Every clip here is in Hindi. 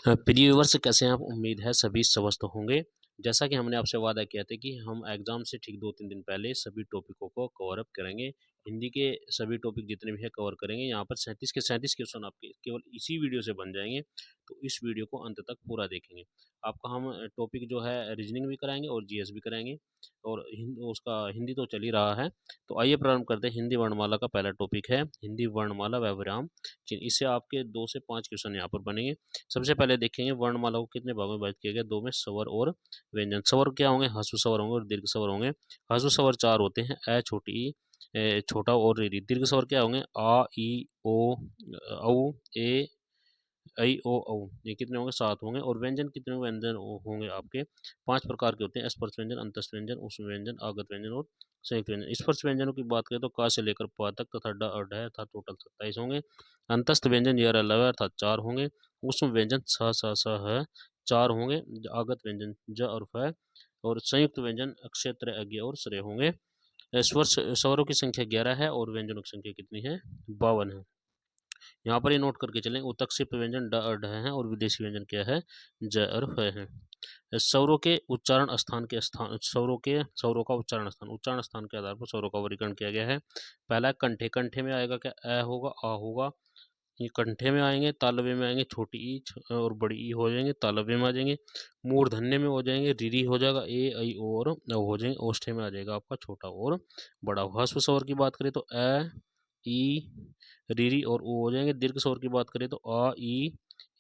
प्रिय व्यूअर्स कैसे हैं आप? उम्मीद है सभी स्वस्थ होंगे। जैसा कि हमने आपसे वादा किया था कि हम एग्ज़ाम से ठीक 2-3 दिन पहले सभी टॉपिकों को कवर अप करेंगे। हिंदी के सभी टॉपिक जितने भी हैं कवर करेंगे। यहाँ पर 37 के 37 क्वेश्चन आपके केवल इसी वीडियो से बन जाएँगे, तो इस वीडियो को अंत तक पूरा देखेंगे। आपका हम टॉपिक जो है रीज़निंग भी कराएँगे और जीएस भी कराएँगे और उसका हिंदी तो चल ही रहा है। तो आइए प्रारंभ करते हैं। हिंदी वर्णमाला का पहला टॉपिक है हिंदी वर्णमाला व्यावराम चिन्ह। इससे आपके 2 से 5 क्वेश्चन यहाँ पर बनेंगे। सबसे पहले देखेंगे वर्णमाला को कितने भागों में विभाजित किया गया, 2 में स्वर और व्यंजन। स्वर क्या होंगे? ह्रस्व स्वर होंगे और दीर्घ स्वर होंगे। ह्रस्व स्वर 4 होते हैं, अ, छोटी छोटा और रीरी। दीर्घ स्वर क्या होंगे? आ, ई, ओ, औ, ए, ऐ, ओ, औ। ये कितने होंगे? 7 होंगे। और व्यंजन कितने व्यंजन होंगे आपके? 5 प्रकार के होते हैं, स्पर्श व्यंजन, अंतस्थ व्यंजन, ऊष्म व्यंजन, आगत व्यंजन और संयुक्त व्यंजन। स्पर्श व्यंजनों की बात करें तो क से लेकर प तक तथा ड और ढ अर्थात टोटल 27 होंगे। अंतस्थ व्यंजन य, र, ल, व अर्थात 4 होंगे। ऊष्म व्यंजन छ, स, ह 4 होंगे। आगत व्यंजन ज और फ और संयुक्त व्यंजन क्षेत्र, अज्ञ और श्रेय होंगे। स्वरों की संख्या 11 है और व्यंजनों की संख्या कितनी है? 52 है। यहाँ पर ये नोट करके चलें, उत्क्षेप व्यंजन ड और ढ हैं और विदेशी व्यंजन क्या है? ज और फ है। स्वरों के उच्चारण स्थान के स्थान स्वरों का उच्चारण स्थान के आधार पर स्वरों का वर्गीकरण किया गया है। पहला कंठे। कंठे में आएगा क्या? अ होगा, आ होगा, ये कंठे में आएंगे। तालव्य में आएंगे छोटी ई और बड़ी ई हो जाएंगे, तालव्य में आ जाएंगे। मूर्धन्य में हो जाएंगे, रीरी हो जाएगा, ए, ऐ, ओ और औ हो जाएंगे। ओष्ठे में आ जाएगा आपका छोटा और बड़ा। ह्रस्व स्वर की बात करें तो अ, ई, रीरी और ओ हो जाएंगे। दीर्घ स्वर की बात करें तो आ, ई,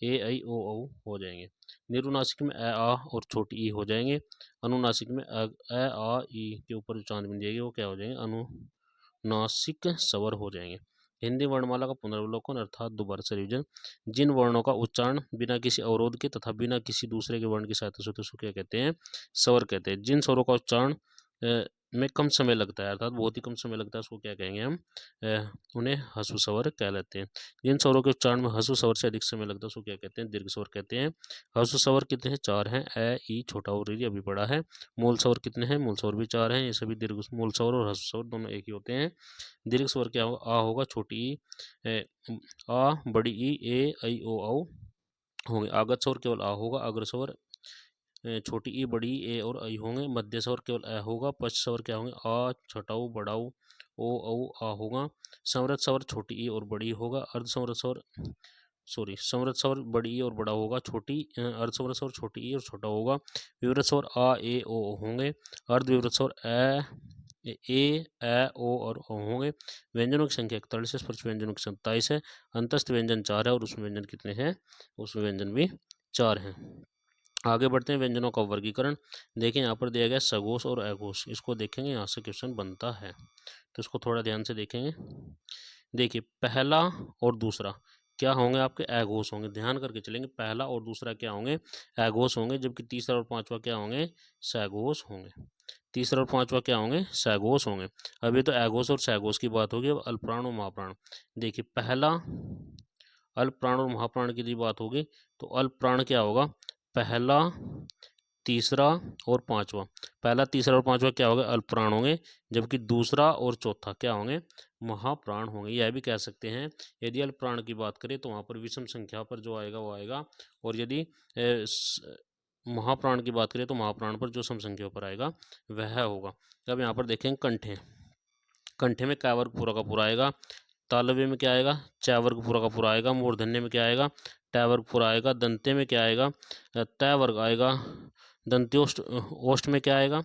ए, ऐ, ओ, औ हो जाएंगे। निरुनासिक में अ, आ और छोटी ई हो जाएंगे। अनुनासिक में अ, आ, ई के ऊपर जो चांद बन जाएगी वो क्या हो जाएंगे? अनुनासिक स्वर हो जाएंगे। हिंदी वर्णमाला का पुनर्वलोकन अर्थात दोबारा से रिवीजन। जिन वर्णों का उच्चारण बिना किसी अवरोध के तथा बिना किसी दूसरे के वर्ण की सहायता से होता है उसको क्या कहते हैं? स्वर कहते हैं। जिन स्वरों का उच्चारण में कम समय लगता है अर्थात बहुत ही कम समय लगता है उसको क्या कहेंगे हम? उन्हें ह्रस्व स्वर कह लेते हैं। जिन स्वरों के उच्चारण में ह्रस्व स्वर से अधिक समय लगता है उसको क्या कहते हैं? दीर्घ स्वर कहते हैं। ह्रस्व स्वर कितने हैं? 4 हैं, अ, ई, छोटा और रीरी अभी पड़ा है। मूल स्वर कितने हैं? मूल स्वर भी 4 हैं। ये सभी दीर्घ मूल स्वर और ह्रस्व स्वर दोनों एक ही होते हैं। दीर्घ स्वर क्या होगा? आ होगा, छोटी ई, आ, बड़ी ई, ए, ऐ, ओ, औ होंगे। आगत स्वर केवल आ होगा। अग्र स्वर छोटी ई, बड़ी ई, ए और ऐ होंगे। मध्य स्वर केवल अ होगा। पश्च स्वर क्या होंगे? आ, छटाऊ, बड़ाऊ, ओ, औ, आ होगा। समृद्ध स्वर छोटी ई और बड़ी ई होगा। अर्ध समृद्ध स्वर समृद्ध स्वर बड़ी ई और बड़ा होगा। अर्ध समृद्ध स्वर छोटी ई और छोटा होगा। विवृत स्वर आ, ए, ओ होंगे। अर्ध विवृत स्वर ए, ओ और औ होंगे। व्यंजनों की संख्या 41 है, स्पर्श व्यंजनों की 27 है। अंतस्थ व्यंजन 4 है और उसमें व्यंजन कितने हैं? उसमें व्यंजन भी 4 हैं। आगे बढ़ते हैं व्यंजनों का वर्गीकरण। देखिए यहाँ पर दिया गया सघोष और अघोष, इसको देखेंगे, यहाँ से क्वेश्चन बनता है तो इसको थोड़ा ध्यान से देखेंगे। देखिए पहला और दूसरा क्या होंगे? आपके अघोष होंगे। ध्यान करके चलेंगे, पहला और दूसरा क्या होंगे? अघोष होंगे, जबकि तीसरा और पांचवा क्या होंगे? सघोष होंगे। तीसरा और पांचवा क्या होंगे? सघोष होंगे। अभी तो अघोष और सघोष की बात होगी। अब अल्पप्राण और महाप्राण। देखिए पहला अल्पप्राण और महाप्राण की यदि बात होगी तो अल्पप्राण क्या होगा? पहला, तीसरा और पांचवा। पहला, तीसरा और पांचवा क्या होगा? अल्पप्राण होंगे, जबकि दूसरा और चौथा क्या होंगे? महाप्राण होंगे। यह भी कह सकते हैं यदि अल्पप्राण की बात करें तो वहां पर विषम संख्या पर जो आएगा वो आएगा, और यदि महाप्राण की बात करें तो महाप्राण पर जो सम संख्या पर आएगा वह होगा। अब यहाँ पर देखेंगे कंठे। कंठे में क वर्ग पूरा का पूरा आएगा। तालव्य में क्या आएगा? च वर्ग पूरा का पूरा आएगा। मूर्धन्य में क्या आएगा? ट वर्ग पूरा आएगा। दंते में क्या आएगा? त वर्ग आएगा। दंत्योष्ट ओष्ठ में क्या आएगा?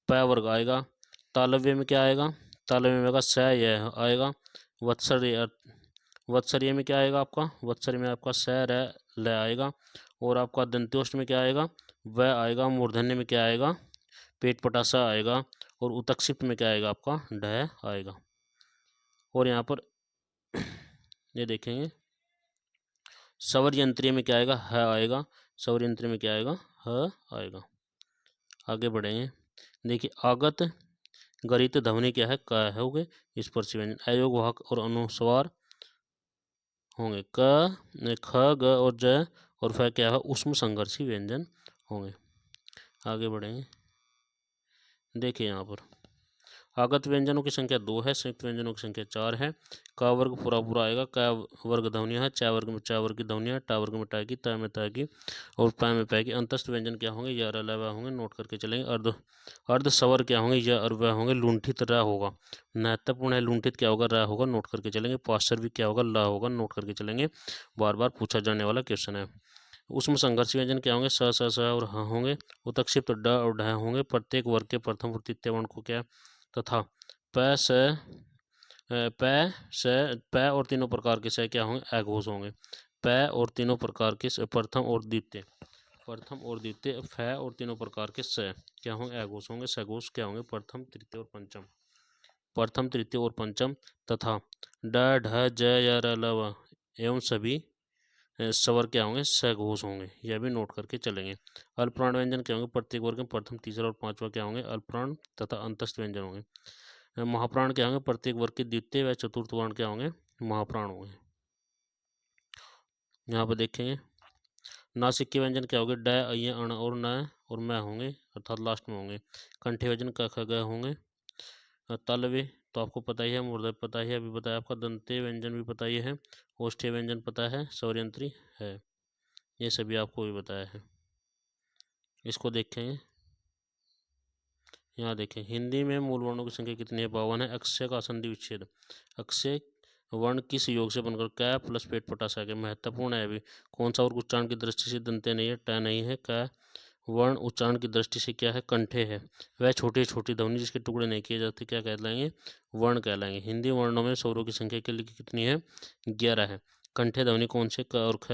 प वर्ग आएगा। तालव्य में क्या आएगा? तालव्य में आएगा स यह आएगा। वत्सर्य वत्सर्य में क्या आएगा आपका? वत्सर्य में आपका स र ल आएगा। और आपका दंत्योष्ट में क्या आएगा? व आएगा। मूर्धन्य में क्या आएगा? पेट पटासा आएगा। और उत्क्षिप्त में क्या आएगा? आपका ढ आएगा। और यहाँ पर ये देखेंगे स्वर यंत्रीय में क्या आएगा? ह आएगा। स्वर यंत्रीय में क्या आएगा? ह आएगा। आगे बढ़ेंगे। देखिए आगत गणित ध्वनि क्या है? क होंगे। स्पर्श व्यंजन अयोग वाहक और अनुस्वार होंगे। क, ख, ग और ज और फ क्या है? उष्म संघर्षी व्यंजन होंगे। आगे बढ़ेंगे। देखिए यहाँ पर आगत व्यंजनों की संख्या 2 है, संयुक्त व्यंजनों की संख्या 4 है। का वर्ग पूरा पूरा आएगा, का वर्ग ध्वनियाँ है, चा वर्ग में चा वर्ग की ध्वनियाँ, टा वर्ग में टा की, ता में ता की और पै में पै की। अंतस्थ व्यंजन क्या होंगे, य र ल व होंगे, नोट करके चलेंगे। अर्ध स्वर क्या होंगे, य और व होंगे। लुंठित र होगा, महत्वपूर्ण है। लुंठित क्या होगा, र होगा, नोट करके चलेंगे। पार्श्विक क्या होगा, ल होगा, नोट करके चलेंगे। बार बार पूछा जाने वाला क्वेश्चन है। उसमें संघर्ष व्यंजन क्या होंगे, स स और ह होंगे। उत्क्षिप्त ड और ढ होंगे। प्रत्येक वर्ग के प्रथम और तृतीय वर्ण को क्या तथा प पै और तीनों प्रकार के स क्या होंगे, अघोष होंगे। पै और तीनों प्रकार के प्रथम और द्वितीय फ और तीनों प्रकार के स क्या होंगे, अघोष होंगे। सघोष क्या होंगे, प्रथम तृतीय और पंचम तथा ड ढ ज य र ल व एवं सभी स्वर क्या होंगे, सघोष होंगे। यह भी नोट करके चलेंगे। अल्पप्राण व्यंजन क्या होंगे, प्रत्येक वर्ग में प्रथम तीसरा और पांचवा क्या होंगे, अल्पप्राण तथा अंतस्थ व्यंजन होंगे। महाप्राण क्या होंगे, प्रत्येक वर्ग के द्वितीय व चतुर्थ वर्ण क्या होंगे, महाप्राण होंगे। यहाँ पर देखेंगे नासिक के व्यंजन क्या होंगे, ड अ अण और न और मैं होंगे, अर्थात लास्ट में होंगे। कंठे व्यंजन क ख ग होंगे। तालव्य तो आपको पता ही है, मूर्धन्य पता ही है, अभी बताया आपका। दंते व्यंजन भी पता ही है, ओष्ठ्य व्यंजन पता है, स्वरयंत्री है, ये सभी आपको भी बताया है। इसको देखेंगे, यहाँ देखें हिंदी में मूल वर्णों की संख्या कितनी है, 52 है। अक्षय का संधि विच्छेद, अक्षय वर्ण किस योग से बनकर, क प्लस पेट पटासा के। महत्वपूर्ण है अभी। कौन सा वर्ग उच्चारण की दृष्टि से दंते नहीं है, ट नहीं है। क वर्ण उच्चारण की दृष्टि से क्या है, कंठे है। वह छोटी छोटी ध्वनि जिसके टुकड़े नहीं किए जाते क्या कहलाएंगे, वर्ण कहलाएंगे। हिंदी वर्णों में स्वरों की संख्या के लिए कितनी है, 11 है। कंठे ध्वनि कौन से, क और ख।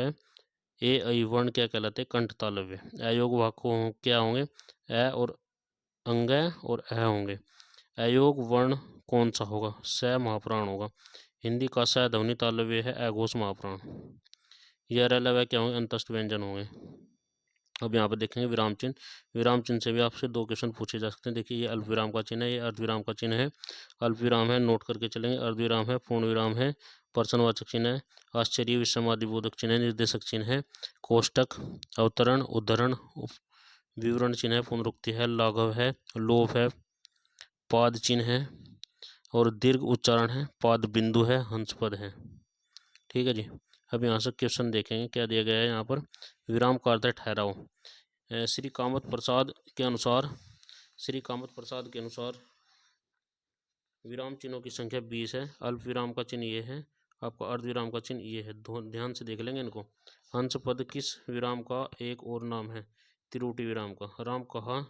ए ऐ वर्ण क्या कहलाते हैं, कंठ तालव्य। अयोग वाक्य क्या होंगे, अ और अंग और अ होंगे। अयोग वर्ण कौन सा होगा, स महाप्राण होगा। हिंदी का स ध्वनि तालव्य है, अघोष महाप्राण। यह रलव्य क्या होंगे, अंतस्थ व्यंजन होंगे। अब यहाँ पर देखेंगे विराम चिन्ह। विराम चिन्ह से भी आपसे 2 क्वेश्चन पूछे जा सकते हैं। देखिए ये अल्प विराम का चिन्ह है, ये अर्धविराम का चिन्ह है। अल्प विराम है, नोट करके चलेंगे। अर्धविराम है, पूर्ण विराम है, प्रश्नवाचक चिन्ह है, आश्चर्य विषमादिबोधक चिन्ह है, निर्देशक चिन्ह है, कोष्टक, अवतरण, उद्धरण, विवरण चिन्ह है, पुनरुक्ति है, लाघव है, लोभ है, पाद चिन्ह है और दीर्घ उच्चारण है, पाद बिंदु है, हंसपद है। ठीक है जी। अब यहाँ से क्वेश्चन देखेंगे क्या दिया गया है यहाँ पर। विराम का अर्थ है ठहराव। श्री कामत प्रसाद के अनुसार विराम चिन्हों की संख्या 20 है। अल्प विराम का चिन्ह ये है, आपका अर्ध विराम का चिन्ह ये है। ध्यान से देख लेंगे इनको। हंस पद किस विराम का एक और नाम है, त्रिरुटी विराम का। राम कहा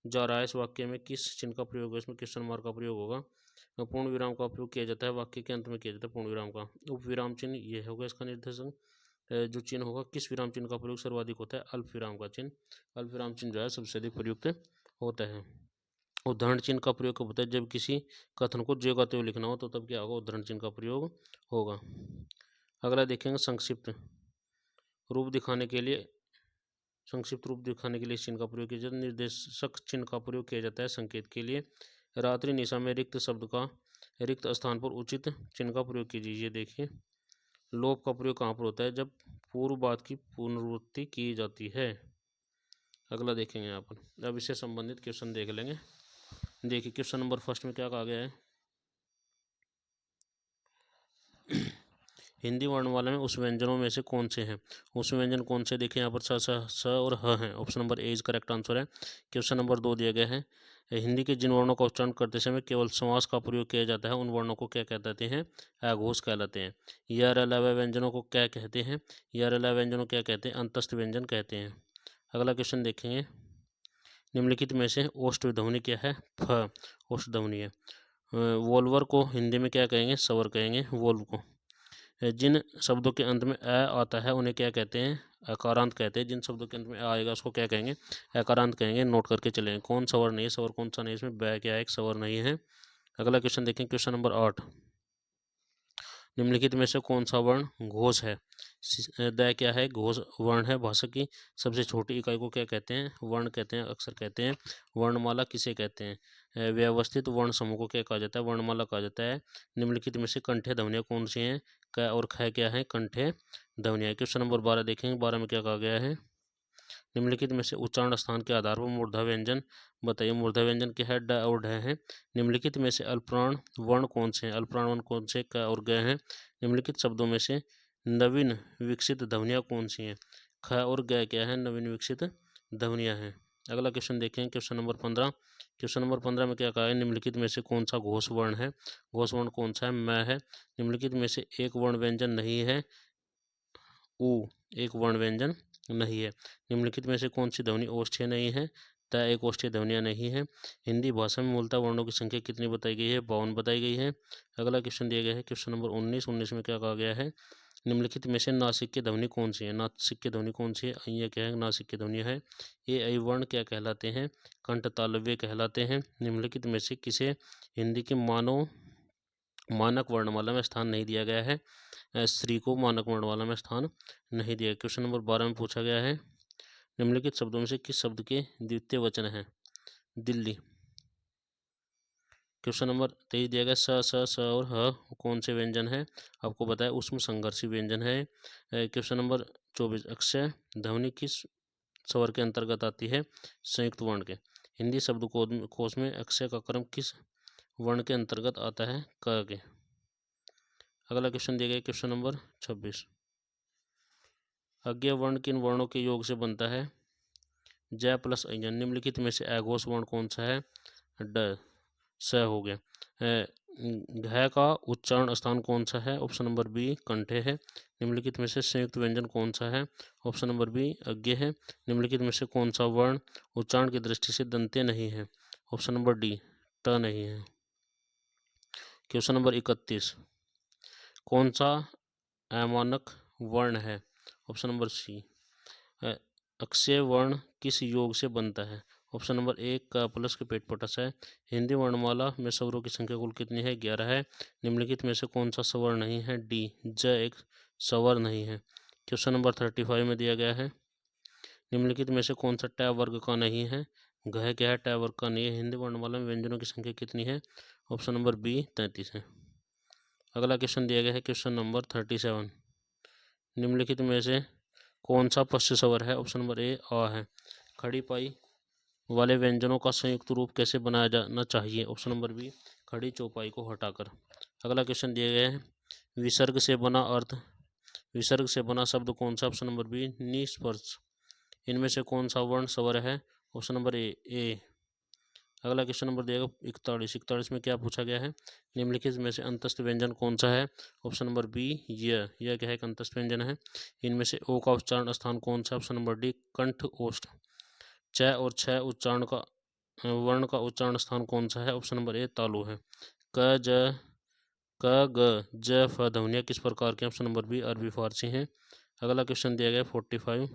जा रहा है, इस वाक्य में किस चिन्ह का प्रयोग है, इसमें क्वेश्चन मार्क का प्रयोग होगा। पूर्ण विराम का प्रयोग किया जाता है, वाक्य के अंत में किया जाता है पूर्ण विराम का। उप विराम चिन्ह ये होगा इसका निर्देशक। जो चिन्ह होगा, किस विराम चिन्ह का प्रयोग सर्वाधिक होता है, अल्प विराम का चिन्ह। अल्प विराम चिन्ह जो है सबसे अधिक प्रयुक्त होता है। उदाहरण चिन्ह का प्रयोग कब होता है, जब किसी कथन को ज्यों हुए लिखना हो तो तब क्या होगा, उदाहरण चिन्ह का प्रयोग होगा। अगला देखेंगे संक्षिप्त रूप दिखाने के लिए इस चिन्ह का प्रयोग किया जाता है। निर्देशक चिन्ह का प्रयोग किया जाता है संकेत के लिए। रात्रि निशा में रिक्त स्थान पर उचित चिन्ह का प्रयोग कीजिए। ये देखिए लोभ का प्रयोग कहाँ पर होता है, जब पूर्व बात की पुनरावृत्ति की जाती है। अगला देखेंगे यहाँ पर। अब इससे संबंधित क्वेश्चन देख लेंगे। देखिए क्वेश्चन नंबर फर्स्ट में क्या कहा गया है, हिंदी वर्णमाला में उस व्यंजनों में से कौन से हैं। उस व्यंजन कौन से, देखिए यहाँ पर स और ह हैं। Option number A is correct answer है। क्वेश्चन नंबर 2 दिया गया है, हिंदी के जिन वर्णों का उच्चारण करते समय केवल समास का प्रयोग किया जाता है, उन वर्णों को क्या कहते हैं, अघोष कहलाते हैं। या रलव्य व्यंजनों को क्या कहते हैं, या रलव्य व्यंजनों क्या कहते हैं, अंतस्थ व्यंजन कहते हैं। अगला क्वेश्चन देखेंगे, निम्नलिखित में से ओष्ठ ध्वनि क्या है, फ ओष्ठ ध्वनि है। वोल्वर को हिंदी में क्या कहेंगे, स्वर कहेंगे वोल्व को। जिन शब्दों के अंत में अ आता है उन्हें क्या कहते हैं, अकारांत कहते हैं। जिन शब्दों के अंत में अ आएगा उसको क्या कहेंगे, अकारांत कहेंगे। नोट करके चलेंगे। कौन स्वर नहीं है, स्वर कौन सा नहीं है, इसमें ब क्या है, एक स्वर नहीं है। अगला क्वेश्चन देखें, क्वेश्चन नंबर 8, निम्नलिखित में से कौन सा वर्ण घोष है। द क्या है, घोष वर्ण है। भाषा की सबसे छोटी इकाई को क्या कहते हैं, वर्ण कहते हैं, अक्षर कहते हैं। वर्णमाला किसे कहते हैं, व्यवस्थित वर्ण समूह को क्या कहा जाता है, वर्णमाला कहा जाता है। निम्नलिखित में से कंठे ध्वनियाँ कौन सी हैं, क और ख क्या है, कंठे ध्वनियाँ। क्वेश्चन नंबर 12 देखेंगे। 12 में क्या कहा गया है, निम्नलिखित में से उच्चारण स्थान के आधार पर मूर्धा व्यंजन बताइए। मूर्धा व्यंजन क्या है? ड और ढ है। निम्नलिखित में से अल्पप्राण वर्ण कौन से हैं? अल्पप्राण वर्ण कौन से क और ग हैं? निम्नलिखित शब्दों में से नवीन विकसित ध्वनियाँ कौन सी हैं? ख और ग क्या है? नवीन विकसित ध्वनियाँ हैं। अगला क्वेश्चन देखें, क्वेश्चन नंबर 15। क्वेश्चन नंबर 15 में क्या कहा है? निम्नलिखित में से कौन सा घोष वर्ण है? घोष वर्ण कौन सा है? म है। निम्नलिखित में से एक वर्ण व्यंजन नहीं है? उ एक वर्ण व्यंजन नहीं है। निम्नलिखित में से कौन सी ध्वनि ओष्ठ्य नहीं है? त एक ओष्ठ्य ध्वनियाँ नहीं है। हिंदी भाषा में मूलतः वर्णों की संख्या कितनी बताई गई है? 52 बताई गई है। अगला क्वेश्चन दिया गया है क्वेश्चन नंबर 19। 19 में क्या कहा गया है? निम्नलिखित में से नासिक की ध्वनि कौन सी है? नासिक की ध्वनि कौन सी है? ये क्या है? नासिक की ध्वनि है। ये ऐ वर्ण क्या कहलाते हैं? कंठ तालव्य कहलाते हैं। निम्नलिखित में से किसे हिंदी की मानक वर्णमाला में स्थान नहीं दिया गया है? स्त्री को मानक वर्णमाला में स्थान नहीं दिया। क्वेश्चन नंबर 12 में पूछा गया है, निम्नलिखित शब्दों में से किस शब्द के द्वितीय वचन है? दिल्ली। क्वेश्चन नंबर 23 दिया गया, स और ह कौन से व्यंजन है? आपको बताया उष्म संघर्षी व्यंजन है। क्वेश्चन नंबर 24, अक्षय ध्वनि किस स्वर के अंतर्गत आती है? संयुक्त वर्ण के। हिंदी शब्द कोश में अक्षय का क्रम किस वर्ण के अंतर्गत आता है? क के। अगला क्वेश्चन दिया गया क्वेश्चन नंबर 26, अज्ञेय वर्ण किन वर्णों के योग से बनता है? ज प्लस अ। निम्नलिखित में से अघोष वर्ण कौन सा है? ड स हो गया। घ का उच्चारण स्थान कौन सा है? ऑप्शन नंबर बी कंठे है। निम्नलिखित में से संयुक्त व्यंजन कौन सा है? ऑप्शन नंबर बी अज्ञेय है। निम्नलिखित में से कौन सा वर्ण उच्चारण की दृष्टि से दंत्य नहीं है? ऑप्शन नंबर डी ट नहीं है। क्वेश्चन नंबर 31, कौन सा अमानक वर्ण है? ऑप्शन नंबर सी अक्षय वर्ण किस योग से बनता है? ऑप्शन नंबर ए का प्लस के पेट पटस है। हिंदी वर्णमाला में स्वरों की संख्या कुल कितनी है? 11 है। निम्नलिखित में से कौन सा स्वर नहीं है? डी ज एक स्वर नहीं है। क्वेश्चन नंबर 35 में दिया गया है, निम्नलिखित में से कौन सा ट वर्ग का नहीं है? घ क्या है? ट वर्ग का नहीं है। हिंदी वर्णमाला में व्यंजनों की संख्या कितनी है? ऑप्शन नंबर बी 33 है। अगला क्वेश्चन दिया गया है क्वेश्चन नंबर 37, निम्नलिखित में से कौन सा पश्च स्वर है? ऑप्शन नंबर ए अ है। खड़ी पाई वाले व्यंजनों का संयुक्त रूप कैसे बनाया जाना चाहिए? ऑप्शन नंबर बी खड़ी चौपाई को हटाकर। अगला क्वेश्चन दिया गया है, विसर्ग से बना शब्द कौन सा? ऑप्शन नंबर बी निस्पर्श। इनमें से कौन सा वर्ण स्वर है? Option number A. अगला क्वेश्चन नंबर दिया गया 41 में क्या पूछा गया है? निम्नलिखित में से अंतस्थ व्यंजन कौन सा है? ऑप्शन नंबर बी यह क्या है? एक अंतस्थ व्यंजन है। इनमें से ओ का उच्चारण स्थान कौन सा? ऑप्शन नंबर डी कंठ ओष्ठ। च और छ उच्चारण का वर्ण का उच्चारण स्थान कौन सा है? ऑप्शन नंबर ए तालु है। क ग ज फ ध्वनियाँ किस प्रकार के? ऑप्शन नंबर बी अरबी फारसी हैं। अगला क्वेश्चन दिया गया 45,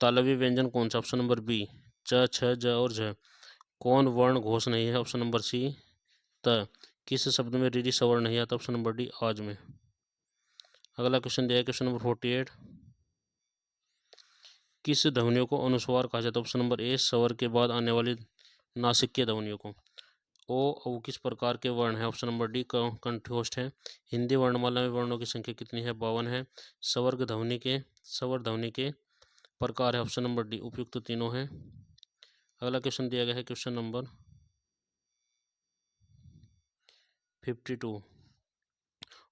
तालव्य व्यंजन कौन सा? ऑप्शन नंबर बी च छ ज और झ। कौन वर्ण घोष नहीं है? ऑप्शन नंबर सी त। किस शब्द में रीरी स्वर नहीं आता? ऑप्शन नंबर डी आज में। अगला क्वेश्चन दिया है क्वेश्चन नंबर 48, किस ध्वनियों को अनुस्वार कहा जाता है? ऑप्शन नंबर ए स्वर के बाद आने वाली नासिकीय ध्वनियों को। ओ किस प्रकार के वर्ण है? ऑप्शन नंबर डी कंठोष्ठ है। हिंदी वर्णमाला में वर्णों की संख्या कितनी है? 52 है। स्वर ध्वनि के प्रकार है? ऑप्शन नंबर डी उपयुक्त तीनों हैं। अगला क्वेश्चन दिया गया है क्वेश्चन नंबर 52,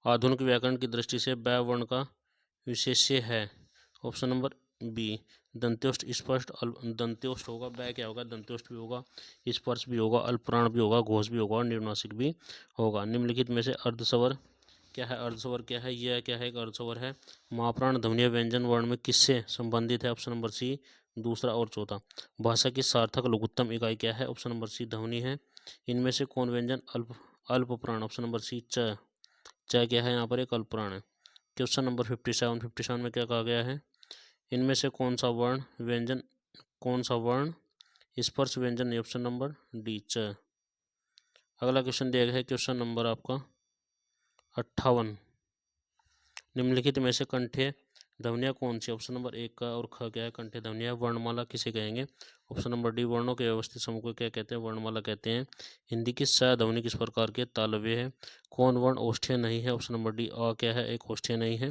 आधुनिक व्याकरण की दृष्टि से ब वर्ण का विशेष्य है? ऑप्शन नंबर बी दंत्योष्ठ स्पष्ट दंत्योष्ठ होगा। ब क्या होगा? दंत्योष्ठ भी होगा, स्पर्श भी होगा, अल्पप्राण भी होगा, घोष भी होगा और निर्नासिक भी होगा। निम्नलिखित में से अर्धस्वर क्या है? अर्धस्वर क्या है? यह क्या है? एक अर्धस्वर है। महाप्राण ध्वनिया व्यंजन वर्ण में किससे संबंधित है? ऑप्शन नंबर सी दूसरा और चौथा। भाषा की सार्थक लघुत्तम इकाई क्या है? ऑप्शन नंबर सी ध्वनि है। इनमें से कौन व्यंजन अल्पप्राण? ऑप्शन नंबर सी च क्या है? यहाँ पर एक अल्पप्राण है। क्वेश्चन नंबर 57 में क्या कहा गया है? इनमें से कौन सा वर्ण स्पर्श व्यंजन नहीं? ऑप्शन नंबर डी च। अगला क्वेश्चन दिया गया है क्वेश्चन नंबर आपका 58, निम्नलिखित में से कंठे ध्वनियाँ कौन सी? ऑप्शन नंबर एक का और ख क्या है? कंठे ध्वनियाँ। वर्णमाला किसे कहेंगे? ऑप्शन नंबर डी वर्णों के व्यवस्थित समूह को क्या कहते हैं? वर्णमाला कहते हैं। हिंदी की स ध्वनि किस प्रकार के? तालव्य है। कौन वर्ण ओष्ठ्य नहीं है? ऑप्शन नंबर डी अ क्या है? एक ओष्ठ्य नहीं है।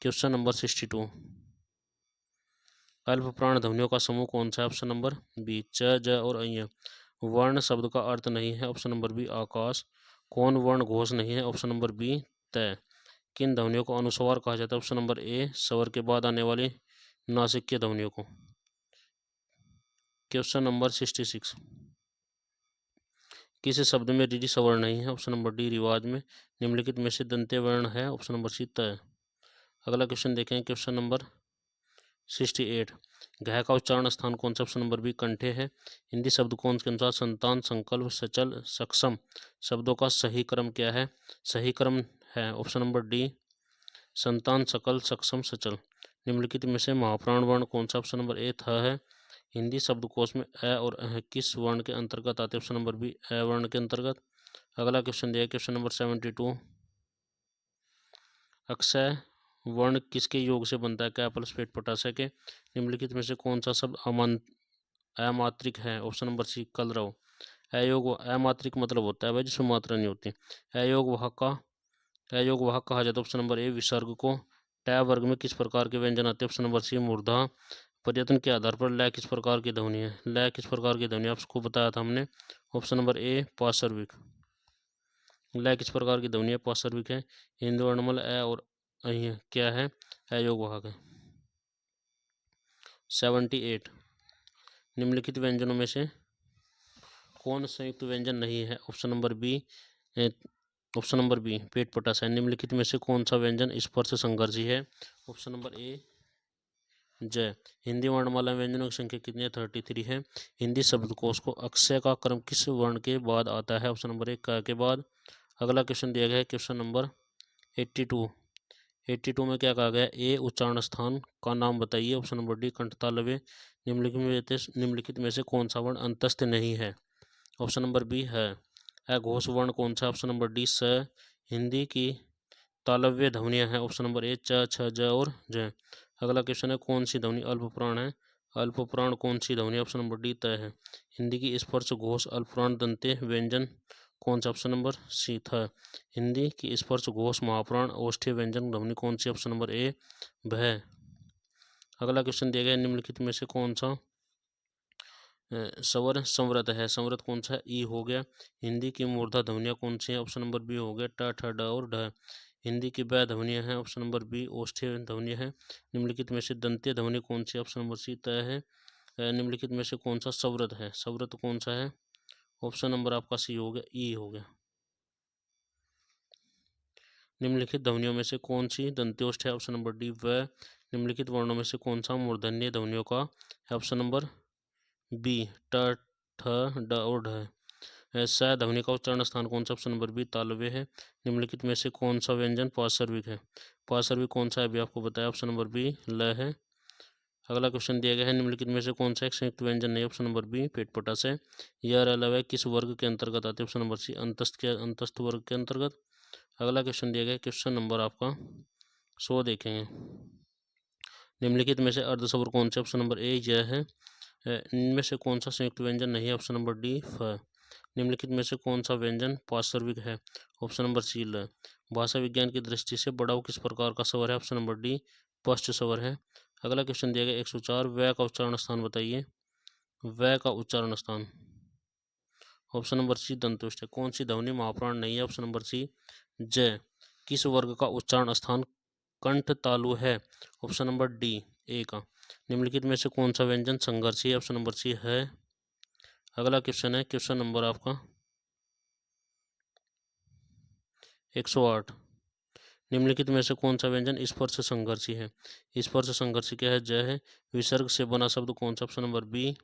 क्वेश्चन नंबर 62, अल्प प्राण ध्वनियों का समूह कौन सा है? ऑप्शन नंबर बी च, ज और अ। वर्ण शब्द का अर्थ नहीं है? ऑप्शन नंबर बी आकाश। कौन वर्ण घोष नहीं है? ऑप्शन नंबर बी तय। किन ध्वनियों को अनुस्वार कहा जाता है? ऑप्शन नंबर ए स्वर के बाद आने वाली नासिकीय ध्वनियों को। Question number 66। किस शब्द में रीढ़ सवर्ण नहीं है? ऑप्शन नंबर डी रिवाज में। निम्नलिखित में से दंत्य वर्ण है? ऑप्शन नंबर सी तय। अगला क्वेश्चन देखें, क्वेश्चन नंबर 68। घ का उच्चारण स्थान कौन सा? ऑप्शन नंबर बी कंठे है। हिंदी शब्द कौन के अनुसार संतान, संकल्प, सचल, सक्षम शब्दों का सही क्रम क्या है? सही क्रम है ऑप्शन नंबर डी संतान, सकल, सक्षम, सचल। निम्नलिखित में से महाप्राण वर्ण कौन सा? ऑप्शन नंबर ए थ है। हिंदी शब्दकोश में अ और अह किस वर्ण के अंतर्गत आते हैं? ऑप्शन नंबर बी अ वर्ण के अंतर्गत। अगला क्वेश्चन दिया क्वेश्चन नंबर 72। अक्षय वर्ण किसके योग से बनता है? कै प्लस पेट पटाशय के। निम्नलिखित में से कौन सा शब्द अमात्रिक है? ऑप्शन नंबर सी कलरव। अयोग अमात्रिक मतलब होता है भाई जिसमें मात्रा नहीं होती। अयोग वाहक कहा जाता है? ऑप्शन नंबर ए विसर्ग को। टै वर्ग में किस प्रकार के व्यंजन आते हैं? ऑप्शन नंबर सी मूर्धा। प्रयत्न के आधार पर लय किस प्रकार की ध्वनि है? लय किस प्रकार की ध्वनि आपको बताया था हमने? ऑप्शन नंबर ए पार्श्विक। लय किस प्रकार की ध्वनि है? पार्श्विक है। हिंदू वर्णमाला अ और क्या है? अयोग वाहक है। 78। निम्नलिखित व्यंजनों में से कौन संयुक्त व्यंजन नहीं है? ऑप्शन नंबर बी पेट पटाशय। निम्नलिखित में से कौन सा व्यंजन स्पर्श संघर्षी है? ऑप्शन नंबर ए जय। हिंदी वर्णमाला में व्यंजनों की संख्या कितनी है? 33 है। हिंदी शब्दकोश को अक्षय का क्रम किस वर्ण के बाद आता है? ऑप्शन नंबर ए क के बाद। अगला क्वेश्चन दिया गया है क्वेश्चन नंबर 82। 82 में क्या कहा गया है? ए उच्चारण स्थान का नाम बताइए। ऑप्शन नंबर डी कंठतालव्य। निम्नलिखित में से कौन सा वर्ण अंतस्थ नहीं है? ऑप्शन नंबर बी है अघोष वर्ण कौन सा? ऑप्शन नंबर डी स। हिंदी की तालव्य ध्वनियां हैं? ऑप्शन नंबर ए च, छ, ज और ज। अगला क्वेश्चन है कौन सी ध्वनि अल्पप्राण है? अल्पप्राण कौन सी ध्वनि? ऑप्शन नंबर डी तय है। हिंदी की स्पर्श घोष अल्पप्राण दंते व्यंजन कौन सा? ऑप्शन नंबर सी था। हिंदी की स्पर्श घोष महाप्राण ओष्ठ्य व्यंजन ध्वनि कौन सी? ऑप्शन नंबर ए भय। अगला क्वेश्चन दिया गया निम्नलिखित में से कौन सा स्वर संवृत है? संवृत कौन सा है? ई हो गया। हिंदी की मूर्धा ध्वनियाँ कौन सी हैं? ऑप्शन नंबर बी हो गया ट, ठ, ड और ढ। हिंदी की बै ध्वनियाँ हैं? ऑप्शन नंबर बी ओष्ठ्य ध्वनियाँ हैं। निम्नलिखित में से दंत्य ध्वनि कौन सी? ऑप्शन नंबर सी तय है। निम्नलिखित में से कौन सा संवृत है? संवृत कौन सा है? ऑप्शन नंबर आपका सी हो गया, ई हो गया। निम्नलिखित ध्वनियों में से कौन सी दंत्योष्ठ है? ऑप्शन नंबर डी व। निम्नलिखित वर्णों में से कौन सा मूर्धन्य ध्वनियों का है? ऑप्शन नंबर बी ट, ठ, ड और ढ। स ध्वनि का उच्चारण स्थान कौन सा? ऑप्शन नंबर बी तालव्य है। निम्नलिखित में से कौन सा व्यंजन पार्श्विक है? पार्श्विक कौन सा है अभी आपको बताया? ऑप्शन नंबर बी ल है। अगला क्वेश्चन दिया गया है निम्नलिखित में से कौन सा एक संयुक्त व्यंजन नहीं? ऑप्शन नंबर बी पेट पटाशय। यह अलावा किस वर्ग के अंतर्गत आते हैं? ऑप्शन नंबर सी अंतस्थ वर्ग के अंतर्गत। अगला क्वेश्चन दिया गया क्वेश्चन नंबर आपका 100 देखेंगे। निम्नलिखित में से अर्धस्वर कौन से? ऑप्शन नंबर ए यह है। इनमें से कौन सा संयुक्त व्यंजन नहीं है? ऑप्शन नंबर डी फ। निम्नलिखित में से कौन सा व्यंजन पार्श्विक है? ऑप्शन नंबर सी ल। भाषा विज्ञान की दृष्टि से बड़ाव किस प्रकार का स्वर है? ऑप्शन नंबर डी पश्च स्वर है। अगला क्वेश्चन दिया गया 104। वै का उच्चारण स्थान बताइए। वै का उच्चारण स्थान ऑप्शन नंबर सी दंतुष्ट है। कौन सी ध्वनि महाप्राण नहीं है? ऑप्शन नंबर सी जय। किस वर्ग का उच्चारण स्थान कंठ तालु है? ऑप्शन नंबर डी ए का। निम्नलिखित में से कौन सा व्यंजन संघर्षी है? ऑप्शन नंबर सी है। अगला क्वेश्चन है क्वेश्चन नंबर आपका 108। निम्नलिखित में से कौन सा व्यंजन स्पर्श संघर्षी है? स्पर्श संघर्षी क्या है? जय है। विसर्ग से बना शब्द कौन सा? ऑप्शन नंबर बी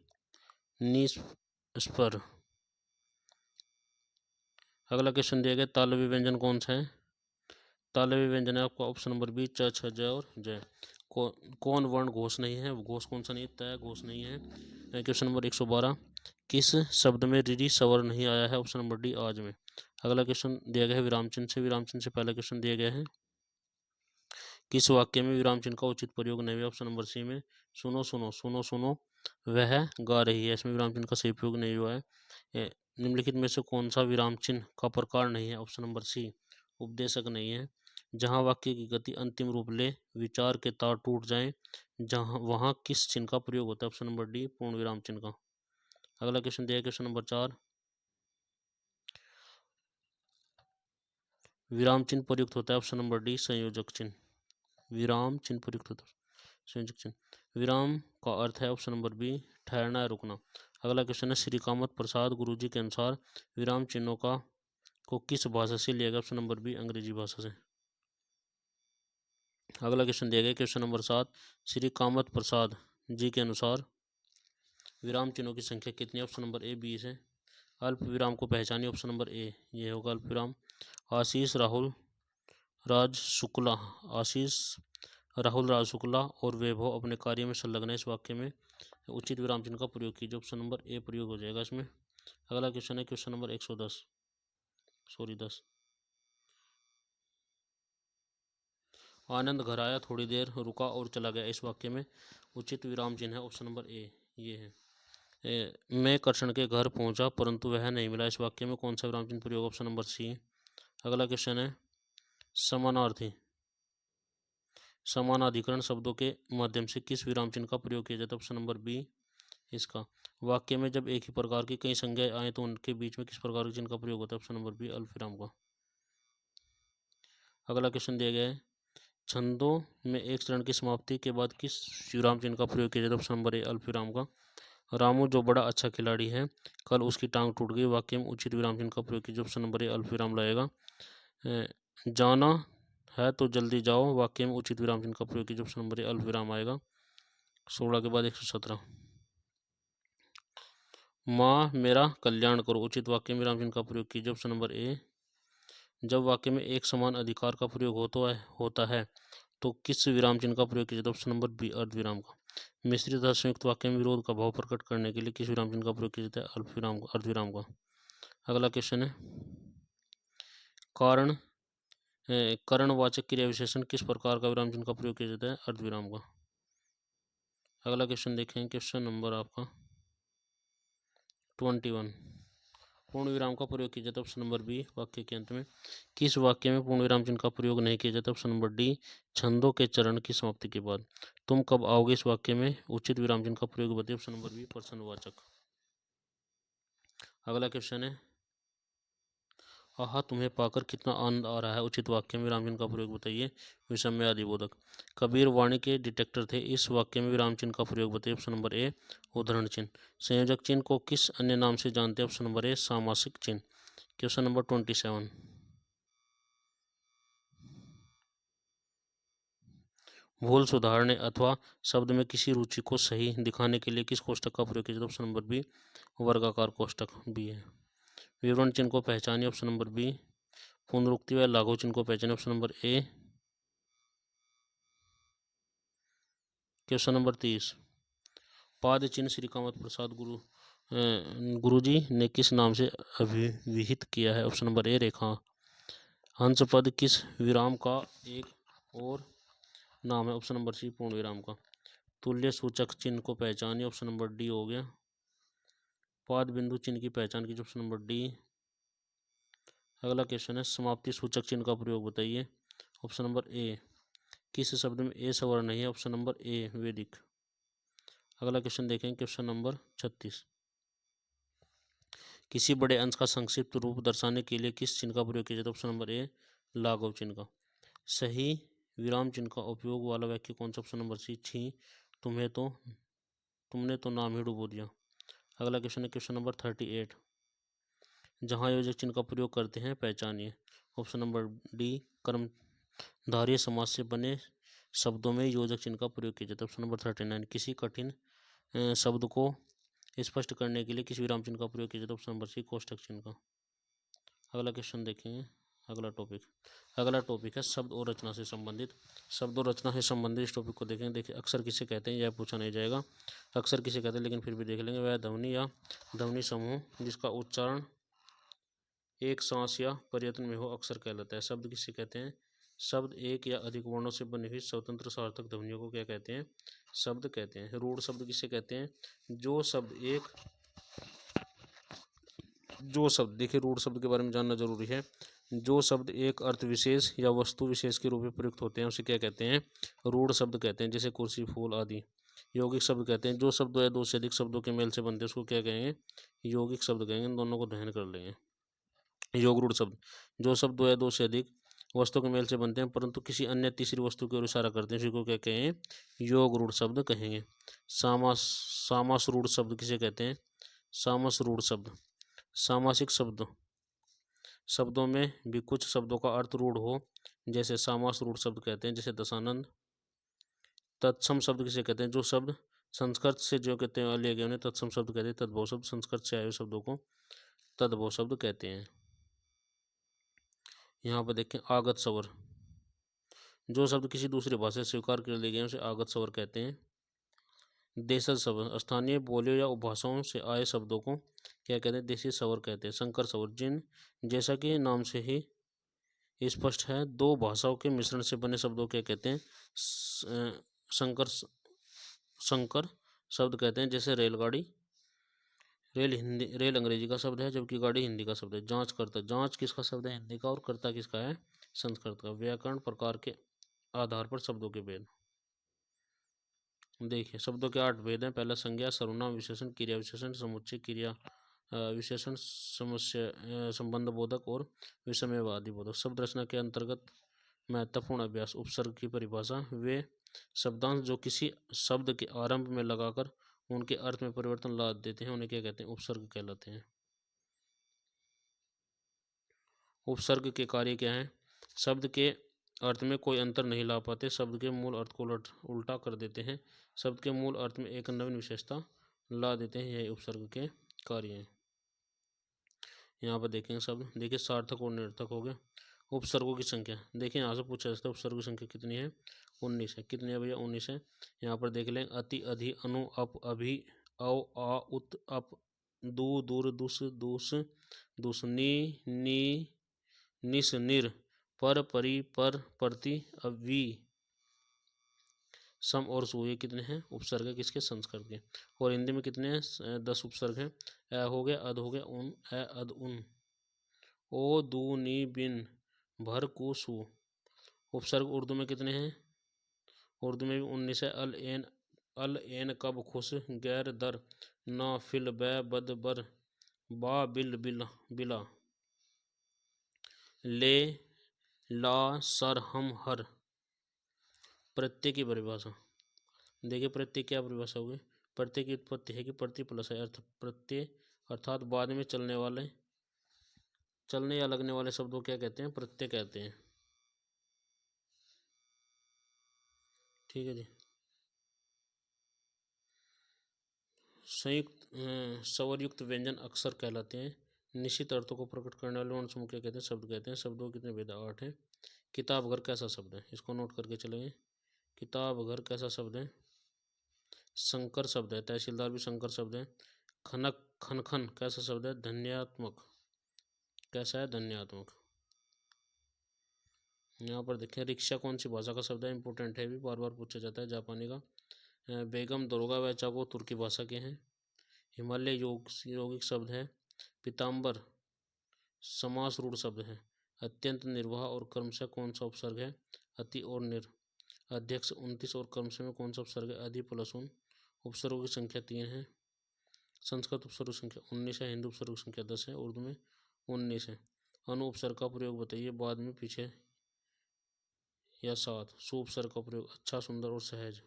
निस्पर। अगला क्वेश्चन दिया गया तालव्य व्यंजन कौन सा है? तालव्य व्यंजन है आपका ऑप्शन नंबर बी च, छ, ज और जय। कौन वर्ण घोष नहीं है? घोष कौन सा नहीं है? तय घोष नहीं है। Question number 112। किस शब्द में रीढ़ स्वर नहीं आया है? ऑप्शन नंबर डी आज में। अगला क्वेश्चन दिया गया है विराम चिन्ह से। विराम चिन्ह से पहला क्वेश्चन दिया गया है किस वाक्य में विराम चिन्ह का उचित प्रयोग नहीं है? ऑप्शन नंबर सी में सुनो सुनो सुनो सुनो वह गा रही है, इसमें विराम चिन्ह का सही प्रयोग नहीं हुआ है। निम्नलिखित में से कौन सा विराम चिन्ह का प्रकार नहीं है? ऑप्शन नंबर सी उपदेशक नहीं है। जहाँ वाक्य की गति अंतिम रूप ले, विचार के तार टूट जाएं, जहाँ वहाँ किस चिन्ह का प्रयोग होता है? ऑप्शन नंबर डी, पूर्ण विराम चिन्ह का। अगला क्वेश्चन दिया है क्वेश्चन नंबर 4, विराम चिन्ह प्रयुक्त होता है? ऑप्शन नंबर डी, संयोजक चिन्ह। विराम चिन्ह प्रयुक्त होता है संयोजक चिन्ह। विराम का अर्थ है ऑप्शन नंबर बी, ठहरना है, रुकना। अगला क्वेश्चन है, श्री कामत प्रसाद गुरुजी के अनुसार विराम चिन्हों का को किस भाषा से लिया गया? ऑप्शन नंबर बी, अंग्रेजी भाषा से। अगला क्वेश्चन दिया गया क्वेश्चन नंबर 7, श्री कामत प्रसाद जी के अनुसार विराम चिन्हों की संख्या कितनी है? ऑप्शन नंबर ए 20 है। अल्प विराम को पहचानिए। ऑप्शन नंबर ए, ये होगा अल्प विराम। आशीष राहुल राज शुक्ला आशीष राहुल राज शुक्ला और वैभव अपने कार्य में संलग्न है। इस वाक्य में उचित विराम चिन्ह का प्रयोग कीजिए। ऑप्शन नंबर ए प्रयोग हो जाएगा इसमें। अगला क्वेश्चन है क्वेश्चन नंबर 10। आनंद घर आया, थोड़ी देर रुका और चला गया। इस वाक्य में उचित विराम चिन्ह है ऑप्शन नंबर ए, ये है। मैं कृष्ण के घर पहुंचा परंतु वह नहीं मिला। इस वाक्य में कौन सा विराम चिन्ह प्रयोग? Option number C. अगला क्वेश्चन है, समानार्थी समानाधिकरण शब्दों के माध्यम से किस विराम चिन्ह का प्रयोग किया जाता है? ऑप्शन नंबर बी, इसका। वाक्य में जब एक ही प्रकार की कई संज्ञाएं आए तो उनके बीच में किस प्रकार के चिन्ह का प्रयोग होता है? ऑप्शन नंबर बी, अल्पविराम का। अगला क्वेश्चन दिया गया है, छंदों में एक चरण की समाप्ति के बाद किस विराम चिन्ह का प्रयोग किया जाता है? ऑप्शन नंबर ए, अल्पविराम का। रामू जो बड़ा अच्छा खिलाड़ी है, कल उसकी टांग टूट गई। वाक्य में उचित विराम चिन्ह का प्रयोग कीजिए। ऑप्शन नंबर ए, अल्पविराम लगेगा। जाना है तो जल्दी जाओ। वाक्य में उचित विराम चिन्ह का प्रयोग कीजिए। ऑप्शन नंबर ए, अल्पविराम आएगा। 16 के बाद 117। माँ मेरा कल्याण करो। उचित वाक्य में विराम चिन्ह का प्रयोग कीजिए। ऑप्शन नंबर ए। जब वाक्य में एक समान अधिकार का प्रयोग होता है तो किस विराम चिन्ह का प्रयोग किया जाता है? ऑप्शन नंबर बी, अर्धविराम का। मिश्रित तथा संयुक्त वाक्य में विरोध का भाव प्रकट करने के लिए किस विराम चिन्ह का प्रयोग किया जाता है? अल्पविराम का, अर्धविराम का। अगला क्वेश्चन है, कारण करणवाचक क्रिया विशेषण किस प्रकार का विराम चिन्ह का प्रयोग किया जाता है? अर्धविराम का। अगला क्वेश्चन देखें, क्वेश्चन नंबर आपका 21, पूर्ण विराम का प्रयोग किया जाता है? ऑप्शन नंबर बी, वाक्य के अंत में। किस वाक्य में पूर्ण विराम चिन्ह का प्रयोग नहीं किया जाता? ऑप्शन नंबर डी, छंदों के चरण की समाप्ति के बाद। तुम कब आओगे, इस वाक्य में उचित विराम चिन्ह का प्रयोग बताइए। ऑप्शन नंबर बी, प्रश्नवाचक। अगला क्वेश्चन है, आहा तुम्हें पाकर कितना आनंद आ रहा है। उचित वाक्य में विराम चिन्ह का प्रयोग बताइए। विषम्य आदिबोधक। कबीर वाणी के डिटेक्टर थे। इस वाक्य में विराम चिन्ह का प्रयोग बताइए। ऑप्शन नंबर ए, उदाहरण चिन्ह। संयोजक चिन्ह को किस अन्य नाम से जानते हैं? ऑप्शन नंबर ए, सामासिक चिन्ह। क्वेश्चन नंबर 27, भूल सुधारने अथवा शब्द में किसी रुचि को सही दिखाने के लिए किस कोष्टक का प्रयोग किया जाता है? ऑप्शन नंबर बी, वर्गाकार कोष्टक बी है। विवरण चिन्ह को पहचानिए। ऑप्शन नंबर बी, पुनरुक्ति व लाघव चिन्ह को पहचानिए। Option number A. Question number 30, पाद चिन्ह श्री कामत प्रसाद गुरुजी ने किस नाम से अभिविहित किया है? ऑप्शन नंबर ए, रेखा। हंस पद किस विराम का एक और नाम है? ऑप्शन नंबर सी, पूर्ण विराम का। तुल्य सूचक चिन्ह को पहचानिए। ऑप्शन नंबर डी हो गया। पाद बिंदु चिन्ह की पहचान कीजिए। Option number D. अगला क्वेश्चन है, समाप्ति सूचक चिन्ह का प्रयोग बताइए। ऑप्शन नंबर ए, किस शब्द में ए सवर्ण नहीं है? ऑप्शन नंबर ए, वैदिक। अगला क्वेश्चन देखें, क्वेश्चन नंबर 36, किसी बड़े अंश का संक्षिप्त रूप दर्शाने के लिए किस चिन्ह का प्रयोग किया जाता है? ऑप्शन नंबर ए, लाघव चिन्ह का। सही विराम चिन्ह का उपयोग वाला वाक्य कौन सा? ऑप्शन नंबर सी, छी तुमने तो नाम ही डुबो दिया। अगला क्वेश्चन है क्वेश्चन नंबर 38, जहाँ योजक चिन्ह का प्रयोग करते हैं पहचानिए। ऑप्शन नंबर डी, कर्मधारय समास से बने शब्दों में योजक चिन्ह का प्रयोग किया जाता है। ऑप्शन नंबर 39, किसी कठिन शब्द को स्पष्ट करने के लिए किस विराम चिन्ह का प्रयोग किया जाता है? ऑप्शन नंबर सी, कोष्टक चिन्ह का। अगला क्वेश्चन देखेंगे। अगला टॉपिक है शब्द और रचना से संबंधित। शब्द और रचना से संबंधित इस टॉपिक को देखेंगे। देखिए, अक्सर किसे कहते हैं, यह पूछा नहीं जाएगा। अक्सर किसे कहते हैं, लेकिन फिर भी देख लेंगे। वह ध्वनि या ध्वनि समूह जिसका उच्चारण एक सांस या प्रयत्न में हो अक्सर कहलाता है। शब्द किसे कहते हैं? शब्द एक या अधिक वर्णों से बनी हुई स्वतंत्र सार्थक ध्वनियों को क्या कहते हैं? शब्द कहते हैं। रूढ़ शब्द किसे कहते हैं? जो शब्द देखिए, रूढ़ शब्द के बारे में जानना जरूरी है। जो शब्द एक अर्थ विशेष या वस्तु विशेष के रूप में प्रयुक्त होते हैं उसे क्या कहते हैं? रूढ़ शब्द कहते हैं, जैसे कुर्सी, फूल आदि। यौगिक शब्द कहते हैं जो शब्द या दो से अधिक शब्दों के मेल से बनते हैं उसको क्या कहेंगे? यौगिक शब्द कहेंगे। इन दोनों को ध्यान कर लेंगे। योग रूढ़ शब्द, जो शब्द दो या दो से अधिक वस्तुओं के मेल से बनते हैं परंतु किसी अन्य तीसरी वस्तु की ओर इशारा करते हैं, इसी को क्या कहेंगे? योग रूढ़ शब्द कहेंगे। सामास रूढ़ शब्द किसे कहते हैं? सामस रूढ़ शब्द, सामासिक शब्दों में भी कुछ शब्दों का अर्थ रूढ़ हो, जैसे सामास रूढ़ शब्द कहते हैं, जैसे दशानंद। तत्सम शब्द किसे कहते हैं? जो शब्द संस्कृत से जो कहते हैं लिए गए उन्हें तत्सम शब्द कहते हैं। तद्भव शब्द, संस्कृत से आए हुए शब्दों को तद्भव शब्द कहते हैं। यहाँ पर देखें आगत स्वर, जो शब्द किसी दूसरी भाषा से स्वीकार कर लिए गए उसे आगत स्वर कहते हैं। देशज शब्द, स्थानीय बोलियों या उपभाषाओं से आए शब्दों को क्या कहते हैं? देशी स्वर कहते हैं। संकर स्वर, जिन जैसा कि नाम से ही स्पष्ट है दो भाषाओं के मिश्रण से बने शब्दों क्या कहते हैं? संकर संकर शब्द कहते हैं, जैसे रेलगाड़ी। रेल अंग्रेजी का शब्द है जबकि गाड़ी हिंदी का शब्द है। जांच करता, जांच किसका शब्द है? हिंदी का, और करता किसका है? संस्कृत का। व्याकरण प्रकार के आधार पर शब्दों के भेद। देखिए शब्दों के 8 भेद हैं। पहला संज्ञा, सर्वनाम, विशेषण, क्रिया विशेषण, समुच्चय, क्रिया विशेषण, समस्या संबंध बोधक और विषमयवादी बोधक। शब्द रचना के अंतर्गत महत्वपूर्ण अभ्यास। उपसर्ग की परिभाषा, वे शब्दांश जो किसी शब्द के आरंभ में लगाकर उनके अर्थ में परिवर्तन ला देते हैं उन्हें क्या कहते हैं? उपसर्ग कहलाते हैं। उपसर्ग के कार्य क्या हैं? शब्द के अर्थ में कोई अंतर नहीं ला पाते, शब्द के मूल अर्थ को उल्टा कर देते हैं, शब्द के मूल अर्थ में एक नवीन विशेषता ला देते हैं। यही उपसर्ग के कार्य हैं। यहाँ पर देखेंगे शब्द, देखिए सार्थक और निरर्थक हो गया। उपसर्गों की संख्या, देखिए यहाँ से पूछा जाता है उपसर्गों की संख्या कितनी है? 19 है। कितनी है भैया? 19 है। यहाँ पर देख लें अति, अधि, अनु, अप, अभि, औ, आ, उत, अप, दू, दूर, दुस, दूस, दुसनी, नी, निस, निर, पर, परि, पर, प्रति, अवि, सम और सु। ये कितने हैं? उपसर्ग है किसके? संस्कृत के। और हिंदी में कितने हैं? 10 उपसर्ग हैं। अ हो गया, अद हो गया, उन, अ, अद, उन, ओ, दू, नी, बिन, भर, कु, सु। उपसर्ग उर्दू में कितने हैं? उर्दू में भी 19 है। अल, एन, कब, खुश, गैर, दर, ना, फिल, बै, बद, बर, बा, बिल, बिला, ले, ला, सर, हम, हर। प्रत्यय की परिभाषा, देखिए प्रत्यय क्या परिभाषा होगी? प्रत्यय की उत्पत्ति है कि प्रति प्लस है अर्थ प्रत्यय, अर्थात बाद में चलने या लगने वाले शब्दों क्या कहते हैं? प्रत्यय कहते हैं। ठीक है जी। संयुक्त स्वरयुक्त व्यंजन अक्षर कहलाते हैं। निश्चित अर्थों को प्रकट करने वाले वर्ण समूह क्या कहते हैं? शब्द कहते हैं। शब्दों के कितने भेद? 8 है। किताब घर कैसा शब्द है? इसको नोट करके चलेंगे। किताब घर कैसा शब्द है? संकर शब्द है। तहसीलदार भी संकर शब्द है। खनक, खनखन कैसा शब्द है? धन्यात्मक। कैसा है? धन्यात्मक। यहाँ पर देखें रिक्शा कौन सी भाषा का शब्द है? इंपॉर्टेंट है, भी बार बार पूछा जाता है। जापानी का। बेगम, दरोगा व चाको तुर्की भाषा के हैं। हिमालय यौगिक शब्द है। पीताम्बर समास रूढ़ शब्द है। अत्यंत, निर्वाह और क्रमशः कौन सा उपसर्ग है? अति और निर। अध्यक्ष 29 और क्रमशः में कौन सा उपसर्ग है? अधि प्लस उन। उपसर्गों की संख्या 3 है। संस्कृत उपसर्ग संख्या 19 है। हिंदू उपसर्ग संख्या 10 है। उर्दू में 19 है। अनु उपसर्ग का प्रयोग बताइए, बाद में, पीछे या साथ। सु उपसर्ग का प्रयोग अच्छा, सुंदर और सहज।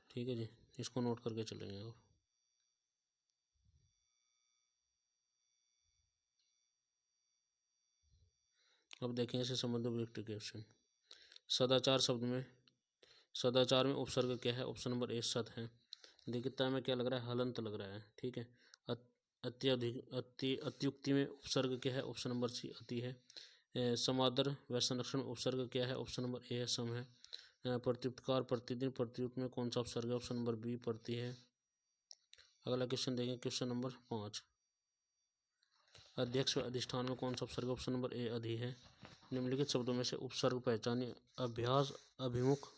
ठीक है जी, इसको नोट करके चलेंगे आप। अब देखेंगे इससे संबंधित क्वेश्चन। सदाचार शब्द में, सदाचार में उपसर्ग क्या है? ऑप्शन नंबर ए सत है। दिखता में क्या लग रहा है? हलंत लग रहा है। ठीक है। अत्यधिक, अत्युक्ति में उपसर्ग क्या है? ऑप्शन नंबर सी अति है। समादर व संरक्षण में उपसर्ग क्या है? ऑप्शन नंबर ए है सम है। प्रत्युपकार, प्रतिदिन, प्रतियुक्त में कौन सा उपसर्ग है? ऑप्शन नंबर बी प्रति है। अगला क्वेश्चन देखें, क्वेश्चन नंबर 5। अध्यक्ष व अधिष्ठान में कौन सा उपसर्ग? ऑप्शन नंबर ए अधि है। निम्नलिखित शब्दों में से उपसर्ग पहचानिए। अभ्यास, अभिमुख,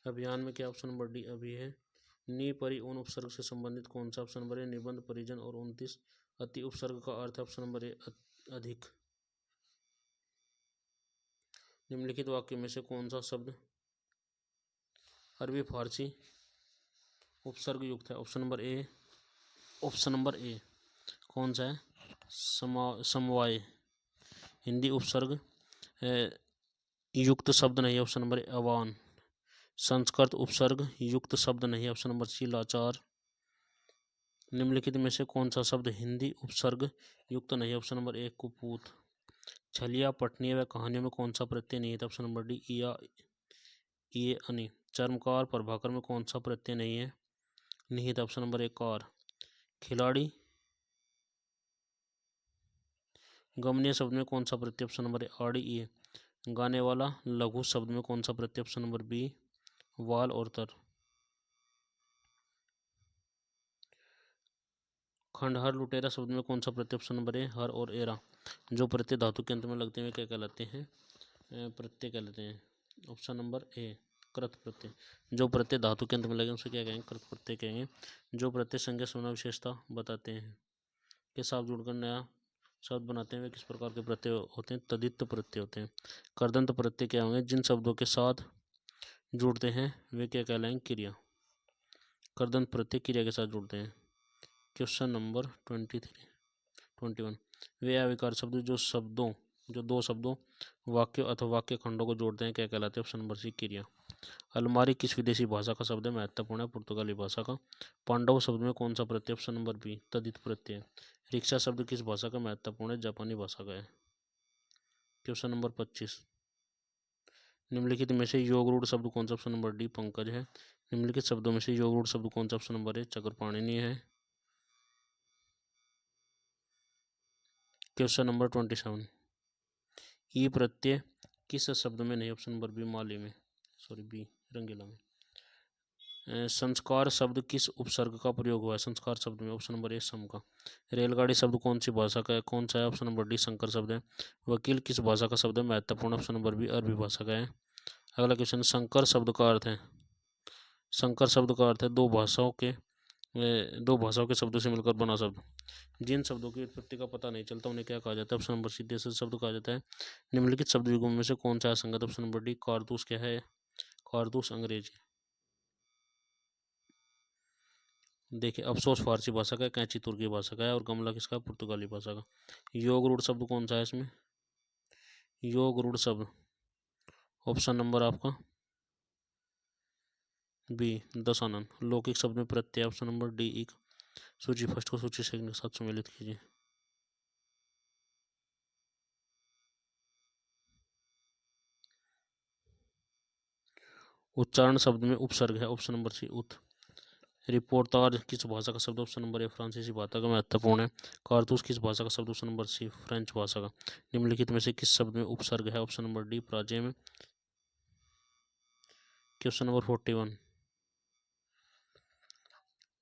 अभियान में क्या? ऑप्शन नंबर डी अभी है। नी, परि, उन उपसर्ग से संबंधित कौन सा? ऑप्शन नंबर ए निबंध, परिजन और 29 अति उपसर्ग का अर्थ है ऑप्शन नंबर ए अधिक। निम्नलिखित वाक्य में से कौन सा शब्द अरबी फारसी उपसर्ग युक्त है? ऑप्शन नंबर ए, ऑप्शन नंबर ए कौन सा है? समवाय। हिंदी उपसर्ग युक्त शब्द नहीं है, ऑप्शन नंबर ए अवान। संस्कृत उपसर्ग युक्त शब्द नहीं है, ऑप्शन नंबर सी लाचार। निम्नलिखित में से कौन सा शब्द हिंदी उपसर्ग युक्त नहीं है? ऑप्शन नंबर ए कुपूत। छलिया पठनीय व कहानियों में कौन सा प्रत्यय नहीं है? ऑप्शन नंबर डी या ये अनि। चर्मकार प्रभाकर में कौन सा प्रत्यय नहीं है? निहित, ऑप्शन नंबर ए कार। खिलाड़ी गमनीय शब्द में कौन सा प्रत्यय? ऑप्शन नंबर ए आड़ी ए। गाने वाला लघु शब्द में कौन सा प्रत्यय? ऑप्शन नंबर बी वाल और तर। खंडहर लुटेरा शब्द में कौन सा प्रत्यय? ऑप्शन नंबर ए हर और एरा। जो प्रत्यय धातु के अंत में लगते हैं क्या कहलाते हैं? प्रत्यय कहलाते हैं, ऑप्शन नंबर ए कृत प्रत्यय। जो प्रत्यय धातु के अंत में लगे उसे क्या कहेंगे? कृत प्रत्यय कहेंगे। जो प्रत्यय संज्ञा संज्ञा विशेषता बताते हैं के साथ जुड़कर नया शब्द बनाते हैं वे किस प्रकार के प्रत्यय होते हैं? तदित प्रत्यय होते हैं। कर्दंत प्रत्यय क्या होंगे? जिन शब्दों के साथ जुड़ते हैं वे क्या कहलाएंगे? क्रिया। कर्दंत प्रत्यय क्रिया के साथ जुड़ते हैं। Question number 21। वे अविकार शब्द जो दो शब्दों वाक्यों अथवा वाक्य खंडों को जोड़ते हैं क्या कहलाते हैं? ऑप्शन नंबर सी क्रिया। अलमारी किस विदेशी भाषा का शब्द है? महत्वपूर्ण है, पुर्तगाली भाषा का। पांडव शब्द में कौन सा प्रत्यय? ऑप्शन नंबर बी तदित प्रत्यय। रिक्शा शब्द किस भाषा का? महत्वपूर्ण है, जापानी भाषा का है। Question number 25। निम्नलिखित में से योग रूढ़ शब्द कौन सा? ऑप्शन नंबर डी पंकज है। निम्नलिखित शब्दों में से योग रूढ़ शब्द कौन सा? ऑप्शन नंबर ए चक्रपाणिनी है। Question number 27। ई प्रत्यय किस शब्द में नहीं? ऑप्शन नंबर बी माली में, बी रंगीला में। संस्कार शब्द किस उपसर्ग का प्रयोग हुआ है? संस्कार शब्द में, ऑप्शन नंबर ए सम का। रेलगाड़ी शब्द कौन सी भाषा का है? कौन सा है? ऑप्शन नंबर डी संकर शब्द है। वकील किस भाषा का शब्द है? महत्वपूर्ण, ऑप्शन नंबर बी अरबी भाषा का है। अगला क्वेश्चन, संकर शब्द का अर्थ है? संकर शब्द का अर्थ है दो भाषाओं के शब्दों से मिलकर बना शब्द। जिन शब्दों की उत्पत्ति का पता नहीं चलता उन्हें क्या कहा जाता है? ऑप्शन नंबर सी देशज शब्द कहा जाता है। निम्नलिखित शब्द युगों में से कौन सा असंगत? ऑप्शन नंबर डी कारतूस क्या है? कारतूस अंग्रेजी। देखिए, अफसोस फारसी भाषा का है, कैंची तुर्की भाषा का है और गमला किसका? पुर्तगाली भाषा का। योग रूढ़ शब्द कौन सा है इसमें? योग रूढ़ शब्द ऑप्शन नंबर आपका बी दशानन। लौकिक शब्द में प्रत्यय, ऑप्शन नंबर डी एक। सूची फर्स्ट को सूची सेकंड के साथ सम्मिलित कीजिए। उच्चारण शब्द में उपसर्ग है, ऑप्शन नंबर सी उत। रिपोर्टर किस भाषा का शब्द? ऑप्शन नंबर ए फ्रांसीसी भाषा का, महत्वपूर्ण है। कारतूस किस भाषा का शब्द? ऑप्शन नंबर सी फ्रेंच भाषा का। निम्नलिखित में से किस शब्द में उपसर्ग है? ऑप्शन नंबर डी प्राचीन में। Question number 41।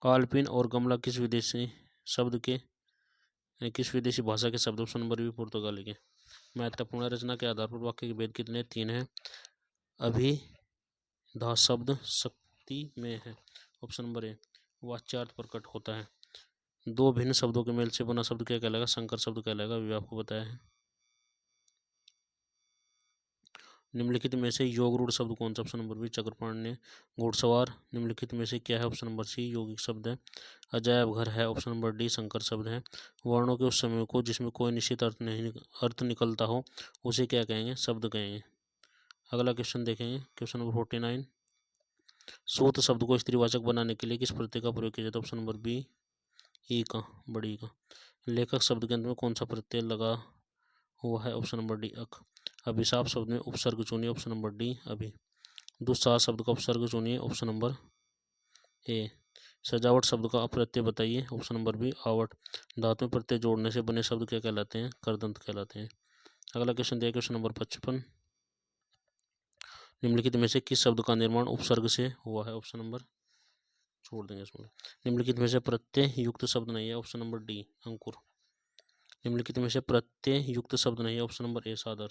आल्पिन और गमला किस विदेशी भाषा के शब्द? ऑप्शन नंबर बी पुर्तगाली के। महत्वपूर्ण, रचना के आधार पर वाक्य के भेद कितने? 3 है। अभिधा शब्द शक्ति में है, ऑप्शन नंबर ए। वाच्यार्थ प्रकट होता है। दो भिन्न शब्दों के मेल से बना शब्द क्या कहलाएगा? संकर शब्द कहलाएगा, अभी आपको बताया है। निम्नलिखित में से योग रूढ़ शब्द कौन सा? ऑप्शन नंबर बी चक्रपाणि। घुड़सवार निम्नलिखित में से क्या है? ऑप्शन नंबर सी यौगिक शब्द है। अजायब घर है, ऑप्शन नंबर डी संकर शब्द है। वर्णों के उस समय को जिसमें कोई निश्चित अर्थ निकलता हो उसे क्या कहेंगे? शब्द कहेंगे। अगला क्वेश्चन देखेंगे, क्वेश्चन नंबर 49। सूत शब्द को स्त्रीवाचक बनाने के लिए किस प्रत्यय का प्रयोग किया जाता है? ऑप्शन नंबर बी ई का, बड़ी का। लेखक शब्द के अंत में कौन सा प्रत्यय लगा हुआ है? ऑप्शन नंबर डी अक। अभिशाप शब्द में उपसर्ग चुनिए, ऑप्शन नंबर डी अभी। दुस्साहस शब्द का उपसर्ग चुनिए, ऑप्शन नंबर ए। सजावट शब्द का अप्रत्यय बताइए, ऑप्शन नंबर बी आवट। धातु में प्रत्यय जोड़ने से बने शब्द क्या कहलाते हैं? करदंत कहलाते हैं। अगला क्वेश्चन देखिए, क्वेश्चन नंबर 55। निम्नलिखित में से किस शब्द का निर्माण उपसर्ग से हुआ है? ऑप्शन नंबर छोड़ देंगे इसमें। निम्नलिखित में से प्रत्यय युक्त शब्द नहीं है, ऑप्शन नंबर डी अंकुर। निम्नलिखित में से प्रत्यय युक्त शब्द नहीं है, ऑप्शन नंबर ए सादर।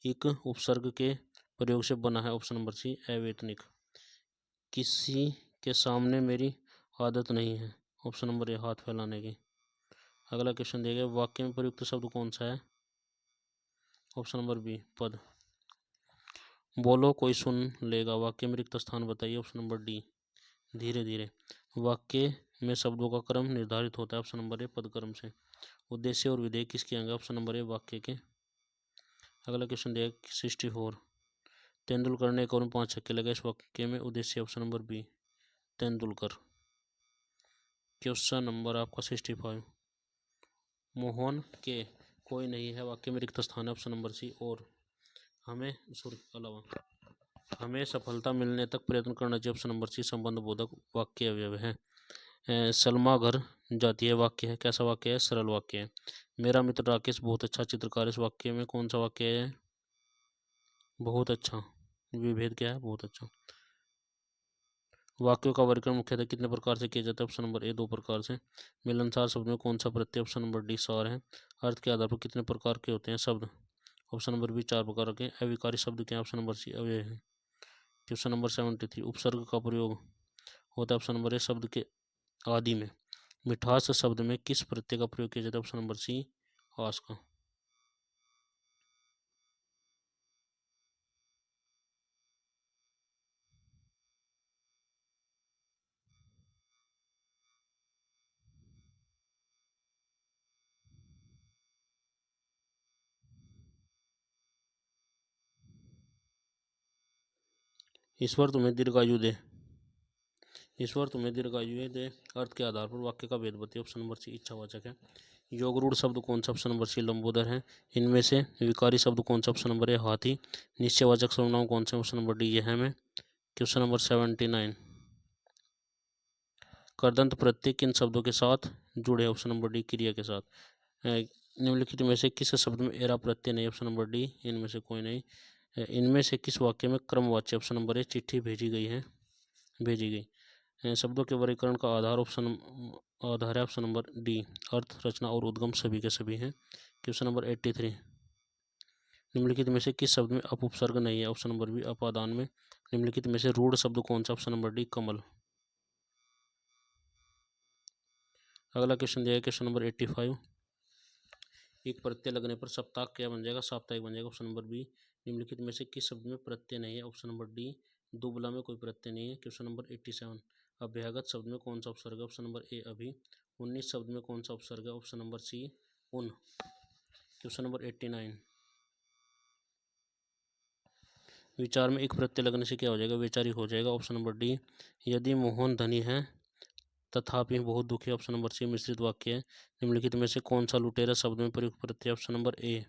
एक उपसर्ग के प्रयोग से बना है, ऑप्शन नंबर सी अवैतनिक। किसी के सामने मेरी आदत नहीं है, ऑप्शन नंबर ए हाथ फैलाने की। अगला क्वेश्चन दिया गया, वाक्य में प्रयुक्त शब्द कौन सा है? ऑप्शन नंबर बी, पद। बोलो कोई सुन लेगा, वाक्य में रिक्त स्थान बताइए, ऑप्शन नंबर डी, धीरे धीरे। वाक्य में शब्दों का क्रम निर्धारित होता है, ऑप्शन नंबर ए, पदक्रम से। उद्देश्य और विधेय किसके अंग है? ऑप्शन नंबर ए, वाक्य के। अगला क्वेश्चन दिया 64, तेंदुलकर ने एक ओवर में 5 छक्के लगाए, इस वाक्य में उद्देश्य, option number B, Tendulkar. Question number आपका 65, मोहन के कोई नहीं है, वाक्य में रिक्त स्थान है, ऑप्शन नंबर सी, और हमें अलावा हमें सफलता मिलने तक प्रयत्न करना चाहिए, ऑप्शन नंबर सी, संबंध बोधक वाक्य अवयव है। सलमा घर जाती है, वाक्य है, कैसा वाक्य है? सरल वाक्य है। मेरा मित्र राकेश बहुत अच्छा चित्रकार, इस वाक्य में कौन सा वाक्य है? बहुत अच्छा। विभेद क्या है? बहुत अच्छा। वाक्यों का वर्गीकरण मुख्यतः कितने प्रकार से किया जाता है? ऑप्शन नंबर ए, 2 प्रकार से। मिलनसार शब्द में कौन सा प्रत्यय? ऑप्शन नंबर डी, सार है। अर्थ के आधार पर कितने प्रकार के होते हैं शब्द? ऑप्शन नंबर बी, 4 प्रकार के। अविकारी शब्द क्या है? ऑप्शन नंबर सी, अव्यय है। क्वेश्चन नंबर 73, उपसर्ग का प्रयोग होता है, ऑप्शन नंबर ए, शब्द के आदि में। मिठास शब्द में किस प्रत्यय का प्रयोग किया जाता है? ऑप्शन नंबर सी, आस का। ईश्वर तुम्हें दीर्घायु दे, ईश्वर तुम्हें दीर्घायु दे, अर्थ के आधार पर वाक्य का भेद बताइए, ऑप्शन नंबर सी, इच्छावाचक है। योगरूढ़ शब्द कौन सा? ऑप्शन नंबर सी, लंबोदर है। इनमें से विकारी शब्द कौन सा? ऑप्शन नंबर ए, हाथी। निश्चयवाचक सर्वनाम कौन से? ऑप्शन नंबर डी, यह में। क्वेश्चन नंबर 79, कर्दंत प्रत्यय किन शब्दों के साथ जुड़े? ऑप्शन नंबर डी, क्रिया के साथ। निम्नलिखित में से किस शब्द में एरा प्रत्यय नहीं? ऑप्शन नंबर डी, इनमें से कोई नहीं। इनमें से किस वाक्य में क्रमवाच्य? ऑप्शन नंबर ए, चिट्ठी भेजी गई है, भेजी गई। शब्दों के वर्गीकरण का आधार है, ऑप्शन नंबर डी, अर्थ, रचना और उद्गम सभी के सभी हैं। क्वेश्चन नंबर 83, निम्नलिखित में से किस शब्द में अपउपसर्ग नहीं है? ऑप्शन नंबर बी, अपादान में। निम्नलिखित में से रूढ़ शब्द कौन सा? ऑप्शन नंबर डी, कमल। अगला क्वेश्चन दिया है क्वेश्चन नंबर 85, एक प्रत्यय लगने पर सप्ताह क्या बन जाएगा? साप्ताहिक बन जाएगा, ऑप्शन नंबर बी। निम्नलिखित में से किस शब्द में प्रत्यय नहीं है? ऑप्शन नंबर डी, दुबला में कोई प्रत्यय नहीं है। क्वेश्चन नंबर 87, अभ्यागत शब्द में कौन सा उपसर्ग है? ऑप्शन नंबर ए, अभी। 19 शब्द में कौन सा उपसर्ग है? ऑप्शन नंबर सी, उन। क्वेश्चन नंबर 89, विचार में एक प्रत्यय लगने से क्या हो जाएगा? वैचारिक हो जाएगा, ऑप्शन नंबर डी। यदि मोहन धनी है तथापि बहुत दुखी, ऑप्शन नंबर सी, मिश्रित वाक्य है। निम्नलिखित में से कौन सा लुटेरा शब्द में प्रयुक्त प्रत्यय? ऑप्शन नंबर ए,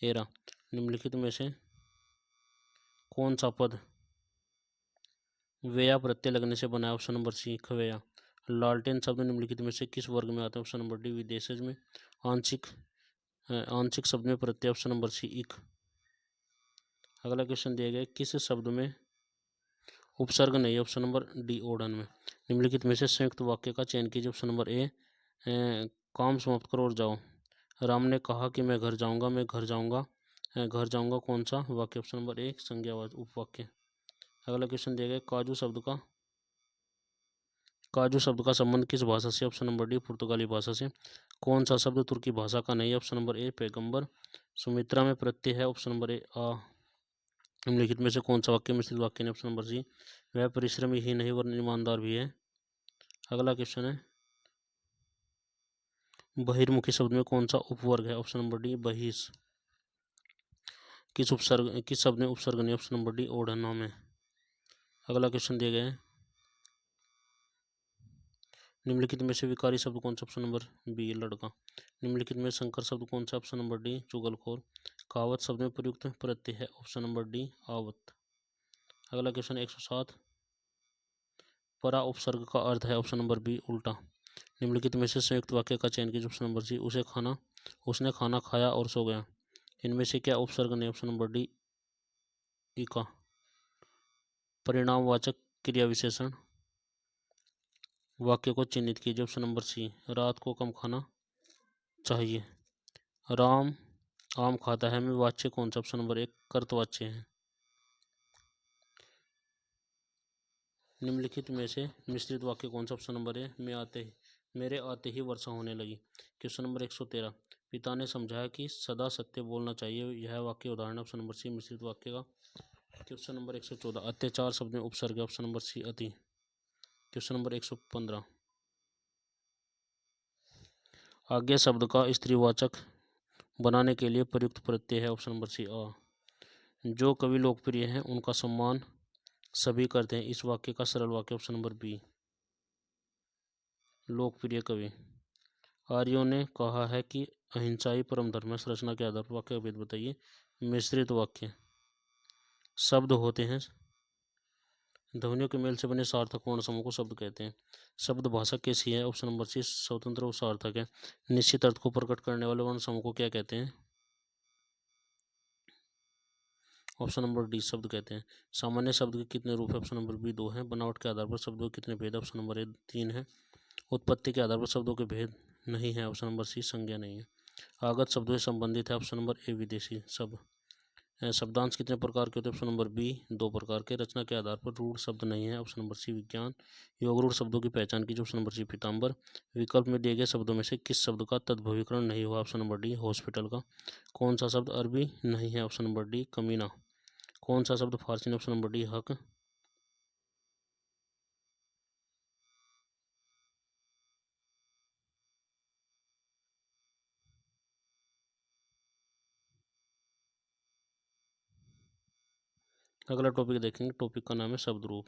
एरा। निम्नलिखित में से कौन सा पद व्यया प्रत्यय लगने से बना है? ऑप्शन नंबर सी, खवेया। लालटेन शब्द निम्नलिखित में से किस वर्ग में आता है? ऑप्शन नंबर डी, विदेशज में। आंशिक आंशिक शब्द में प्रत्यय? ऑप्शन नंबर सी, इक। अगला क्वेश्चन दिया गया, किस शब्द में उपसर्ग नहीं है? ऑप्शन नंबर डी, ओढ़न में। निम्नलिखित में से संयुक्त वाक्य का चयन कीजिए, ऑप्शन नंबर ए, काम समाप्त करो और जाओ। राम ने कहा कि मैं घर जाऊंगा, मैं घर जाऊंगा। घर जाऊंगा कौन सा वाक्य? ऑप्शन नंबर ए, संज्ञावाचक उपवाक्य। अगला क्वेश्चन दिया गया, काजू शब्द का संबंध किस भाषा से? ऑप्शन नंबर डी, पुर्तगाली भाषा से। कौन सा शब्द तुर्की भाषा का नहीं है? ऑप्शन नंबर ए, पैगंबर। सुमित्रा में प्रत्यय है, ऑप्शन नंबर ए, आ। निम्नलिखित में से कौन सा वाक्य मिश्रित वाक्य नहीं? ऑप्शन नंबर सी, वह परिश्रमी ही नहीं वरन ईमानदार भी है। अगला क्वेश्चन है, बहिर्मुखी शब्द में कौन सा उपवर्ग है? ऑप्शन नंबर डी, बहिष। किस शब्द में उपसर्ग नहीं? ऑप्शन नंबर डी, ओढ़ना में। अगला क्वेश्चन दिया गया है, निम्नलिखित में से विकारी शब्द कौन सा? ऑप्शन नंबर बी, लड़का। निम्नलिखित में संकर शब्द कौन सा? ऑप्शन नंबर डी, चुगलखोर। कहावत शब्द में प्रयुक्त प्रत्यय है? ऑप्शन नंबर डी, आवत। अगला क्वेश्चन 107, परा उपसर्ग का अर्थ है? ऑप्शन नंबर बी, उल्टा। निम्नलिखित में से संयुक्त वाक्य का चयन कीजिए, ऑप्शन नंबर सी, उसने खाना खाया और सो गया। इनमें से क्या उपसर्ग नहीं? ऑप्शन नंबर डी, इका। परिणामवाचक क्रिया विशेषण वाक्य को चिन्हित कीजिए, ऑप्शन नंबर सी, रात को कम खाना चाहिए। राम आम खाता है में वाच्य कौन सा? ऑप्शन नंबर एक, कर्तवाच्य है। निम्नलिखित में से मिश्रित वाक्य कौन सा? ऑप्शन नंबर ए, में आते मेरे आते ही वर्षा होने लगी। क्वेश्चन नंबर 113, पिता ने समझाया कि सदा सत्य बोलना चाहिए। यह वाक्य उदाहरण ऑप्शन नंबर सी मिश्रित वाक्य का। क्वेश्चन नंबर 114, अत्याचार शब्द में उपसर्ग है ऑप्शन नंबर सी अति। क्वेश्चन नंबर 115, आज्ञा शब्द का स्त्रीवाचक बनाने के लिए प्रयुक्त प्रत्यय है ऑप्शन नंबर सी आ। जो कवि लोकप्रिय हैं उनका सम्मान सभी करते हैं। इस वाक्य का सरल वाक्य ऑप्शन नंबर बी, लोकप्रिय कवि। आर्यों ने कहा है कि अहिंसा ही परम धर्म है। संरचना के आधार पर वाक्य का भेद बताइए। मिश्रित वाक्य। शब्द होते हैं ध्वनियों के मेल से बने सार्थक वर्ण समूह को शब्द कहते हैं। शब्द भाषा कैसी है ऑप्शन नंबर सी, स्वतंत्र और सार्थक है। निश्चित अर्थ को प्रकट करने वाले वर्ण समूह को क्या कहते हैं? ऑप्शन नंबर डी, शब्द कहते हैं। सामान्य शब्द के कितने रूप है ऑप्शन नंबर बी, 2 हैं। बनावट के आधार पर शब्दों के कितने भेद ऑप्शन नंबर ए, 3 है। उत्पत्ति के आधार पर शब्दों के भेद नहीं है ऑप्शन नंबर सी, संज्ञा नहीं है। आगत शब्दों से संबंधित है ऑप्शन नंबर ए, विदेशी शब्द। शब्दांश कितने प्रकार के होते हैं ऑप्शन नंबर बी, 2 प्रकार के। रचना के आधार पर रूढ़ शब्द नहीं है ऑप्शन नंबर सी, विज्ञान। योग रूढ़ शब्दों की पहचान कीजिए ऑप्शन नंबर सी, पीताम्बर। विकल्प में दिए गए शब्दों में से किस शब्द का तद्भवीकरण नहीं हुआ ऑप्शन नंबर डी, हॉस्पिटल का। कौन सा शब्द अरबी नहीं है ऑप्शन नंबर डी, कमीना। कौन सा शब्द फारसी ऑप्शन नंबर डी, हक। अगला टॉपिक देखेंगे, टॉपिक का नाम है शब्द रूप।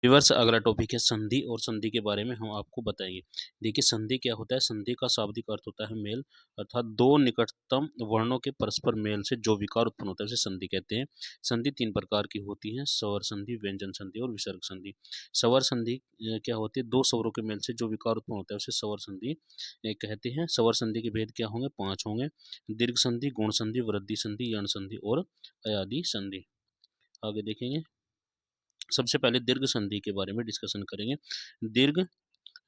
रिवर्स अगला टॉपिक है संधि, और संधि के बारे में हम आपको बताएंगे। देखिए संधि क्या होता है। संधि का शाब्दिक अर्थ होता है मेल, अर्थात दो निकटतम वर्णों के परस्पर मेल से जो विकार उत्पन्न होता है उसे संधि कहते हैं। संधि 3 प्रकार की होती है, स्वर संधि, व्यंजन संधि और विसर्ग संधि। स्वर संधि क्या होती है, 2 स्वरों के मेल से जो विकार उत्पन्न होता है उसे स्वर संधि कहते हैं। स्वर संधि के भेद क्या होंगे, 5 होंगे। दीर्घ संधि, गुण संधि, वृद्धि संधि, यण संधि और अयादि संधि। आगे देखेंगे। सबसे पहले दीर्घ संधि के बारे में डिस्कशन करेंगे। दीर्घ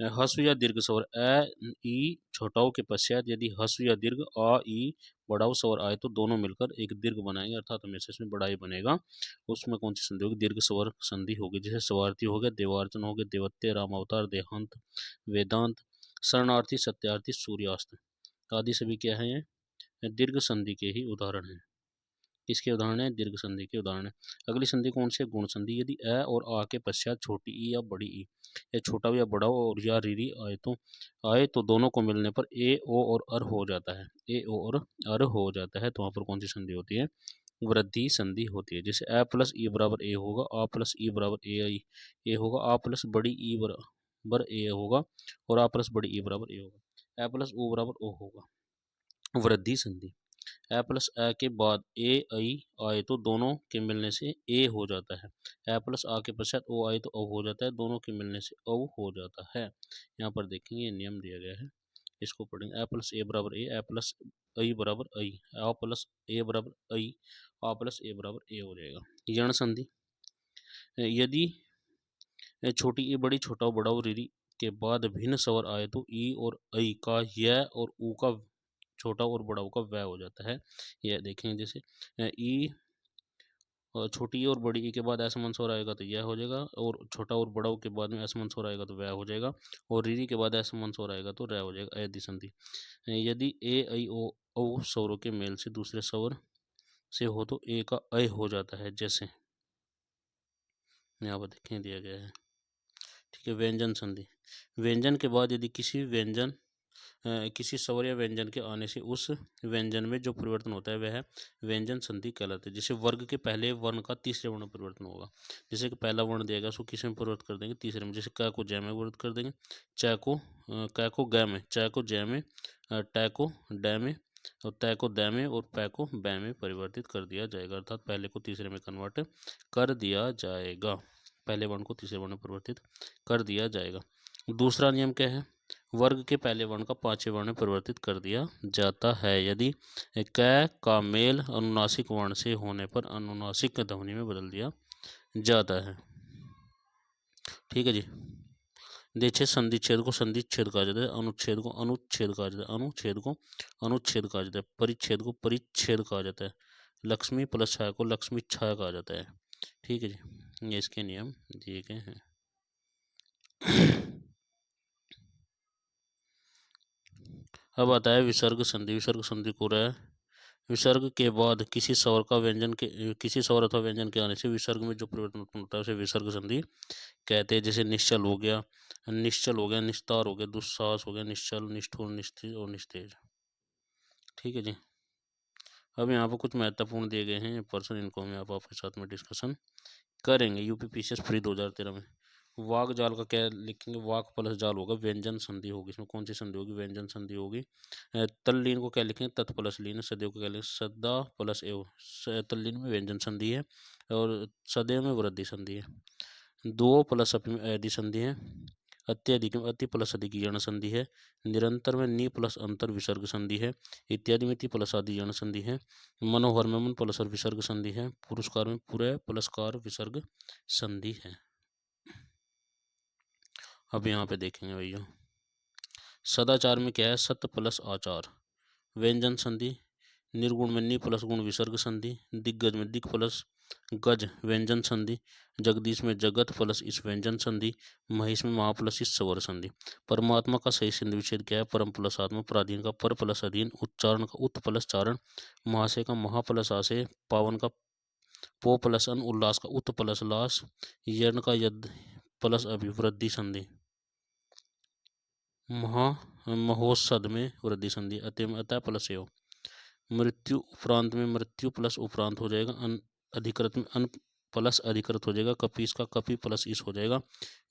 ह्रस्व या दीर्घ स्वर अ ई छोटाओं के पश्चात यदि ह्रस्व या दीर्घ अ ई बड़ाऊ स्वर आए तो दोनों मिलकर एक दीर्घ बनाएंगे, अर्थात हमेशा इसमें बड़ा ही बनेगा। उसमें कौन सी संधि होगी, दीर्घ स्वर संधि होगी। जैसे स्वार्थी हो गया, देवार्चन हो गया, देवत्य, रामावतार, देहांत, वेदांत, शरणार्थी, सत्यार्थी, सूर्यास्त आदि सभी क्या है, ये दीर्घ संधि के ही उदाहरण हैं। इसके उदाहरण है, दीर्घ संधि के उदाहरण है। अगली संधि कौन सी है, गुण संधि। यदि अ और आ के पश्चात छोटी ई या बड़ी ई या छोटा या बड़ा और या रीरी आए तो दोनों को मिलने पर ए ओ और अर हो जाता है। ए ओ और अर हो जाता है तो वहाँ पर कौन सी संधि होती है, वृद्धि संधि होती है। जैसे अ प्लस ई बराबर ए होगा, आ प्लस ई बराबर ए आई ए होगा, आ प्लस बड़ी ई बराबर ए होगा और आ प्लस बड़ी ई बराबर ए होगा। अ प्लस ओ बराबर ओ होगा, वृद्धि संधि। ए प्लस ए के बाद ए आई आए तो दोनों के मिलने से ए हो जाता है। ए प्लस आ के पश्चात ओ आए तो औ हो जाता है, दोनों के मिलने से औ हो जाता है। यहाँ पर देखेंगे नियम दिया गया है, इसको पढ़ेंगे। ए प्लस ए बराबर ए प्लस आई बराबर आई, आ प्लस ए बराबर आई, आ प्लस ए बराबर ए हो जाएगा। यण संधि। यदि छोटी ई बड़ी छोटा बड़ा रीरी के बाद भिन्न स्वर आए तो ई और ऐ का य और ऊ का छोटा और बड़ा ऊ का वह हो जाता है। यह देखेंगे जैसे ई और छोटी ई और बड़ी ई के बाद असमान स्वर आएगा तो यह हो जाएगा, और छोटा और बड़ा ऊ के बाद में असमान स्वर आएगा तो वह हो जाएगा, और रीरी के बाद असमान स्वर आएगा तो रह हो जाएगा। अयदि संधि। यदि ए ऐ ओ औ स्वरों के मेल से दूसरे स्वर से हो तो ए का अय हो जाता है। जैसे यहाँ पर देखें दिया गया है, ठीक है। व्यंजन संधि। व्यंजन के बाद यदि किसी स्वर या व्यंजन के आने से उस व्यंजन में जो परिवर्तन होता है वह व्यंजन संधि कहलाता है। जैसे वर्ग के पहले वर्ण का तीसरे वर्ण में परिवर्तन होगा। जैसे कि पहला वर्ण दिया गया उसको किस में परिवर्तित कर देंगे, तीसरे में। जैसे क को जय में परिवर्तित कर देंगे, क को ग में, च को जय में, ट को ड में, और तय को द में और पै को बै में परिवर्तित कर दिया जाएगा, अर्थात पहले को तीसरे में कन्वर्ट कर दिया जाएगा। पहले वर्ण को तीसरे वर्ण में परिवर्तित कर दिया जाएगा। दूसरा नियम क्या है, वर्ग के पहले वर्ण का पांचवें वर्ण में परिवर्तित कर दिया जाता है यदि क का मेल अनुनासिक वर्ण से होने पर अनुनासिक ध्वनि में बदल दिया जाता है। ठीक है जी। देखिए संधि छेद को संधि छेद कहा जाता है, अनुच्छेद को अनुच्छेद कहा जाता है, अनुच्छेद को अनुच्छेद कहा जाता है, परिच्छेद को परिच्छेद कहा जाता है, लक्ष्मी प्लस छाया को लक्ष्मी छाया कहा जाता है। ठीक है जी, ये इसके नियम दिए गए हैं। अब आता है विसर्ग संधि। विसर्ग संधि को रहा है विसर्ग के बाद किसी स्वर अथवा व्यंजन के आने से विसर्ग में जो परिवर्तन उत्पन्न होता है उसे विसर्ग संधि कहते हैं। जैसे निश्चल हो गया, निस्तार हो गया, दुस्साहस हो गया, निश्चल, निष्ठुर, निस्तेज और निस्तेज। ठीक है जी। अब यहाँ पर कुछ महत्वपूर्ण दिए गए हैं पर्सन, इनको हम यहाँ पर आपके साथ में डिस्कशन करेंगे। यूपीपीसीएस प्री 2013 में वाक जाल का क्या लिखेंगे? वाक प्लस जाल होगा, व्यंजन संधि होगी। इसमें कौन सी संधि होगी? व्यंजन संधि होगी। तल्लीन को क्या लिखेंगे? तत् प्लस लीन। सदैव को क्या लिखेंगे? सदा प्लस एव। तल्लीन में व्यंजन संधि है और सदैव में वृद्धि संधि है। दो प्लस अपि में अयधि संधि है। अत्यधिक में अति प्लस अधिक यण संधि है। निरंतर में नि प्लस अंतर विसर्ग संधि है। इत्यादि में ति प्लस आदि यण संधि है। मनोहर में मन प्लस और विसर्ग संधि है। पुरस्कार में पूरे प्लस कार विसर्ग संधि है। अब यहाँ पे देखेंगे भैया, सदाचार में क्या है? सत प्लस आचार व्यंजन संधि। निर्गुण में नि प्लस गुण विसर्ग संधि। दिग्गज में दिक प्लस गज व्यंजन संधि। जगदीश में जगत प्लस इस व्यंजन संधि। महेश में महा प्लस इस स्वर संधि। परमात्मा का सही संधि विच्छेद क्या है? परम प्लस आत्मा। पराधीन का पर प्लस अधीन। उच्चारण का उत प्लस चारण। महाशय का महा प्लस आशय। पावन का पो प्लस अन। उल्लास का उत प्लस लास। यर्ण का यद प्लस अभिवृद्धि संधि। महोत्सद में वृद्धि संधि। अतः में अतः प्लस एव। मृत्यु उपरांत में मृत्यु प्लस उपरांत हो जाएगा। अधिकृत में अन प्लस अधिकृत हो जाएगा। कपीस का कपि प्लस इस हो जाएगा।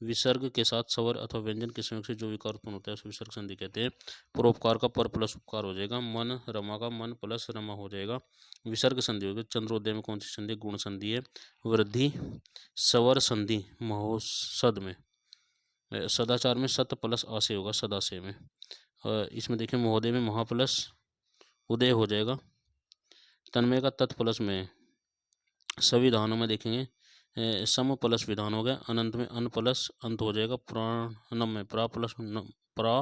विसर्ग के साथ स्वर अथवा व्यंजन के संयोग से जो विकार उत्पन्न होता है उसे विसर्ग संधि कहते हैं। परोपकार का पर प्लस उपकार हो जाएगा। मन रमा का मन प्लस रमा हो जाएगा। विसर्ग संधि होगी। चंद्रोदय में कौन सी संधि? गुण संधि है। वृद्धि स्वर संधि महोत्सद में। सदाचार में सत प्लस आशय होगा सदाशय में। इसमें देखिए महोदय में महा प्लस उदय हो जाएगा। तन्मय का तत् प्लस में। संविधानों में देखेंगे सम प्लस विधान हो गया। अनंत में अन प्लस अंत हो जाएगा। प्राणम में प्रा प्लस प्रा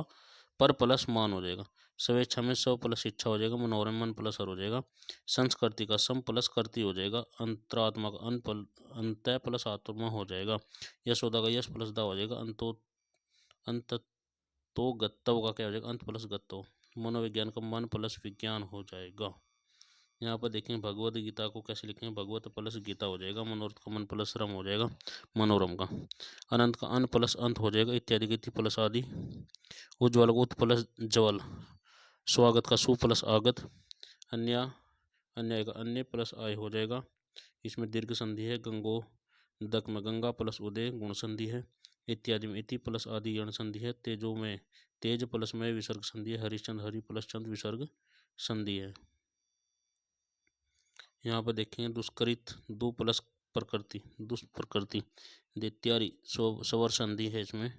पर प्लस मान हो जाएगा। स्वेच्छा में स्व प्लस इच्छा हो जाएगा। मनोरम मन प्लस हर हो जाएगा। संस्कृति का सम प्लस कर्ती हो जाएगा। अंतरात्मा का अंत प्लस आत्मा हो जाएगा। यशोदा का यश प्लस दा हो जाएगा। अंत तो गत्तव का क्या हो जाएगा? अंत प्लस गत्तव। मनोविज्ञान का मन प्लस विज्ञान हो जाएगा। यहाँ पर देखेंगे भगवत गीता को कैसे लिखेंगे? भगवत प्लस गीता हो जाएगा। मनोरथ का मन प्लस रम हो जाएगा। मनोरम का। अनंत का अन प्लस अंत हो जाएगा। इत्यादि की इति प्लस आदि। उज्ज्वल का उत प्लस ज्वल। स्वागत का सु प्लस आगत। अन्याय का अन्य प्लस आय हो जाएगा। इसमें दीर्घ संधि है। गंगोदक में गंगा प्लस उदय गुण संधि है। इत्यादि में इति प्लस आदि यण संधि है। तेजो में तेज प्लस में विसर्ग संधि है। हरिश्चंद्र हरि प्लस चंद्र विसर्ग संधि है। यहाँ पर देखेंगे दुष्कृत दो प्लस प्रकृति दुष्प्रकृति दैत्यारी स्वर संधि है। इसमें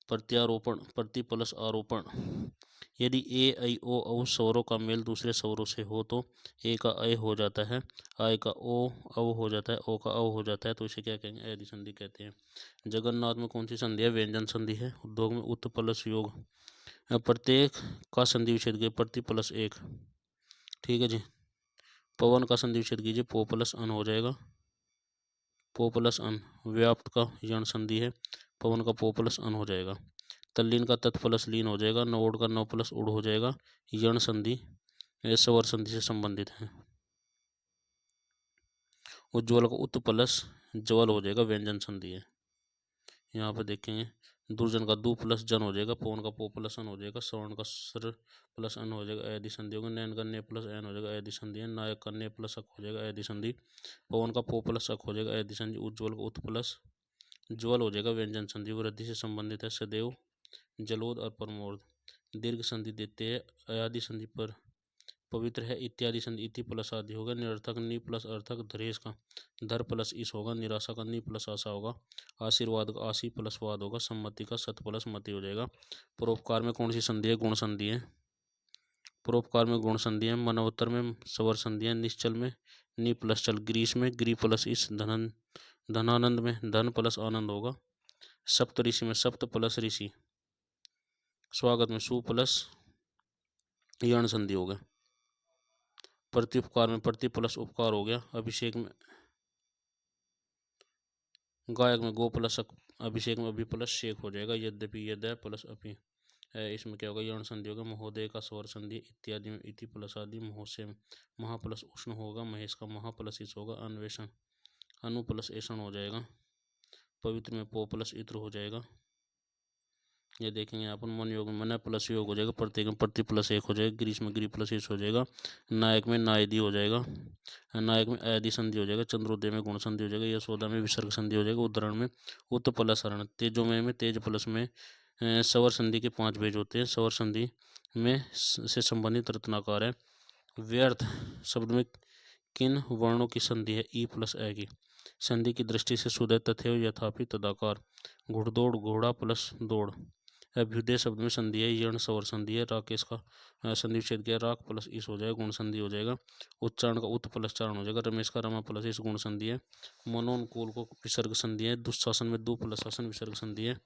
प्रत्यारोपण प्रति प्लस आरोपण। यदि ए ऐ ओ औ स्वरों का मेल दूसरे स्वरों से हो तो ए का अय हो जाता है, आय का ओ अव हो जाता है, ओ का अव हो जाता है, तो इसे क्या कहेंगे? अयधि संधि कहते हैं। जगन्नाथ में कौन सी संधि है? व्यंजन संधि है। उद्योग में उत प्लस योग। प्रत्येक का संधि विच्छेद के प्रति प्लस एक। ठीक है जी। पवन का संधि विच्छेद कीजिए। पो प्लस अन हो जाएगा। पो प्लस अन। व्याप्त का यण संधि है। पवन का पो प्लस अन हो जाएगा। तल्लीन का तत् प्लस लीन हो जाएगा। नवोड का नव प्लस उड़ हो जाएगा। यण संधि स्वर संधि से संबंधित है। उज्ज्वल का उत प्लस ज्वल हो जाएगा। व्यंजन संधि है। यहाँ पे देखेंगे दुर्जन का दु प्लस जन हो जाएगा। पवन का पो प्लस अन हो जाएगा। श्रवण का सर प्लस अन हो जाएगा। अयधि संधि होगा। नयन का ने प्लस एन हो जाएगा। अयधि संधि है। नायक का ने प्लस अक हो जाएगा। अयधि संधि। पवन का पो प्लस अक हो जाएगा। अयधि संधि। उज्ज्वल का उत प्लस ज्वल हो जाएगा। व्यंजन संधि वृद्धि से संबंधित है। सदैव जलोद और परमोर्ध। दीर्घ संधि देते हैं। अयादि संधि पर पवित्र है। इत्यादि संधि इति प्लस आदि होगा। निरर्थक नि प्लस अर्थक। धरेश का धर प्लस इस होगा। निराशा का नि प्लस आशा होगा। आशीर्वाद का आशी प्लस वाद होगा। सम्मति का सत प्लस मति हो जाएगा। परोपकार में कौन सी संधि है? गुण संधि है। परोपकार में गुण संधि है। मनोत्तर में स्वर संधि है। निश्चल में नि प्लस चल। ग्रीस में ग्री प्लस इस। धनानंद में धन प्लस आनंद होगा। सप्त ऋषि में सप्त प्लस ऋषि। स्वागत में सु प्लस यण संधि हो गया। प्रत्युपकार में प्रति प्लस उपकार हो गया। अभिषेक में गायक में गो प्लस अभिषेक में अभि प्लस शेक हो जाएगा। यद्यपि यद्य प्लस अपि। इसमें क्या होगा, यौन संधि होगा। महोदय का स्वर संधि इत्यादि में इति प्लस आदि, महो से महा प्लस उष्ण होगा। महेश का महा प्लस इस होगा। अन्वेषण अनु प्लस ऐषण हो जाएगा। पवित्र में पो प्लस इत्र हो जाएगा। ये देखेंगे यहाँ पर मन योग में मन प्लस योग हो जाएगा। प्रत्येक में प्रति प्लस एक हो जाएगा। ग्रीस में गृह प्लस इस हो जाएगा। नायक में नायदि हो जाएगा। नायक में आदि संधि हो जाएगा। चंद्रोदय में गुण संधि हो जाएगा। यशोदा में विसर्ग संधि हो जाएगा। उदाहरण में उत प्लस हरण। तेजोमय में तेज प्लस में स्वर संधि के 5 भेज होते हैं। स्वर संधि में से संबंधित रत्नाकार है। व्यर्थ शब्द में किन वर्णों की संधि है, ई प्लस ए की। संधि की दृष्टि से सुदय तथैव यथापि तदाकार। घुड़दौड़ घोड़ा प्लस दौड़। अभ्युदय शब्द में संधि है, यण स्वर संधि है। राकेश का संधि विच्छेद किया, राक प्लस इस हो जाएगा, गुण संधि हो जाएगा। उच्चारण का उत प्लस चारण हो जाएगा। रमेश का रमा प्लस इस गुण संधि है। मनोनुकूल को विसर्ग संधि है। दुशासन में दु प्लस शासन विसर्ग संधि है।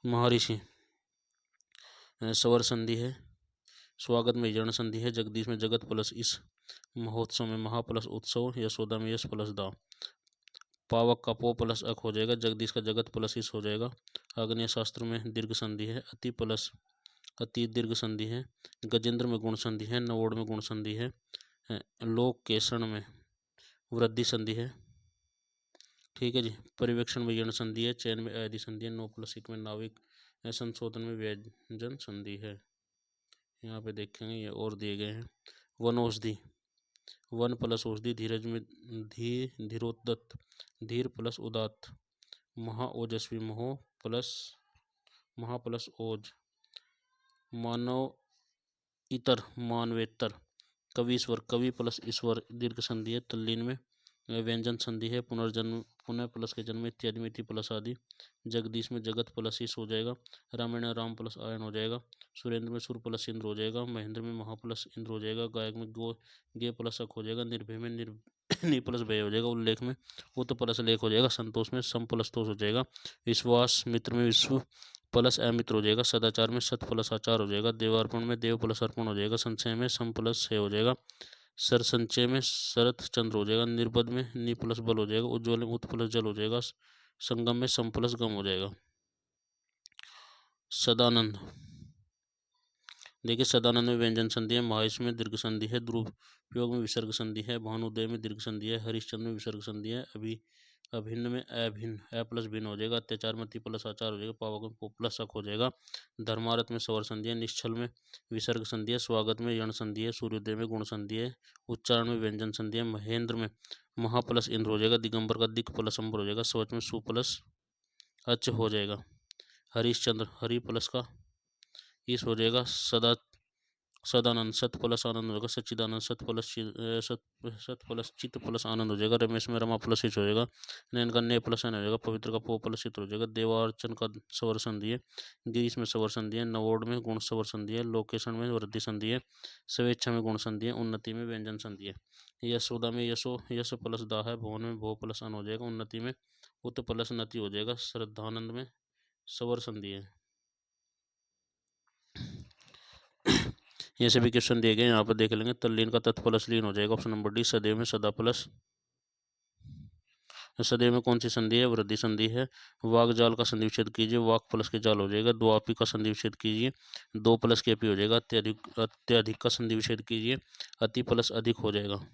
महर्षि स्वर संधि है। स्वागत में यण संधि है। जगदीश में जगत प्लस इस। महोत्सव में महा प्लस उत्सव। यशोदा में यश प्लस दा। पावक का पो प्लस अक हो जाएगा। जगदीश का जगत प्लस इस हो जाएगा। आग्नेय शास्त्र में दीर्घ संधि है। अति प्लस अति दीर्घ संधि है। गजेंद्र में गुण संधि है। नवोड़ में गुण संधि है। लोक केषण में वृद्धि संधि है। ठीक है जी। परिवेक्षण में यण संधि है। चयन में आदि संधि है। 9+1 में नाविक। संशोधन में व्यंजन संधि है। यहाँ पे देखेंगे ये और दिए गए हैं। वनौषधि वन प्लस औषधि। धीरज में धीरोदत्त। धीर प्लस उदात्त। महा ओजस्वी महो प्लस महा प्लस ओज। मानव इतर मानवेतर। कवीश्वर कवि प्लस ईश्वर दीर्घ संधि है। तल्लीन में व्यंजन संधि है। पुनर्जन्म पुनः प्लस के जन्म इत्यादि में इति प्लस आदि। जगदीश में जगत प्लस इस हो जाएगा। रामायण राम प्लस आयन हो जाएगा। सुरेंद्र में सुर प्लस इंद्र हो जाएगा। महेंद्र में महा प्लस इंद्र हो जाएगा। गायक में गो गे प्लस अक हो जाएगा। निर्भय में नि प्लस भय हो जाएगा। उल्लेख में उत प्लस लेख हो जाएगा। संतोष में सम प्लस तोष हो जाएगा। विश्वास मित्र में विश्व प्लस अमित्र हो जाएगा। सदाचार में सत प्लस आचार हो जाएगा। देवार्पण में देव प्लस अर्पण हो जाएगा। संचय में सम प्लस से हो जाएगा। सर संचय में शरत चंद्र हो जाएगा। निर्बद में नि प्लस बल हो जाएगा। उज्ज्वल में उत प्लस जल हो जाएगा। संगम में सम प्लस गम हो जाएगा। सदानंद देखिए, सदानंद में व्यंजन संधि है। महेश में दीर्घ संधि है। दुरुपयोग में विसर्ग संधि है। भानुदय में दीर्घ संधि है। हरिश्चंद्र में विसर्ग संधि है। अभिन्न में अभिन्न अ प्लस भिन्न हो जाएगा। अत्याचार में ति प्लस आचार हो जाएगा। पावक में पो प्लस अक हो जाएगा। धर्मारथ में स्वर संधि है। निश्चल में विसर्ग संधि है। स्वागत में यण संधि है। सूर्योदय में गुण संधि है। उच्चारण में व्यंजन संधि है। महेंद्र में महा प्लस इंद्र हो जाएगा। दिगंबर का दिक प्लस अंबर हो जाएगा। स्वच में सु प्लस अच हो जाएगा। हरिश्चंद्र हरि प्लस का इस हो जाएगा। सदानंद सत प्लस आनंद हो जाएगा। सच्चिदानंद सत प्लस चित्त प्लस आनंद हो जाएगा। रमेश में रमा प्लस इच हो जाएगा। नयन का ने प्लस एन हो जाएगा। पवित्र का पो प्लस चित्र हो जाएगा। देवार्चन का स्वर संधि है। गिरीश में स्वर संधि है। नवोड में गुण स्वर संधि है। लोकेशन में वृद्धि संधि है। स्वेच्छा में गुण संधि है। उन्नति में व्यंजन संधि है। यशोदा में यश प्लस दा है। भुवन में भो प्लस अन हो जाएगा। उन्नति में उत प्लस नति हो जाएगा। श्रद्धानंद में स्वर संधि है। ये सभी क्वेश्चन दिए गए, यहाँ पर देख लेंगे। तल्लीन का तत् प्लस लीन हो जाएगा। Option number D. सदैव में सदा प्लस। सदैव में कौन सी संधि है, वृद्धि संधि है। वाक जाल का संधि विच्छेद कीजिए। वाक प्लस के जाल हो जाएगा। द्वापी का संधि विच्छेद कीजिए। दो प्लस के अपी हो जाएगा। अत्यधिक का संधि विच्छेद कीजिए। अति प्लस अधिक हो जाएगा।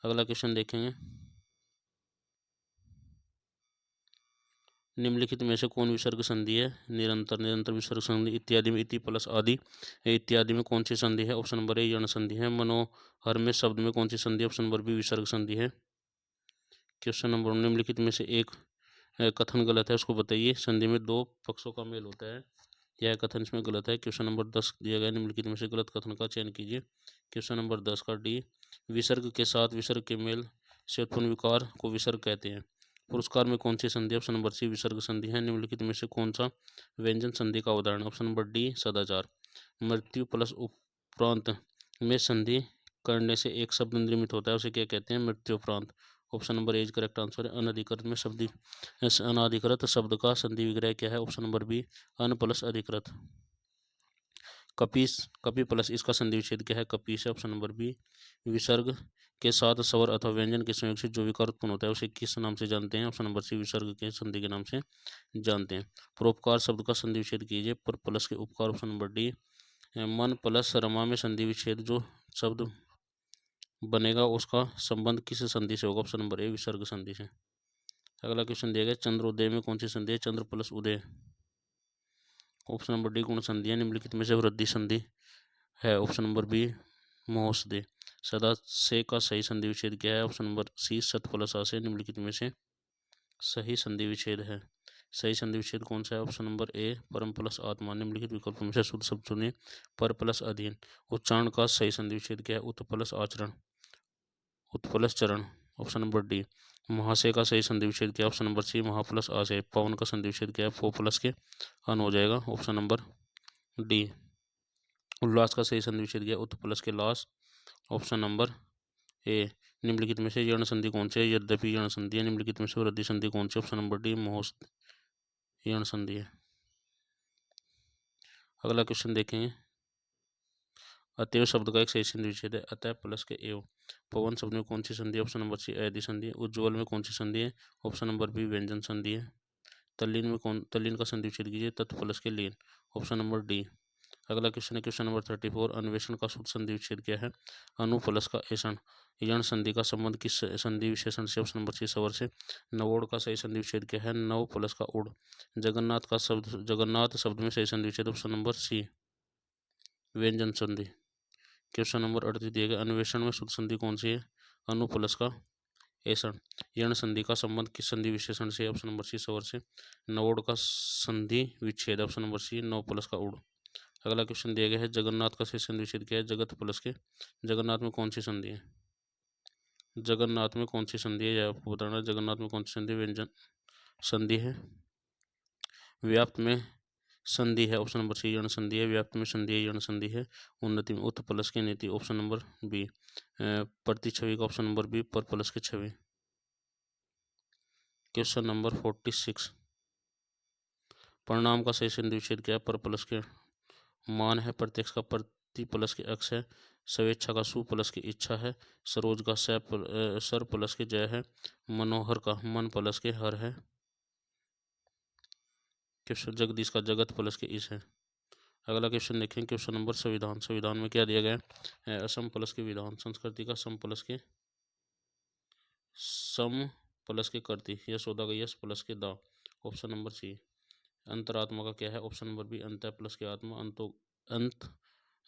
अगला क्वेश्चन देखेंगे। निम्नलिखित में से कौन विसर्ग संधि है। निरंतर निरंतर विसर्ग संधि इत्यादि में इति प्लस आदि। इत्यादि में कौन सी संधि है। ऑप्शन नंबर ए यण संधि है। मनोहर में शब्द में कौन सी संधि है। ऑप्शन नंबर बी विसर्ग संधि है। क्वेश्चन नंबर निम्नलिखित में से एक कथन गलत है, उसको बताइए। संधि में दो पक्षों का मेल होता है, यह कथन इसमें गलत है। क्वेश्चन नंबर 10 दिया गया। निम्नलिखित में से गलत कथन का चयन कीजिए। क्वेश्चन नंबर 10 का डी। विसर्ग के साथ विसर्ग के मेल से उत्पन्न विकार को विसर्ग कहते हैं। पुरस्कार में कौन सी संधि। ऑप्शन नंबर सी विसर्ग संधि है। निम्नलिखित में से कौन सा व्यंजन संधि का उदाहरण। ऑप्शन नंबर डी सदाचार। मृत्यु प्लस उपरांत में संधि करने से एक शब्द निर्मित होता है, उसे क्या कहते हैं, मृत्यु उपरांत। Option number A correct answer है। अनधिकृत में अनाधिकृत शब्द का संधि विग्रह क्या है। ऑप्शन नंबर बी अन प्लस अधिकृत। कपीस, कपि प्लस इसका संधि विच्छेद क्या है? कपीस है ऑप्शन नंबर बी। विसर्ग के साथ स्वर अथवा व्यंजन के संयोग से जो विकार उत्पन्न होता है उसे किस नाम से जानते हैं? ऑप्शन नंबर सी विसर्ग के संधि के नाम से जानते हैं। परोपकार शब्द का संधि विच्छेद कीजिए। पर प्लस के उपकार ऑप्शन नंबर डी। मन प्लस रमा में संधि विच्छेद जो शब्द बनेगा उसका संबंध किस संधि से होगा? ऑप्शन नंबर ए विसर्ग संधि से। अगला क्वेश्चन दिया गया चंद्रोदय में कौन सी संधि है? चंद्र प्लस उदय ऑप्शन नंबर डी गुण संधि है। निम्नलिखित में से वृद्धि संधि है? ऑप्शन नंबर बी महोदय। सदा से का सही संधि विच्छेद क्या है? ऑप्शन नंबर सी सत प्लस आ से। निम्नलिखित में से सही संधि विच्छेद है। सही संधि विच्छेद कौन सा है? ऑप्शन नंबर ए परम प्लस आत्मा। निम्नलिखित विकल्पों में से शुद्ध शब्द चुनिए। पर प्लस अधीन। उच्चारण का सही संधि विच्छेद क्या है? उत प्लस आचरण, उत प्लस चरण ऑप्शन नंबर डी। महाशय का सही संधि विच्छेद क्या है? ऑप्शन नंबर सी महा प्लस आशय। पवन का संधि विच्छेद क्या है? फो प्लस के अन हो जाएगा ऑप्शन नंबर डी। उल्लास का सही संधि विच्छेद क्या है? उत प्लस के लास ऑप्शन नंबर ए। निम्नलिखित में से यर्ण संधि कौन सी है? यद्यपि यर्ण संधि है। निम्नलिखित में से वृद्धि संधि कौन सी? ऑप्शन नंबर डी मोहस्त यर्ण संधि है। अगला क्वेश्चन देखेंगे। अतएव शब्द का एक सही संधि विच्छेद है। अतः प्लस के एव। पवन शब्द में कौन सी संधि है? ऑप्शन नंबर सी अयदि संधि है। उज्ज्वल में कौन सी संधि है? ऑप्शन नंबर बी व्यंजन संधि है। तल्लीन का संधि विच्छेद कीजिए। तत् प्लस के लीन ऑप्शन नंबर डी। अगला क्वेश्चन है क्वेश्चन नंबर 34। अन्वेषण का शुद्ध संधि विच्छेद क्या है? अनु प्लस का ऐषण। यण संधि का संबंध किस संधि विशेषण से? ऑप्शन नंबर सी स्वर से। नवोड का सही संधि विच्छेद क्या है? नव प्लस का उड। जगन्नाथ शब्द में सही संधि विच्छेद ऑप्शन नंबर सी व्यंजन संधि। क्वेश्चन नंबर 38 दिया गया अन्वेषण में शुद्ध संधि कौन सी है? अनु प्लस का ऐषण। यण संधि का संबंध किस संधि विशेषण से? ऑप्शन नंबर सी स्वर से। नवोड का संधि विच्छेद ऑप्शन नंबर सी नव प्लस का उड। अगला क्वेश्चन दिया गया है जगन्नाथ का सही संधि विच्छेद क्या है? जगत प्लस के। जगन्नाथ में कौन सी संधि है? जगन्नाथ में कौन सी संधि है यह आपको बताना है। जगन्नाथ में कौन सी संधि व्यंजन संधि है। व्याप्त में संधि है ऑप्शन नंबर सी यण संधि है। व्याप्त में संधि है यण संधि है। उन्नति में उत प्लस की नीति ऑप्शन नंबर बी। प्रतिछवि का ऑप्शन नंबर बी पर प्लस की छवि। Question number 46। परिणाम का सही संधि विच्छेद क्या है? पर प्लस के मान है। प्रत्यक्ष का प्रति प्लस के अक्ष है। स्वेच्छा का सु प्लस की इच्छा है। सरोज का सर प्लस के जय है। मनोहर का मन प्लस के हर है। क्वेश्चन जगदीश का जगत प्लस के इस है। अगला क्वेश्चन देखें क्वेश्चन नंबर संविधान। संविधान में क्या दिया गया है? असम प्लस के विधान। संस्कृति का सम प्लस के सम प्लस के करती। यशोदा का यश प्लस के दा ऑप्शन नंबर सी। अंतरात्मा का क्या है? ऑप्शन नंबर बी अंत प्लस के आत्मा अंत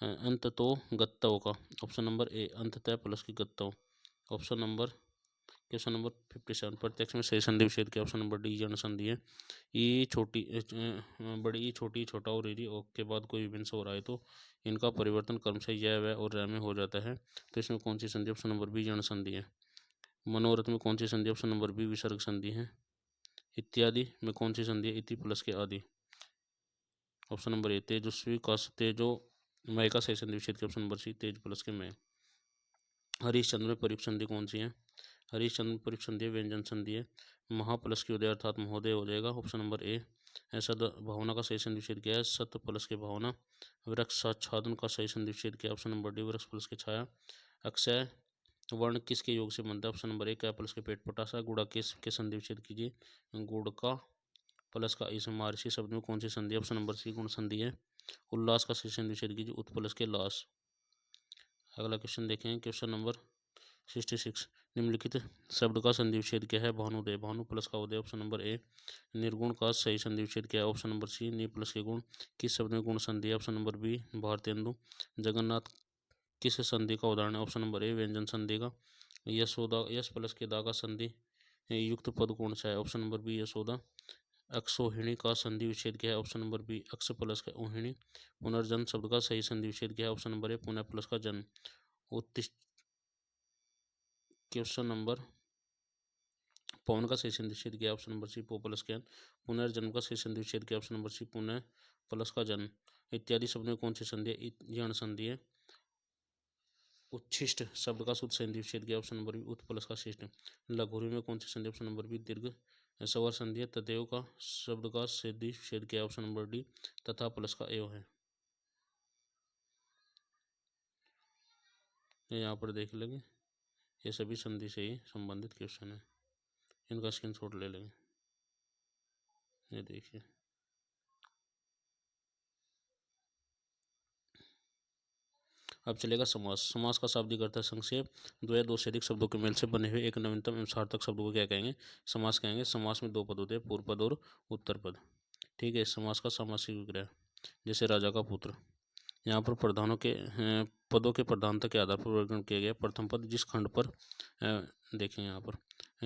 अंत तो गत्तव का ऑप्शन नंबर ए अंततः प्लस की गत्तव ऑप्शन नंबर। Question number 57। प्रत्यक्ष में सही संधि विच्छेद क्या? ऑप्शन नंबर डी जन संधि है। ई छोटी बड़ी ई छोटी छोटा और री के बाद कोई विभिन्न स्वर आए तो इनका परिवर्तन कर्म से यह वह और रै में हो जाता है तो इसमें कौन सी संधि? ऑप्शन नंबर बी जन संधि है। मनोरथ में कौन सी संधि? ऑप्शन नंबर बी विसर्ग संधि है। इत्यादि में कौन सी संधि है? इति प्लस के आदि ऑप्शन नंबर ए। तेजस्वी का तेजो मय का सही संधि विच्छेद के ऑप्शन नंबर सी तेज प्लस के मय। हरिश्चंद्र में परीक्ष संधि कौन सी है? हरिश्चंद्र में परीक्ष संधि व्यंजन संधि है। महा प्लस की उदय अर्थात महोदय हो जाएगा ऑप्शन नंबर ए। सद भावना का सही संधि विच्छेद क्या है? सत प्लस के भावना। वृक्ष साच्छादन का सही संधि विच्छेद क्या है? ऑप्शन नंबर डी वृक्ष प्लस के छाया। अक्षय वर्ण किसके योग से बनता है? ऑप्शन नंबर ए कै प्लस के पेट पटासा। गुड़ा के संधि विच्छेद कीजिए। गुड़ का प्लस का इस महर्षि शब्द में कौन सी संधि है? ऑप्शन नंबर सी गुण संधि है। उल्लास का सही संधि विच्छेद कीजिए। उत प्लस के लास। अगला क्वेश्चन देखें क्वेश्चन नंबर 66। निम्नलिखित शब्द का संधि विच्छेद क्या है? भानुदय। भानु प्लस का उदय ऑप्शन नंबर ए। निर्गुण का सही संधि विच्छेद क्या है? ऑप्शन नंबर सी नि प्लस के गुण। किस शब्द में गुण संधि है? Option number B Bharatendu. Jagannath किस संधि का उदाहरण है? ऑप्शन नंबर ए व्यंजन संधि का। यशोदा यश प्लस के दा का संधि युक्त पद कौन सा है? Option number B Yashoda. अक्षोहिणी का संधि विच्छेद क्या है? ऑप्शन नंबर बी अक्ष प्लस का ओहिणी। पुनर्जन्म शब्द का सही संधि विच्छेद क्या है? ऑप्शन नंबर ए पुनः प्लस का जन्म। उत्तिष्ठ क्वेश्चन नंबर पवन का सही संधि विच्छेद क्या है? ऑप्शन नंबर सी पो प्लस के एन। पुनर्जन्म का सही संधि विच्छेद क्या है? ऑप्शन नंबर सी पुनः प्लस का जन्म। इत्यादि शब्द में कौन सी संधि है? यण संधि है। उच्छिष्ट शब्द का शुद्ध संधि विच्छेद क्या है? ऑप्शन नंबर बी उत प्लस का शिष्ट। लघुरी में कौन सी संधि? ऑप्शन नंबर बी दीर्घ सवर संधि है। तदेव का शब्द का संधि विच्छेद क्या है? ऑप्शन नंबर डी तथा प्लस का एव है। यहाँ पर देख लेंगे, ये सभी संधि से ही संबंधित क्वेश्चन है, इनका स्क्रीनशॉट ले लेंगे। ये देखिए, अब चलेगा समास। समास का शाब्दिक अर्थ है संक्षेप। दो या दो से अधिक शब्दों के मेल से बने हुए एक नवीनतम एवं सार्थक शब्द को क्या कहेंगे? समास कहेंगे। समास में दो पद होते हैं, पूर्व पद और उत्तर पद। ठीक है, समास का सामासिक विग्रह, जैसे राजा का पुत्र। यहाँ पर प्रधानों के पदों के प्रधानता के आधार पर वर्गीकरण किया गया। प्रथम पद जिस खंड पर देखें, यहाँ पर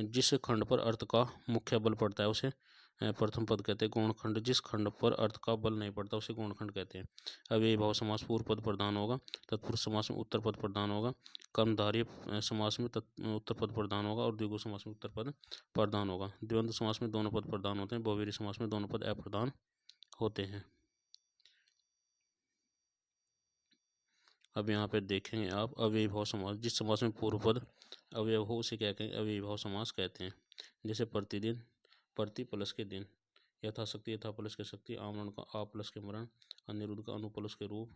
जिस खंड पर अर्थ का मुख्य बल पड़ता है उसे प्रथम पद कहते हैं। गौण खंड जिस खंड पर अर्थ का बल नहीं पड़ता उसे गौण खंड कहते हैं। अव्ययी भाव समास पूर्व पद प्रधान होगा, तत्पुरुष समास में उत्तर पद प्रधान होगा, कर्मधारय समास में उत्तर पद प्रधान होगा और द्विगु समास में उत्तर पद प्रधान होगा। द्वंद्व समास में दोनों पद प्रधान होते हैं। बहुवीरी समास में दोनों पद अप्रधान होते हैं। अब यहाँ पे देखेंगे आप अव्ययी भाव समास। जिस समास में पूर्व पद अवयव हो उसे क्या कहेंगे? अव्ययी भाव समास कहते हैं। जैसे प्रतिदिन, प्रति प्लस के दिन, यथाशक्ति, यथा प्लस के शक्ति, आमरण का आ प्लस के मरण, अनिरुद्ध का अनु प्लस के रूप।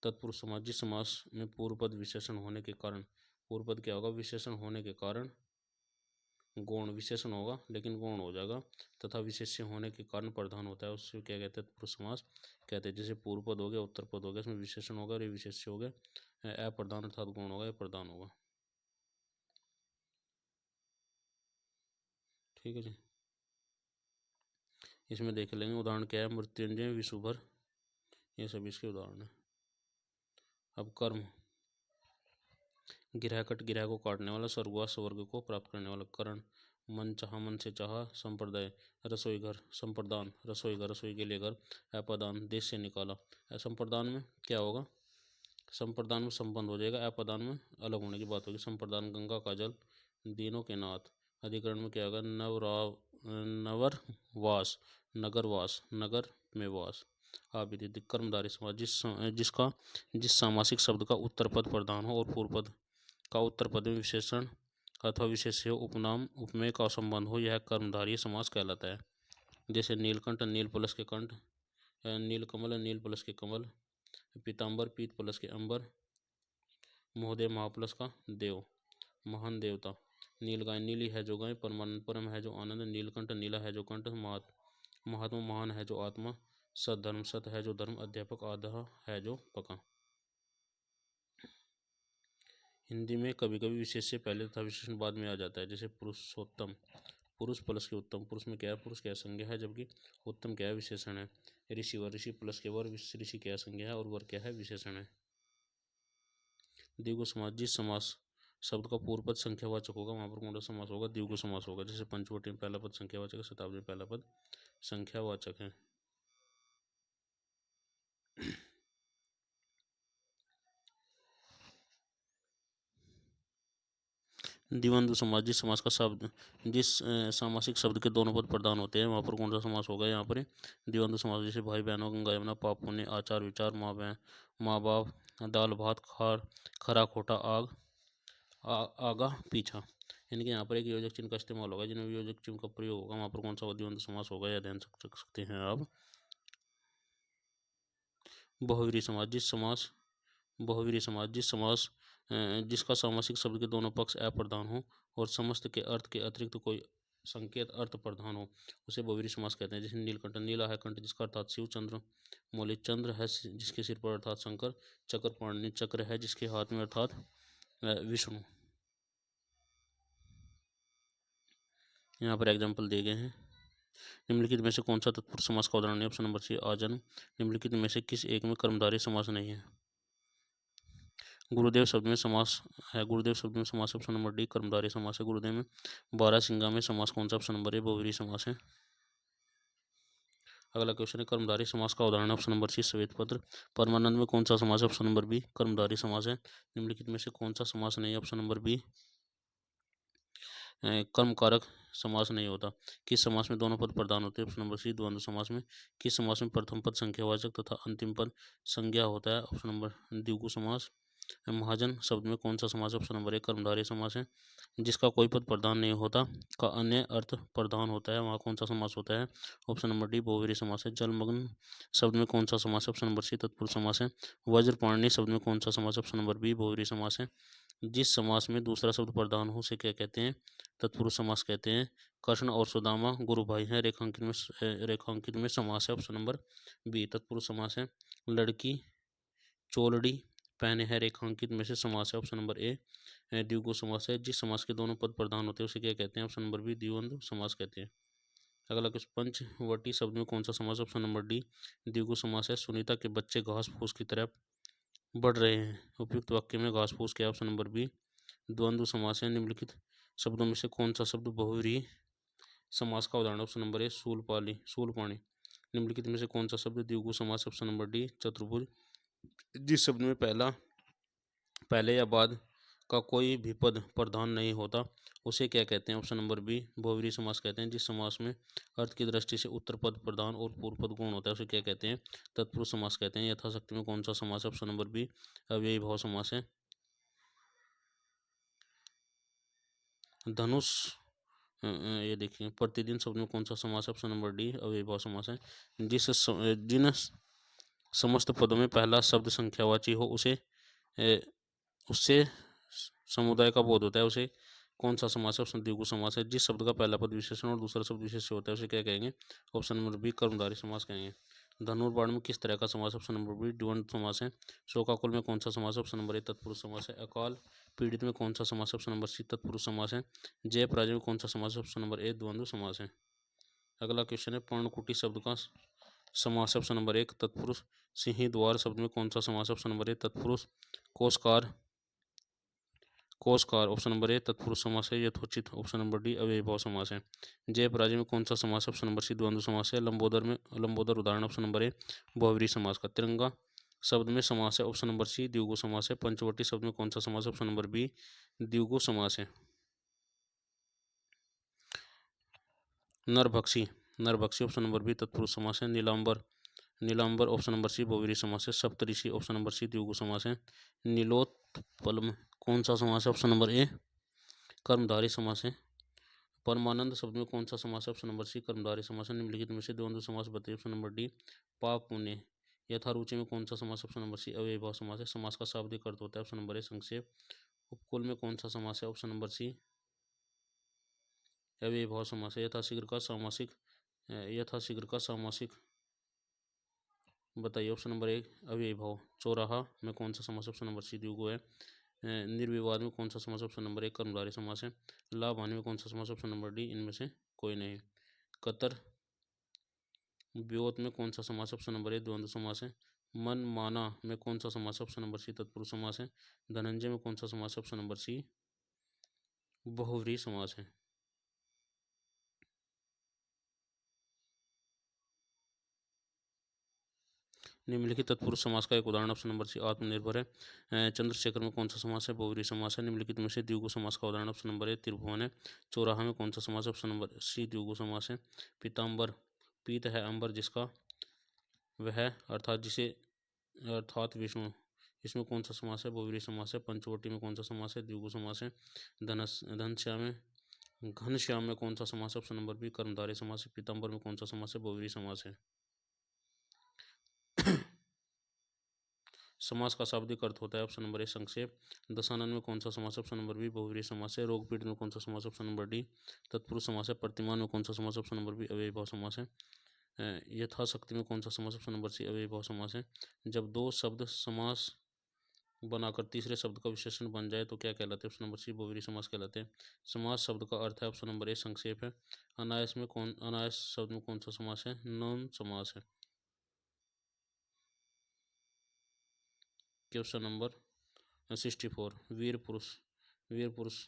तत्पुरुष समास। जिस समास में पूर्व पद विशेषण होने के कारण, पूर्व पद क्या होगा? विशेषण होने के कारण गौण, विशेषण होगा लेकिन गौण हो जाएगा, तथा विशेष्य होने के कारण प्रधान होता है, उससे क्या कहते हैं? तत्पुरुष समास कहते हैं। जैसे पूर्व पद हो गया, उत्तर पद हो गया, इसमें विशेषण होगा और ये विशेष्य हो गया। अप्रधान अर्थात गौण होगा, ये प्रधान होगा। ठीक है जी, इसमें देख लेंगे उदाहरण क्या है। मृत्युंजय, विशुभर, ये सभी इसके उदाहरण है। अब कर्म, गिरह कट, गिरह को काटने वाला, स्वर्गवास, स्वर्ग को प्राप्त करने वाला। करण, मन चाह, मन से चाह। संप्रदाय, रसोई घर। संप्रदान, रसोई घर, रसोई के लिए घर। अपादान, देश से निकाला। संप्रदान में क्या होगा? संप्रदान में संबंध हो जाएगा, अपादान में अलग होने की बात होगी। संप्रदान, गंगा का जल, दीनों के नाथ। अधिकरण में क्या होगा? नवरवास, नगरवास, नगर में वास। आविधि, कर्मधारय समास। जिस सामासिक शब्द का उत्तर पद प्रधान हो और पूर्व पद का उत्तर पद में विशेषण अथवा विशेष्य उपनाम उपमेय का संबंध हो, यह कर्मधारय समास कहलाता है। जैसे नीलकंठ, नील प्लस के कंठ। नीलकमल, नील प्लस के कमल। पीताम्बर, पीत प्लस के अंबर। महोदय, महा प्लस का देव, महान देवता। नील गाय, नीली है जो गाय, परमानंद, परम है जो आनंद। नीलकंठ, नीला है जो कंठ, महात्मा, महान है जो आत्मा। सद्धर्म, सत है जो धर्म। अध्यापक, आधा है जो पका। हिंदी में कभी कभी विशेष से पहले तथा विशेषण बाद में आ जाता है। जैसे पुरुषोत्तम, पुरुष प्लस के उत्तम। पुरुष में क्या है? पुरुष क्या संज्ञा है, जबकि उत्तम क्या है? विशेषण है। ऋषिवर, ऋषि प्लस के वर, ऋषि क्या संज्ञा है और वर क्या है? विशेषण है। द्विगु समास। जिस समास शब्द का पूर्व पद संख्यावाचक होगा वहां पर कौन सा समास होगा? द्विगु समास होगा। जैसे पंचवटी में पहला पद संख्यावाचक है, शताब्दी में पहला पद संख्यावाचक है। द्विवंद्व समास। जिस समास का शब्द, जिस सामासिक शब्द के दोनों पद प्रधान होते हैं वहां पर कौन सा समास होगा? यहाँ पर द्विवंद्व समास। जैसे भाई बहनों, गंगा यमुना, पाप पुण्य, आचार विचार, माँ बहन, माँ बाप, दाल भात, खरा खोटा, आगा पीछा। इनके यहाँ पर एक योजक चिन्ह का इस्तेमाल होगा। जिन्हें योजक चिन्ह का प्रयोग होगा वहां पर कौन सा द्वंद्व समास होगा, या ध्यान रख सकते हैं आप। बहुवीरी समास। बहुवीरी समास। जिस समास जिसका सामासिक शब्द के दोनों पक्ष अप्रधान हो और समस्त के अर्थ के अतिरिक्त कोई संकेत अर्थ प्रधान हो उसे बहुवीरी समास कहते हैं। जैसे नीलकंठ, नीला है कंठ जिसका अर्थात शिव। चंद्र मौलिक, चंद्र है जिसके सिर पर अर्थात शंकर। चक्रपाणि, चक्र है जिसके हाथ में अर्थात विष्णु। यहाँ पर एग्जाम्पल दिए गए हैं। निम्नलिखित में से कौन सा तत्पुरुष समास का उदाहरण है? ऑप्शन नंबर सी, आजन्म। निम्नलिखित में से किस एक में कर्मधारय समास नहीं है? गुरुदेव शब्द में समास है। गुरुदेव शब्द में समास, ऑप्शन नंबर डी, कर्मधारय समास है। गुरुदेव में। बारहसिंगा में समास कौन सा? ऑप्शन नंबर ए, बहुव्रीहि समास है। अगला क्वेश्चन है कर्मधारय समास का उदाहरण, ऑप्शन नंबर सी, श्वेत पत्र। परमानंद में कौन सा समास है? ऑप्शन नंबर बी, कर्मधारय समास है। निम्नलिखित में से कौन सा समास नहीं है? ऑप्शन नंबर बी, कर्मकारक समास नहीं होता। किस समास में दोनों पद प्रधान होते हैं? ऑप्शन नंबर सी, द्वंद्व समास में। किस समास में प्रथम पद संख्यावाचक तथा अंतिम पद संज्ञा होता है? ऑप्शन नंबर द्विगु समास। महाजन शब्द में कौन सा समास है? ऑप्शन नंबर ए कर्मधारय समास है। जिसका कोई पद प्रधान नहीं होता का अन्य अर्थ प्रधान होता है, वहाँ कौन सा समास होता है? ऑप्शन नंबर डी बहुव्रीहि समास है। जलमग्न शब्द में कौन सा समास है? ऑप्शन नंबर सी तत्पुरुष समास है। वज्रपाणि शब्द में कौन सा समास है? ऑप्शन नंबर बी बहुव्रीहि समास है। जिस समास में दूसरा शब्द प्रधान हो उसे क्या कहते हैं? तत्पुरुष समास कहते हैं। कृष्ण और सुदामा गुरु भाई हैं, रेखांकित में समास है। ऑप्शन नंबर बी तत्पुरुष समास है। लड़की चोलड़ी पहने हैं, रेखांकित में से समास है। ऑप्शन नंबर ए द्विगु समास है। जिस समास के दोनों पद प्रधान होते हैं उसे क्या कहते हैं? ऑप्शन नंबर बी द्विवंद्व समास कहते हैं। अगला क्वेश्चन, पंचवटी शब्द में कौन सा समास? ऑप्शन नंबर डी द्विगु समास है। सुनीता के बच्चे घास फूस की तरफ बढ़ रहे हैं, उपयुक्त वाक्य में घास फूस क्या? ऑप्शन नंबर बी द्वंद्व समास है। निम्नलिखित शब्दों में से कौन सा शब्द बहुव्रीहि समास का उदाहरण? ऑप्शन नंबर ए शूलपाणी। निम्नलिखित में से कौन सा शब्द द्विगु समास? ऑप्शन नंबर डी चतुर्भुज। जिस शब्द में पहले या बाद का कोई भी पद प्रधान नहीं होता उसे क्या कहते हैं? ऑप्शन नंबर बी बहुव्रीहि समास कहते हैं। जिस समास में अर्थ की दृष्टि से उत्तर पद प्रधान और पूर्व पद गौण होता है उसे क्या कहते हैं? तत्पुरुष समास कहते हैं। यथाशक्ति में कौन सा समास है? ऑप्शन नंबर बी अव्ययी भाव समास है। धनुष ये देखिए, प्रतिदिन शब्द में कौन सा समास है? ऑप्शन नंबर डी अव्ययी भाव समास है। जिन समस्त पदों में पहला शब्द संख्यावाची हो उससे समुदाय का बोध होता है, उसे कौन सा समास है? ऑप्शन द्विगु समास है। जिस शब्द का पहला पद विशेषण और दूसरा शब्द विशेष्य होता है उसे क्या कहेंगे? ऑप्शन नंबर बी कर्मधारय समास कहेंगे। धनुर्बाण में किस तरह का समास? ऑप्शन नंबर बी द्वंद्व समास है। शोकाकुल में कौन सा समास? ऑप्शन नंबर ए तत्पुरुष समास है। अकाल पीड़ित में कौन सा समास? ऑप्शन नंबर सी तत्पुरुष समास है। जय पराजय में कौन सा समास? ऑप्शन नंबर ए द्वंद्व समास है। अगला क्वेश्चन है, पर्णकुटी शब्द का समास। ऑप्शन नंबर एक तत्पुरुष। सिंही द्वार शब्द में कौन सा समास? ऑप्शन नंबर ए तत्पुरुष। कोशकार ऑप्शन नंबर ए तत्पुरुष समास है। यथोचित ऑप्शन नंबर डी अव्ययी भाव समास है। जय पराजय में कौन सा समास? ऑप्शन नंबर सी द्वंद्व समास है। लंबोदर उदाहरण ऑप्शन नंबर ए बहुव्रीहि समास का। तिरंगा शब्द में समास है। ऑप्शन नंबर सी द्विगु समास है। पंचवटी शब्द में कौन सा समास? ऑप्शन नंबर बी द्विगु समास है। नरभक्षी ऑप्शन नंबर बी तत्पुरुष समास है। नीलांबर ऑप्शन नंबर सी बहुव्रीहि समास है। सप्तऋषि ऑप्शन नंबर सी द्विगु समास है। नीलोत्पल कौन सा समास है? ऑप्शन नंबर ए कर्मधारय समास है। परमानंद शब्द में कौन सा समास है? ऑप्शन नंबर सी कर्मधारय समास है। निम्नलिखित में से द्वंद्व समास बताइए। ऑप्शन नंबर डी पाप पुण्य। यथारुचि में कौन सा समास? ऑप्शन नंबर सी अव्ययी भाव समास है। समास का शाब्दिक अर्थ होता है। ऑप्शन नंबर ए संक्षेप। उपकुल में कौन सा समास है? ऑप्शन नंबर सी अव्ययी भाव समास है। यथाशीघ्र का सामासिक बताइए। ऑप्शन नंबर एक अव्ययी भाव। चौराहा में कौन सा समास? ऑप्शन नंबर सी द्विगु है। निर्विवाद में कौन सा समास? ऑप्शन नंबर एक कर्मधारय समास है। लाभ हानि में कौन सा समास? ऑप्शन नंबर डी इनमें से कोई नहीं। कतर व्योत में कौन सा समास? ऑप्शन नंबर ए द्वंद्व समास है। मन माना में कौन सा समास? ऑप्शन नंबर सी तत्पुरुष समास है। धनंजय में कौन सा समास? ऑप्शन नंबर सी बहुव्रीहि समास है। निम्नलिखित तत्पुरुष समास का एक उदाहरण ऑप्शन नंबर सी आत्मनिर्भर है। चंद्रशेखर में कौन सा समास है? बहुव्रीहि समास है। निम्नलिखित में से द्विगु समास का उदाहरण ऑप्शन नंबर ए त्रिभुवन है। चौराहा में कौन सा समास? ऑप्शन नंबर सी द्विगु समास है। पीताम्बर पीत है अंबर जिसका वह अर्थात विष्णु, इसमें कौन सा समास है? बहुव्रीहि समास है। पंचवटी में कौन सा समास है? द्विगु समास है। घनश्याम में कौन सा समास है? ऑप्शन नंबर बी कर्मधारय समास है। पीताम्बर में कौन सा समास है? बहुव्रीहि समास है। समास का शाब्दिक अर्थ होता है। ऑप्शन नंबर ए संक्षेप। दशानन में कौन सा समास? ऑप्शन नंबर बी बहुव्रीहि समास है। रोग पीड़ित में कौन सा समास? ऑप्शन नंबर डी तत्पुरुष समास है। प्रतिमान में कौन सा समास? ऑप्शन नंबर बी अव्ययी भाव समास है। यथाशक्ति में कौन सा समास? ऑप्शन नंबर सी अव्ययी भाव समास है। जब दो शब्द समास बनाकर तीसरे शब्द का विशेषण बन जाए तो क्या कहलाते हैं? ऑप्शन नंबर सी बहुव्रीहि समास कहलाते हैं। समास शब्द का अर्थ है। ऑप्शन नंबर ए संक्षेप है। अनायास शब्द में कौन सा समास है? नौन समास है। क्वेश्चन नंबर 64 वीर पुरुष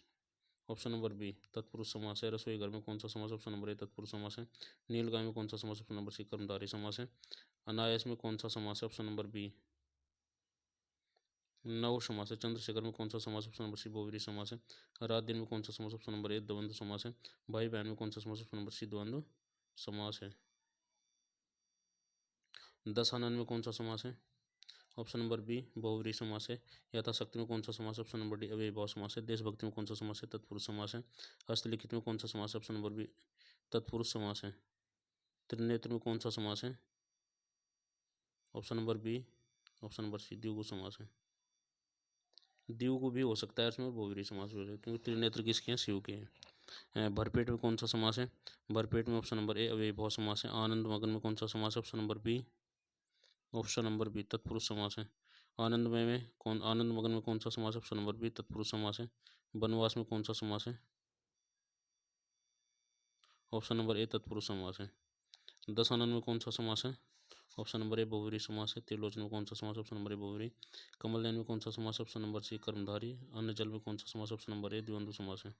ऑप्शन नंबर बी तत्पुरुष समास है। रसोई घर में कौन सा समास? ऑप्शन नंबर ए तत्पुरुष समास है। नीलगाय में कौन सा समास? ऑप्शन नंबर सी कर्मधारय समास है। अनायास में कौन सा समास है? ऑप्शन नंबर बी नव समास है। चंद्रशेखर में कौन सा समास? ऑप्शन नंबर सी बहुव्रीहि समास है। रात दिन में कौन सा समास? ऑप्शन नंबर ए द्वंद्व समास है। भाई बहन में कौन सा समास? ऑप्शन नंबर सी द्वंद्व समास है। दशानन में कौन सा समास है? ऑप्शन नंबर बी बहुव्रीहि समास है। यथाशक्ति में कौन सा समास है? ऑप्शन नंबर डी अव्ययीभाव समास है। देशभक्ति में कौन सा समास है? तत्पुरुष समास है। हस्तलिखित में कौन सा समास है? ऑप्शन नंबर बी तत्पुरुष समास है। त्रिनेत्र में कौन सा समास है? Option number B option number C द्विगु समास है। द्विगु भी हो सकता है इसमें, बहुव्रीहि समास भी हो सकता है, क्योंकि त्रिनेत्र किसके हैं? शिव के हैं। भरपेट में कौन सा समास है? भरपेट में ऑप्शन नंबर ए अव्ययीभाव समास है। आनंद मगन में कौन सा समास है? ऑप्शन नंबर बी तत्पुरुष समास है। आनंद मगन में कौन सा समास है? ऑप्शन नंबर बी तत्पुरुष समास है। वनवास में कौन सा समास है? ऑप्शन नंबर ए तत्पुरुष समास है। दशानन में कौन सा समास है? ऑप्शन नंबर ए बहुव्रीहि समास है। त्रिलोचन में कौन सा समास है? ऑप्शन नंबर ए बहुव्रीहि। कमलनयन में कौन सा समास है? ऑप्शन नंबर सी कर्मधारी। अन्य जल में कौन सा समास है? ऑप्शन नंबर ए द्वंद्व समास है।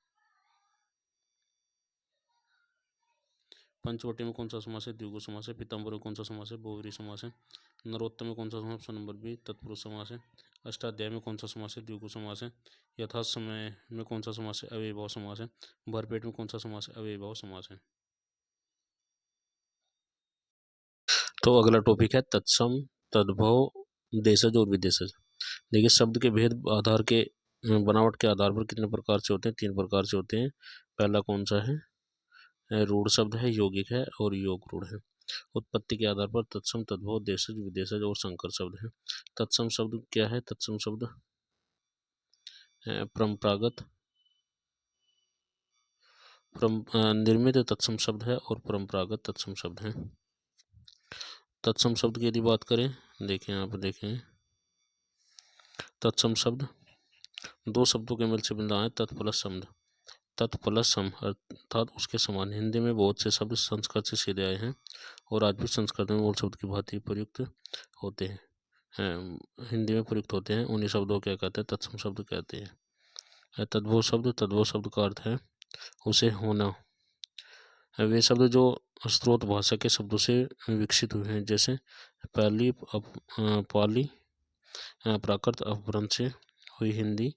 पंचवटी में कौन सा समास है? द्विगु समास है। पीताम्बर में कौन सा समास है? बहुव्रीहि समास है। नरोत्तम में कौन सा समास? ऑप्शन नंबर बी तत्पुरुष समास है। अष्टाध्यायी में कौन सा समास है? द्विगु समास है। यथासमय में कौन सा समास है? अव्ययीभाव समास है। भरपेट में कौन सा समास है? अव्ययीभाव समास है। तो अगला टॉपिक है तत्सम, तद्भव, देशज और विदेशज। देखिए शब्द के भेद आधार के बनावट के आधार पर कितने प्रकार से होते हैं? 3 प्रकार से होते हैं। पहला कौन सा है? रूढ़ शब्द है, यौगिक है और योग रूढ़ है। उत्पत्ति के आधार पर तत्सम, तद्भव, देशज, विदेशज और संकर शब्द है। तत्सम शब्द क्या है? तत्सम शब्द परंपरागत निर्मित तत्सम शब्द है और परंपरागत तत्सम शब्द है। तत्सम शब्द की यदि बात करें, देखें यहाँ पर देखें, तत्सम शब्द दो शब्दों के मिल से बना है। तत् प्लस सम, तत् प्लस सम अर्थात उसके समान। हिंदी में बहुत से शब्द संस्कृत से सीधे आए हैं और आज भी संस्कृत में मूल शब्द की भांति प्रयुक्त होते हैं। हिंदी में प्रयुक्त होते हैं। उन्हीं शब्दों को क्या कहते हैं? तत्सम शब्द कहते हैं। तद्भव शब्द का अर्थ है उसे होना। वे शब्द जो स्रोत भाषा के शब्दों से विकसित हुए हैं, जैसे पाली प्राकृत अपभ्रंश से हुई हिंदी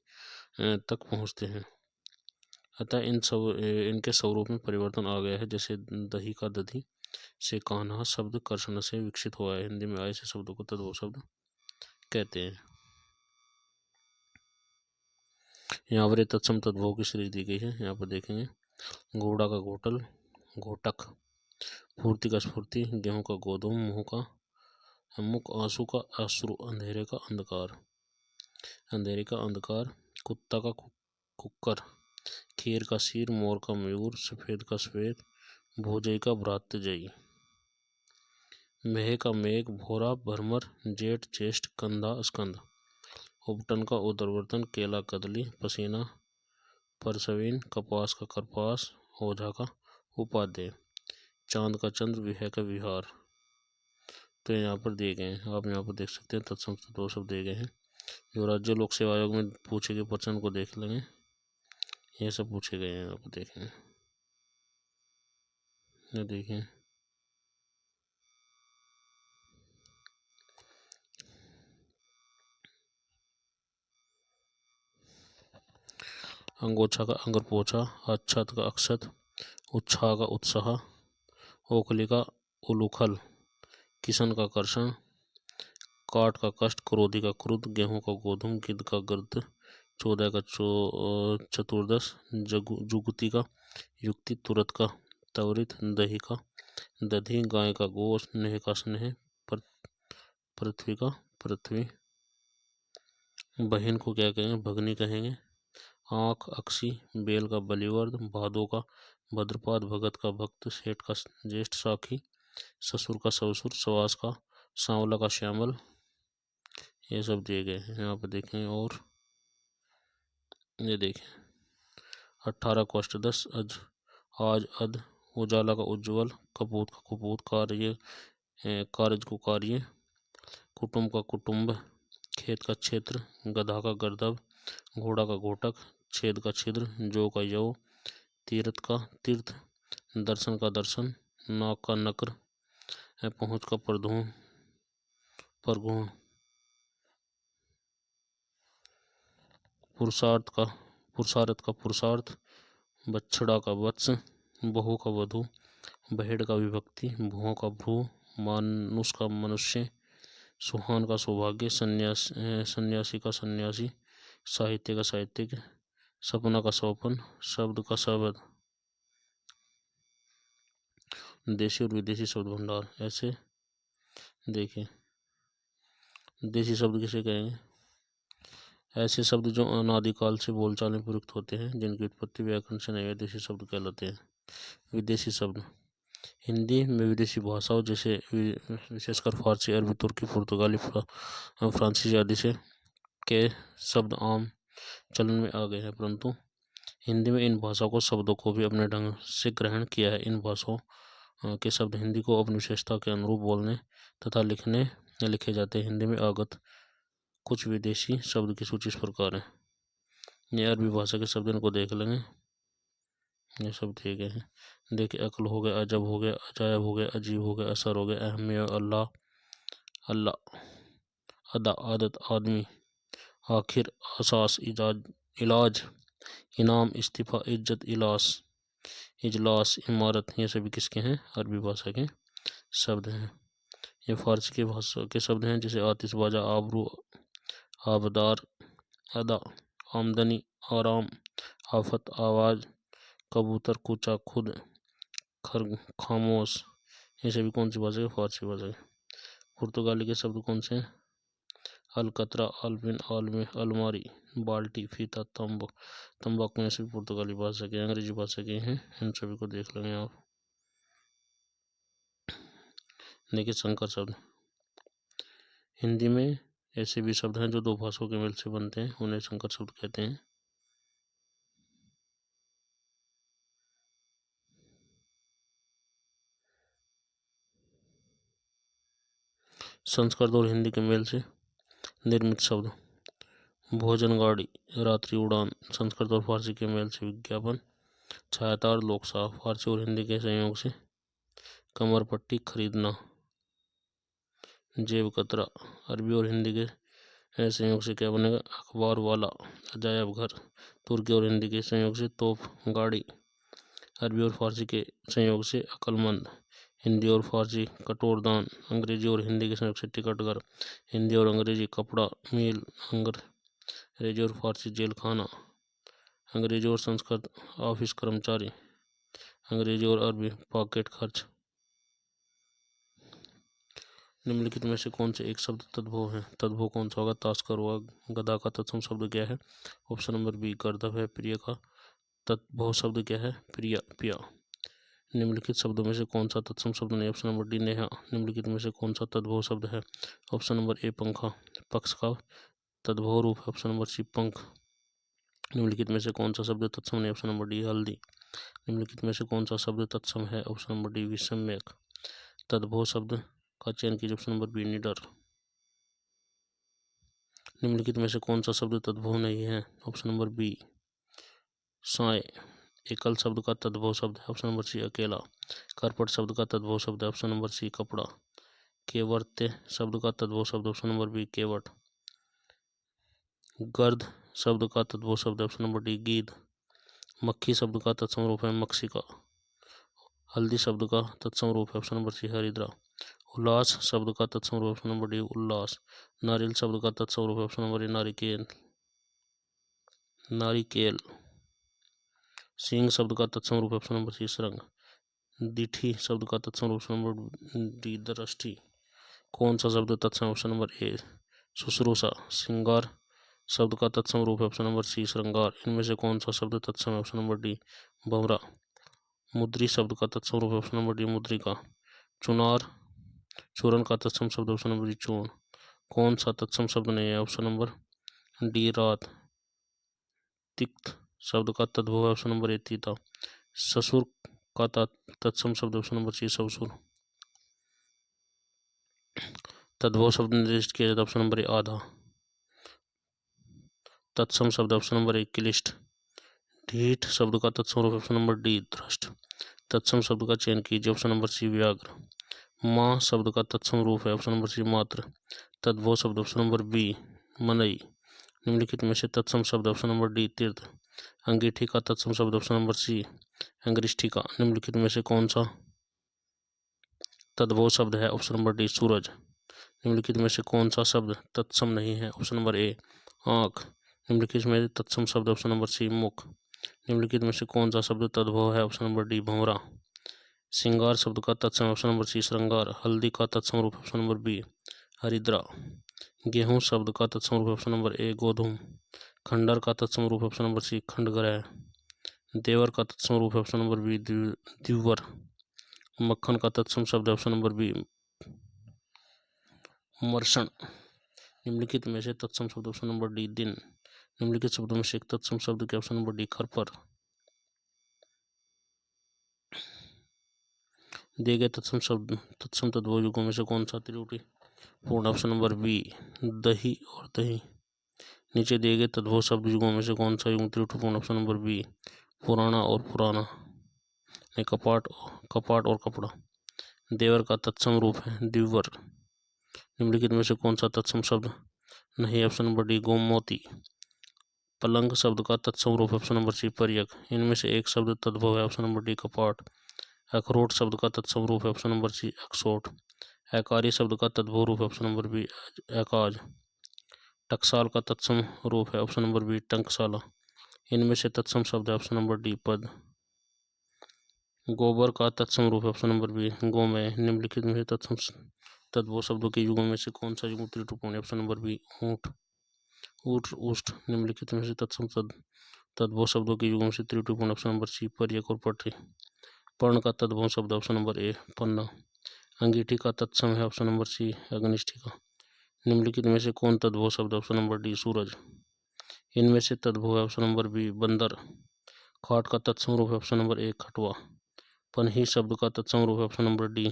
तक पहुँचते हैं। अतः इनके स्वरूप में परिवर्तन आ गया है। जैसे दही का दधी से कान्हा शब्द कर्षण से विकसित हुआ है। हिंदी में आए से शब्दों को तद्भव शब्द कहते हैं। यहाँ पर तत्सम तद्भव की श्रेणी दी गई है। यहाँ पर देखेंगे घोड़ा का घोटल, घोटक, फूर्ति का स्फूर्ति, गेहूं का गोधूम, मुंह का मुख, आंसू का अश्रु, अंधेरे का अंधकार, अंधेरे का अंधकार, कुत्ता का कुक्कर, खीर का शीर, मोर का मयूर, सफेद का सफेद, भोजई का भ्रातजयी, मेह का मेघ, भोरा भरमर, जेठ ज्येष्ठ, कंधा स्कंद, उपटन का उदरवर्तन, केला कदली, पसीना परसवीन, कपास का करपास, ओझा का उपाध्याय, चांद का चंद्र, विह का विहार। तो यहाँ पर दिए गए हैं। आप यहाँ पर देख सकते हैं तत्सम दो शब्द दिए गए हैं। जो राज्य लोक सेवा आयोग में पूछे गए प्रश्न को देख लेंगे, ये सब पूछे गए हैं। आप देखें, ये देखें अंगोछा का अंगर पोछा, अच्छत का अक्षत, उत्साह का उत्साह, ओखली का उलूखल, किशन का कर्षण, काट का कष्ट, क्रोधी का क्रुद्ध, गेहूं का गोधूम, गिद्ध का गर्द, चौदह का चतुर्दश, जुगती का युक्ति, तुरत का त्वरित, दही का दधी, गाय का गोश्त, स्नेह का स्नेह, पृथ्वी का पृथ्वी, बहन को क्या कहेंगे? भगनी कहेंगे। आँख अक्षी, बेल का बलिवर्द, भादो का भद्रपाद, भगत का भक्त, सेठ का ज्येष्ठ साखी, ससुर का ससुर, सवास का सांवला का श्यामल, ये सब दिए गए हैं। यहाँ पे देखें और ये देखें 18 को अष्टदश, आज अध, उजाला का उज्ज्वल, कपूत का कुपूत, कारज को कार्य, कुटुंब का कुटुंब, खेत का क्षेत्र, गधा का गर्दभ, घोड़ा का घोटक, छेद का छिद्र, जौ का यौ, तीर्थ का तीर्थ, दर्शन का दर्शन, नाक का नक्र, पहुँच का परगुण, पुरुषार्थ का पुरुषार्थ, बछड़ा का वत्स, बहू का वधू, बहेड़ का विभक्ति, भुओं का भ्रू, मानुष का मनुष्य, सुहान का सौभाग्य, सन्यासी का सन्यासी, साहित्य का साहित्यिक, सपना का सपन, शब्द का शब्द, देशी और विदेशी शब्द भंडार। ऐसे देखें, देशी शब्द किसे कहेंगे? ऐसे शब्द जो अनादिकाल से बोलचाल में प्रयुक्त होते हैं, जिनकी उत्पत्ति व्याकरण से नहीं है, देशी शब्द कहलाते हैं। विदेशी शब्द, हिंदी में विदेशी भाषाओं जैसे विशेषकर फारसी, अरबी, तुर्की, पुर्तगाली, फ्रांसीसी आदि से के शब्द आम चलन में आ गए हैं, परंतु हिंदी में इन भाषाओं को शब्दों को भी अपने ढंग से ग्रहण किया है। इन भाषाओं के शब्द हिंदी को अपनी विशेषता के अनुरूप बोलने तथा लिखे जाते हैं। हिंदी में आगत कुछ विदेशी शब्द की सूची इस प्रकार है। ये अरबी भाषा के शब्द, इनको देख लेंगे, ये सब ठीक है। देखिए, अक्ल हो गया, अजब हो गया, अजायब हो गया, अजीब हो गया, असर हो गया, अहमियत, अल्लाह, अल्लाह, अदा, आदत, आदमी, आखिर, असास, इलाज, इनाम, इस्तीफा, इज्जत, इजलास, इमारत, ये सभी किसके हैं? अरबी भाषा के शब्द हैं। ये फारसी की भाषा के शब्द हैं, जैसे आतिशबाजा, आबरू, आबदार, अदा, आमदनी, आराम, आफत, आवाज, कबूतर, कूचा, खुद, खर, खामोश, ये सभी कौन सी भाषा है? फारसी भाषा है। पुर्तगाली के शब्द कौन से हैं? अलकतरा, अल्पिन, आलमी, अलमारी, बाल्टी, फीता, तंबाकू, ये सभी पुर्तगाली भाषा के, अंग्रेजी भाषा के हैं। इन सभी को देख लेंगे आप। देखिए, संकर शब्द, हिंदी में ऐसे भी शब्द हैं जो दो भाषाओं के मेल से बनते हैं, उन्हें संकर शब्द कहते हैं। संस्कृत और हिंदी के मेल से निर्मित शब्द, भोजन, गाड़ी, रात्रि उड़ान, संस्कृत और फारसी के मेल से विज्ञापन, छायातार, लोकसाह, फारसी और हिंदी के संयोग से कमर पट्टी, खरीदना, जेब कतरा, अरबी और हिंदी के संयोग से क्या बनेगा? अखबार वाला, अजायब घर, तुर्की और हिंदी के संयोग से तोप, गाड़ी, अरबी और फारसी के संयोग से अक्लमंद, हिंदी और फारसी कटोरदान, अंग्रेजी और हिंदी के संयोग से टिकट घर, हिंदी और अंग्रेजी कपड़ा मिल, अंग्रेजी और फारसी जेल खाना, अंग्रेजी और संस्कृत ऑफिस कर्मचारी, अंग्रेजी और अरबी पॉकेट खर्च। निम्नलिखित में से कौन से एक शब्द तद्भव है? तद्भव कौन सा होगा? तास्कर हुआ। गधा का तत्सम शब्द क्या है? ऑप्शन नंबर बी गर्दभ है। प्रिय का तद्भव शब्द क्या है? प्रिया, पिया। निम्नलिखित शब्दों में से कौन सा तत्सम शब्द नहीं? Option number D Neha. निम्नलिखित में से कौन सा तद्भव शब्द है? ऑप्शन नंबर ए पंखा। पक्ष का तद्भव रूप है ऑप्शन नंबर सी पंख। निम्नलिखित में से कौन सा शब्द तत्सम नहीं? ऑप्शन नंबर डी हल्दी। निम्नलिखित में से कौन सा शब्द तत्सम है? ऑप्शन नंबर डी विषम्यक। तद्भव शब्द का चयन कीजिए। ऑप्शन नंबर बी निडर। निम्नलिखित में से कौन सा शब्द तद्भव नहीं है? ऑप्शन नंबर बी साय। एकल शब्द का तद्भव शब्द है ऑप्शन नंबर सी अकेला। करपट शब्द का तद्भव शब्द है ऑप्शन नंबर सी कपड़ा। केवर्त्य शब्द का तद्भव शब्द ऑप्शन नंबर बी केवट। गर्द शब्द का तद्भव शब्द है ऑप्शन नंबर डी गीद। मक्खी शब्द का तत्सम रूप है मक्षिका। हल्दी शब्द का तत्सम रूप है ऑप्शन नंबर सी हरिद्रा। उल्लास शब्द का तत्सम रूप ऑप्शन नंबर डी उल्लास। नारियल शब्द का तत्सम रूप ऑप्शन नंबर ए नारिकेल, नारिकेल। सिंह शब्द का तत्सम रूप ऑप्शन नंबर सी सरंग। दिठी शब्द का तत्सम रूप ऑप्शन नंबर डी दृष्टि। कौन सा शब्द तत्सम ऑप्शन नंबर ए शुश्रूषा। श्रृंगार शब्द का तत्सम रूप है ऑप्शन नंबर सी श्रृंगार। इनमें से कौन सा शब्द तत्सम है? ऑप्शन नंबर डी भंवरा। मुद्री शब्द का तत्सम रूप है ऑप्शन नंबर डी मुद्रिका। चुनार चूरन का तत्सम शब्द ऑप्शन नंबर डी चूर्ण। कौन सा तत्सम शब्द नहीं है? ऑप्शन नंबर डी रात। तिक्त शब्द का तद्भव है ऑप्शन नंबर ए तीता। ससुर का तत्सम शब्द ऑप्शन नंबर सी ससुर। तद्भव शब्द निर्दिष्ट किया जाता है ऑप्शन नंबर ए आधा। तत्सम शब्द ऑप्शन नंबर ए क्लिष्ट। ढीठ शब्द का तत्सम रूप ऑप्शन नंबर डी धृष्ट। तत्सम शब्द का चयन कीजिए ऑप्शन नंबर सी व्याघ्र। माँ शब्द का तत्सम रूप है ऑप्शन नंबर सी मात्र। तद्भव शब्द ऑप्शन नंबर बी मनई। निम्नलिखित में से तत्सम शब्द ऑप्शन नंबर डी तीर्थ। अंगीठी का तत्सम शब्द ऑप्शन नंबर सी अंगरिष्ठिका। निम्नलिखित में से कौन सा तद्भव शब्द है? ऑप्शन नंबर डी सूरज। निम्नलिखित में से कौन सा शब्द तत्सम नहीं है? ऑप्शन नंबर ए आँख। निम्नलिखित में तत्सम शब्द ऑप्शन नंबर सी मुख। निम्नलिखित में से कौन सा शब्द तद्भव है? ऑप्शन नंबर डी भंवरा। श्रृंगार शब्द का तत्सम ऑप्शन नंबर सी श्रृंगार। हल्दी का तत्सम रूप ऑप्शन नंबर बी हरिद्रा। गेहूं शब्द का तत्सम रूप ऑप्शन नंबर ए गोधूम। खंडर का तत्सम रूप ऑप्शन नंबर सी खंडग्रह। देवर का तत्सम रूप ऑप्शन नंबर बी द्विवर। मक्खन का तत्सम शब्द ऑप्शन नंबर बी मर्षण। निम्नलिखित में से तत्सम शब्द ऑप्शन नंबर डी दिन। निम्नलिखित शब्दों में से एक तत्सम शब्द के ऑप्शन नंबर डी खरपर। दिए गए तत्सम तद्भव युगों में से कौन सा त्रिपुटी पूर्ण? ऑप्शन नंबर बी दही और दही। नीचे दिए गए तद्भव शब्द युगों में से कौन सा युग त्रिपुटी पूर्ण? ऑप्शन नंबर बी पुराना और पुराना। कपाट और कपड़ा। देवर का तत्सम रूप है द्विवर। निम्नलिखित में से कौन सा तत्सम शब्द नहीं? ऑप्शन नंबर डी गोमोती। पलंग शब्द का तत्सम रूप ऑप्शन नंबर सी पर्यक। इनमें से एक शब्द तद्भव है ऑप्शन नंबर डी कपाट। अखरोट शब्द का तत्सम रूप है ऑप्शन नंबर सी अखसोट। एकारी शब्द का तद्भव रूप है ऑप्शन नंबर बी एकाज। टकसाल का तत्सम रूप है ऑप्शन नंबर बी टंकसाला। इनमें से तत्सम शब्द है ऑप्शन नंबर डी पद। गोबर का तत्सम रूप है ऑप्शन नंबर बी गोमय। निम्नलिखित में से तत्सम तद्भव शब्दों के युगों में से कौन सा युग त्रिटुपूर्ण है? ऑप्शन नंबर बी ऊंट ऊठ उष्ट। निम्नलिखित में से तत्सम तद्भव शब्दों के युगों में से त्रिटुपूर्ण ऑप्शन नंबर सी पर्यक और पटरी। पर्ण का तद्भव शब्द ऑप्शन नंबर ए पन्ना। अंगीठी का तत्सम है ऑप्शन नंबर सी अग्निष्ठिका। निम्नलिखित में से कौन तद्भव शब्द ऑप्शन नंबर डी सूरज। इनमें से तद्भव है ऑप्शन नंबर बी बंदर। खाट का तत्सम रूप है ऑप्शन नंबर ए खटवा। पनही शब्द का तत्सम रूप है ऑप्शन नंबर डी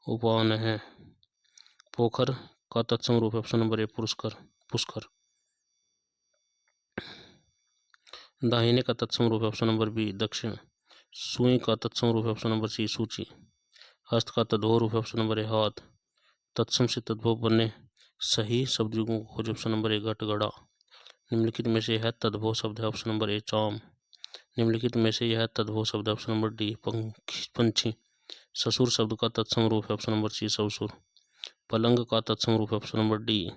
उपान है। पोखर का तत्सम रूप है ऑप्शन नंबर ए पुष्कर। दाहिने का तत्सम रूप है ऑप्शन नंबर बी दक्षिण। सुई का तत्सम रूप है ऑप्शन नंबर सी सूची। हस्त का तद्भव रूप है ऑप्शन नंबर ए हाथ। तत्सम से तद्भव बने सही शब्द युगों को खोज ऑप्शन नंबर ए घट गड़ा। निम्नलिखित में से यह तद्भव शब्द है ऑप्शन नंबर ए चाम। निम्नलिखित में से यह तद्भव शब्द है ऑप्शन नंबर डी पंछी। ससुर शब्द का तत्सम रूप है ऑप्शन नंबर सी ससुर। पलंग का तत्सम रूप है ऑप्शन नंबर डी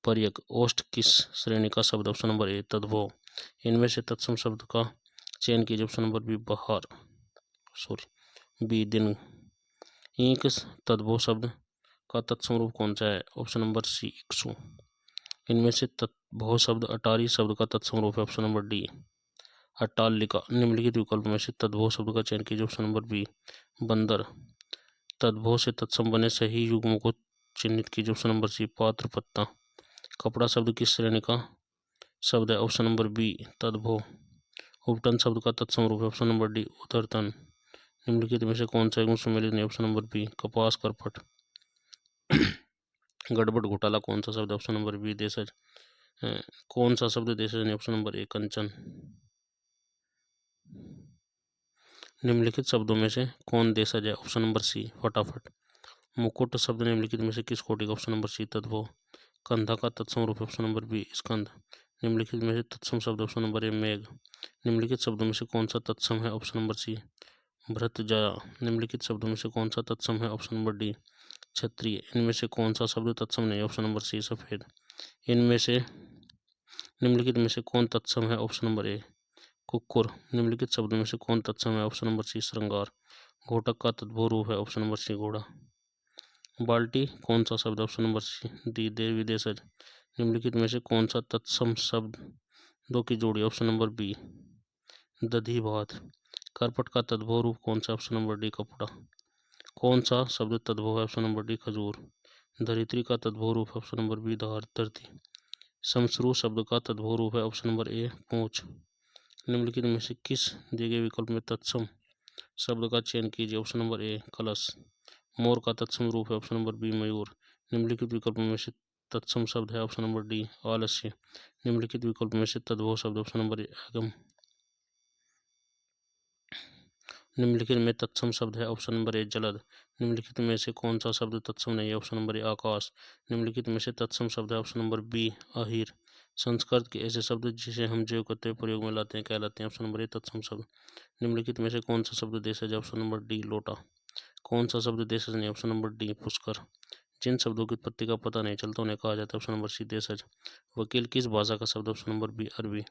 पर्यक। ओष्ठ किस श्रेणी का शब्द ऑप्शन नंबर ए तद्भव। इनमें से तत्सम शब्द का चयन कीजिए ऑप्शन नंबर बी दिन। ईंक तद्भव शब्द का तत्सम रूप कौन सा है? ऑप्शन नंबर सी इक्सु। इनमें से तद्भव शब्द अटारी शब्द का तत्सम रूप है ऑप्शन नंबर डी अट्टालिका। निम्नलिखित विकल्प में से तद्भव शब्द का चयन कीजिए ऑप्शन नंबर बी बंदर। तद्भव से तत्सम बने सही युग्मों को चिन्हित कीजिए ऑप्शन नंबर सी पात्र पत्ता। कपड़ा शब्द किस श्रेणी का शब्द है? ऑप्शन नंबर बी तद्भव। उपटन शब्द का तत्सम रूप है ऑप्शन नंबर डी उदरतन। निम्नलिखित में से कौन सा युग्म सम्मिलित नहीं? ऑप्शन नंबर बी कपास करपट। गड़बड़ घोटाला कौन सा शब्द? ऑप्शन नंबर बी देशज। कौन सा शब्द देशज नहीं? ऑप्शन नंबर ए कंचन। निम्नलिखित शब्दों में से कौन देशज है? ऑप्शन नंबर सी फटाफट। मुकुट शब्द निम्नलिखित में से किस कोटि का? ऑप्शन नंबर सी तद्भव। कंधा का तत्सम रूप ऑप्शन नंबर बी स्कंद। निम्नलिखित में से तत्सम शब्द ऑप्शन नंबर ए मेघ। निम्नलिखित शब्दों में से कौन सा तत्सम है? ऑप्शन नंबर सी भृतजया। निम्नलिखित शब्दों में से कौन सा तत्सम है? ऑप्शन नंबर डी क्षत्रिय। इनमें से कौन सा शब्द तत्सम नहीं? ऑप्शन नंबर सी सफेद। इनमें से निम्नलिखित में से कौन तत्सम है? ऑप्शन नंबर ए कुक्कुर। निम्नलिखित शब्दों में से कौन तत्सम है? ऑप्शन नंबर सी श्रृंगार। घोटक का तद्भव रूप है ऑप्शन नंबर सी घोड़ा। बाल्टी कौन सा शब्द? ऑप्शन नंबर सी डी देवी देशज। निम्नलिखित में से कौन सा तत्सम शब्द दो की जोड़ी? ऑप्शन नंबर बी दधी भात। करपट का तद्भव रूप कौन सा? ऑप्शन नंबर डी कपड़ा। कौन सा शब्द तद्भव है? ऑप्शन नंबर डी खजूर। धरित्री का तद्भव रूप है ऑप्शन नंबर बी धरती। समश्रु शब्द का तद्भव रूप है ऑप्शन नंबर ए पूंछ। निम्नलिखित में से किस दिए गए विकल्प में तत्सम शब्द का चयन कीजिए? ऑप्शन नंबर ए कलश। मोर का तत्सम रूप है ऑप्शन नंबर बी मयूर। निम्नलिखित विकल्प में से तत्सम शब्द है ऑप्शन नंबर डी आलस्य। निम्नलिखित विकल्प में से तद्भव शब्द ऑप्शन नंबर ए आगम। निम्नलिखित में तत्सम शब्द है ऑप्शन नंबर ए जलद। निम्नलिखित में से कौन सा शब्द तत्सम नहीं है? ऑप्शन नंबर ए आकाश। निम्नलिखित में से तत्सम शब्द है ऑप्शन नंबर बी अहीर। संस्कृत के ऐसे शब्द जिसे हम जैव करते हुए प्रयोग में लाते हैं कहलाते हैं ऑप्शन नंबर ए तत्सम शब्द। निम्नलिखित में से कौन सा शब्द देशज है? ऑप्शन नंबर डी लोटा। कौन सा शब्द देशज नहीं? ऑप्शन नंबर डी पुष्कर। जिन शब्दों की उत्पत्ति का पता नहीं चलता उन्हें कहा जाता है ऑप्शन नंबर सी देशज। वकील किस भाषा का शब्द ऑप्शन नंबर बी अरबी।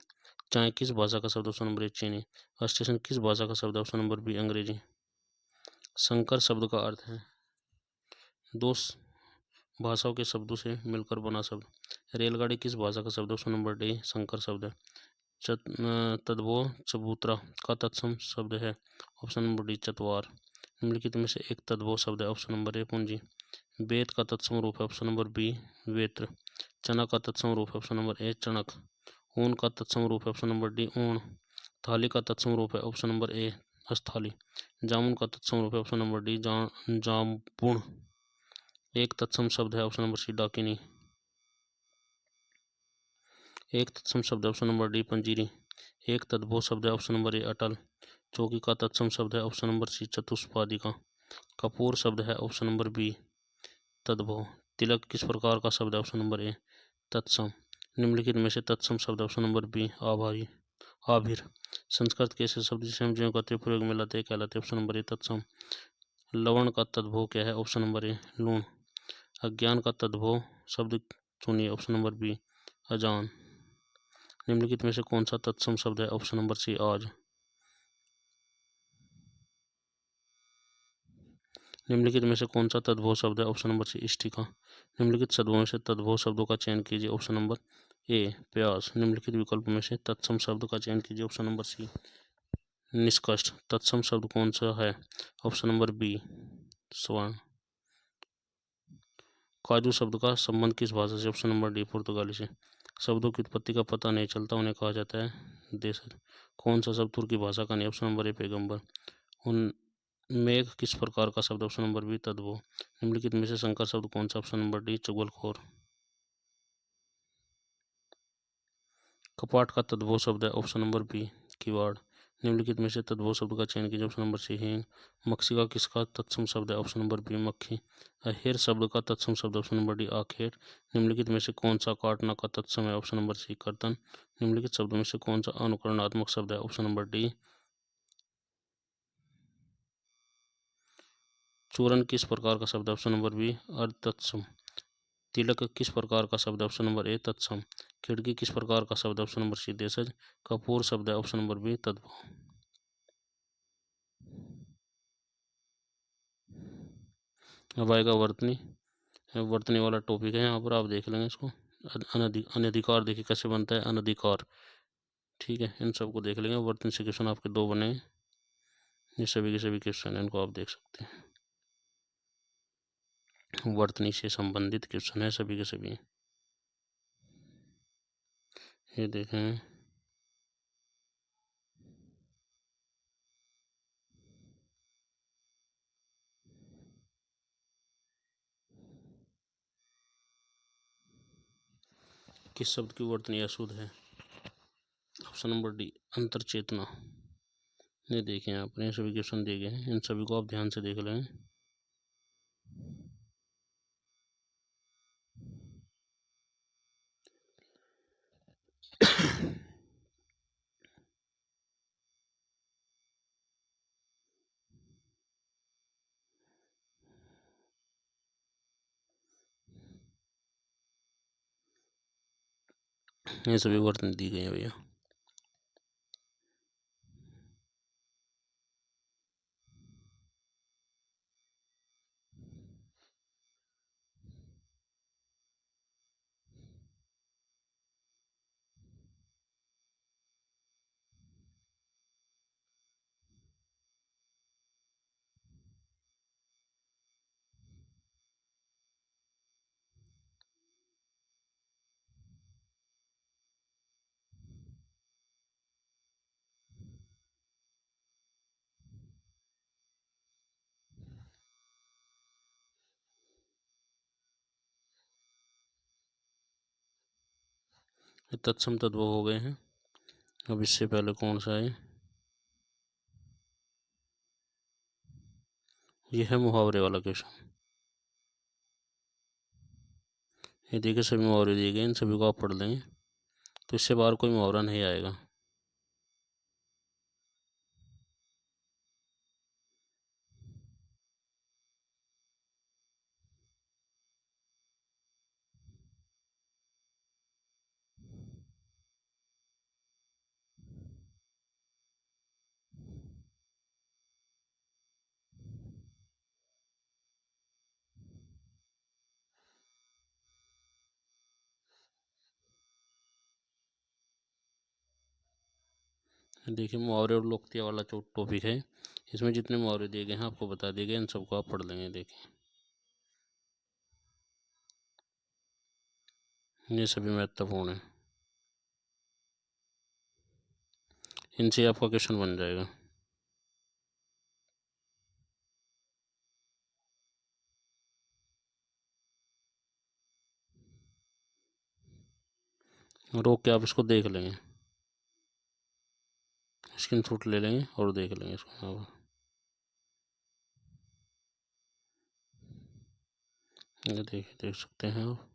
चाय किस भाषा का शब्द ऑप्शन नंबर ए चीनी। स्टेशन किस भाषा का शब्द ऑप्शन नंबर बी अंग्रेजी। संकर शब्द का अर्थ है दो भाषाओं के शब्दों से मिलकर बना शब्द। रेलगाड़ी किस भाषा का शब्द ऑप्शन नंबर डी संकर शब्द है। तद्भव चबूतरा का तत्सम शब्द है ऑप्शन नंबर डी चतवार। निम्नलिखित में से एक तद्भव शब्द है ऑप्शन नंबर ए पूंजी। वेद का तत्सम रूप है ऑप्शन नंबर बी वेत्र। चना का तत्सम रूप है ऑप्शन नंबर ए चणक। ऊन का तत्सम रूप है ऑप्शन नंबर डी ऊन। थाली का तत्सम रूप है ऑप्शन नंबर ए हस्तथाली। जामुन का तत्सम रूप है ऑप्शन नंबर डी जामुन। एक तत्सम शब्द है ऑप्शन नंबर सी डाकिनी। एक तत्सम शब्द है ऑप्शन नंबर डी पंजीरी। एक तद्भव शब्द है ऑप्शन नंबर ए अटल। चौकी का तत्सम शब्द है ऑप्शन नंबर सी चतुष्पादिका। कपूर शब्द है ऑप्शन नंबर बी तद्भव। तिलक किस प्रकार का शब्द है ऑप्शन नंबर ए तत्सम। निम्नलिखित में से तत्सम शब्द ऑप्शन नंबर बी आभारी आभिर। संस्कृत के ऐसे शब्द जिसे हम ज्यों कहते प्रयोग में लाते कहलाते ऑप्शन नंबर ए तत्सम। लवण का तद्भव क्या है ऑप्शन नंबर ए लूण। अज्ञान का तद्भव शब्द चुनिए ऑप्शन नंबर बी अजान। निम्नलिखित में से कौन सा तत्सम शब्द है ऑप्शन नंबर सी आज। निम्नलिखित में से कौन सा तद्भव शब्द है ऑप्शन नंबर सी इष्टिका। निम्नलिखित शब्दों में से तद्भव शब्दों का चयन कीजिए ऑप्शन नंबर ए प्यास। निम्नलिखित विकल्प में से तत्सम शब्द का चयन कीजिए ऑप्शन नंबर सी निष्कष्ट। तत्सम शब्द कौन सा है ऑप्शन नंबर बी स्वर्ण। काजू शब्द का संबंध किस भाषा से ऑप्शन नंबर डी पुर्तगाली से। शब्दों की उत्पत्ति का पता नहीं चलता उन्हें कहा जाता है देशज। कौन सा शब्द तुर्की भाषा का नहीं ऑप्शन नंबर ए पैगंबर। उन मेघ किस प्रकार का शब्द ऑप्शन नंबर बी तद्भव। निम्नलिखित में से संकर शब्द कौन सा ऑप्शन नंबर डी चुगलखोर। कपाट का तद्भव शब्द है ऑप्शन नंबर बी किवाड़। निम्नलिखित में से तद्भव शब्द का चयन कीजिए ऑप्शन नंबर सी हींग। मक्षिका किसका तत्सम शब्द है ऑप्शन नंबर बी मक्खी। अहेर शब्द का तत्सम शब्द ऑप्शन नंबर डी आखेर। निम्नलिखित में से कौन सा काटना का तत्सम है ऑप्शन नंबर सी कर्तन। निम्नलिखित शब्दों में से कौन सा अनुकरणात्मक शब्द है ऑप्शन नंबर डी चूरन किस प्रकार का शब्द है ऑप्शन नंबर बी अर्ध तत्सम। तिलक किस प्रकार का शब्द है ऑप्शन नंबर ए तत्सम। खिड़की किस प्रकार का शब्द है ऑप्शन नंबर सी देशज। कपूर शब्द है ऑप्शन नंबर बी तद्भव। अब आएगा वर्तनी। वर्तनी वाला टॉपिक है यहाँ पर आप देख लेंगे इसको। अनधिकार देखिए कैसे बनता है अनधिकार। ठीक है इन सबको देख लेंगे। वर्तनी से क्वेश्चन आपके दो बने ये सभी के सभी क्वेश्चन इनको आप देख सकते हैं। वर्तनी से संबंधित क्वेश्चन है सभी के सभी। ये देखें किस शब्द की वर्तनी अशुद्ध है ऑप्शन नंबर डी अंतर चेतना। ये देखें यहाँ पर ये सभी क्वेश्चन दिए गए हैं इन सभी को आप ध्यान से देख लें। ये सभी वर्तनी दी गई है भैया। तत्सम तद्भव हो गए हैं। अब इससे पहले कौन सा है ये है मुहावरे वाला क्वेश्चन। ये देखिए सभी मुहावरे दिए गए इन सभी को आप पढ़ लेंगे तो इससे बाहर कोई मुहावरा नहीं आएगा। देखिए मुहावरे और लोकतिया वाला जो टॉपिक है, इसमें जितने मुहावरे दिए गए हैं आपको बता दिए गए, इन सबको आप पढ़ लेंगे। देखिए ये सभी महत्वपूर्ण है, इनसे आपका क्वेश्चन बन जाएगा। रोक के आप इसको देख लेंगे, स्क्रीनशॉट ले लेंगे और देख लेंगे इसको आप। ये देखिए, देख सकते हैं आप।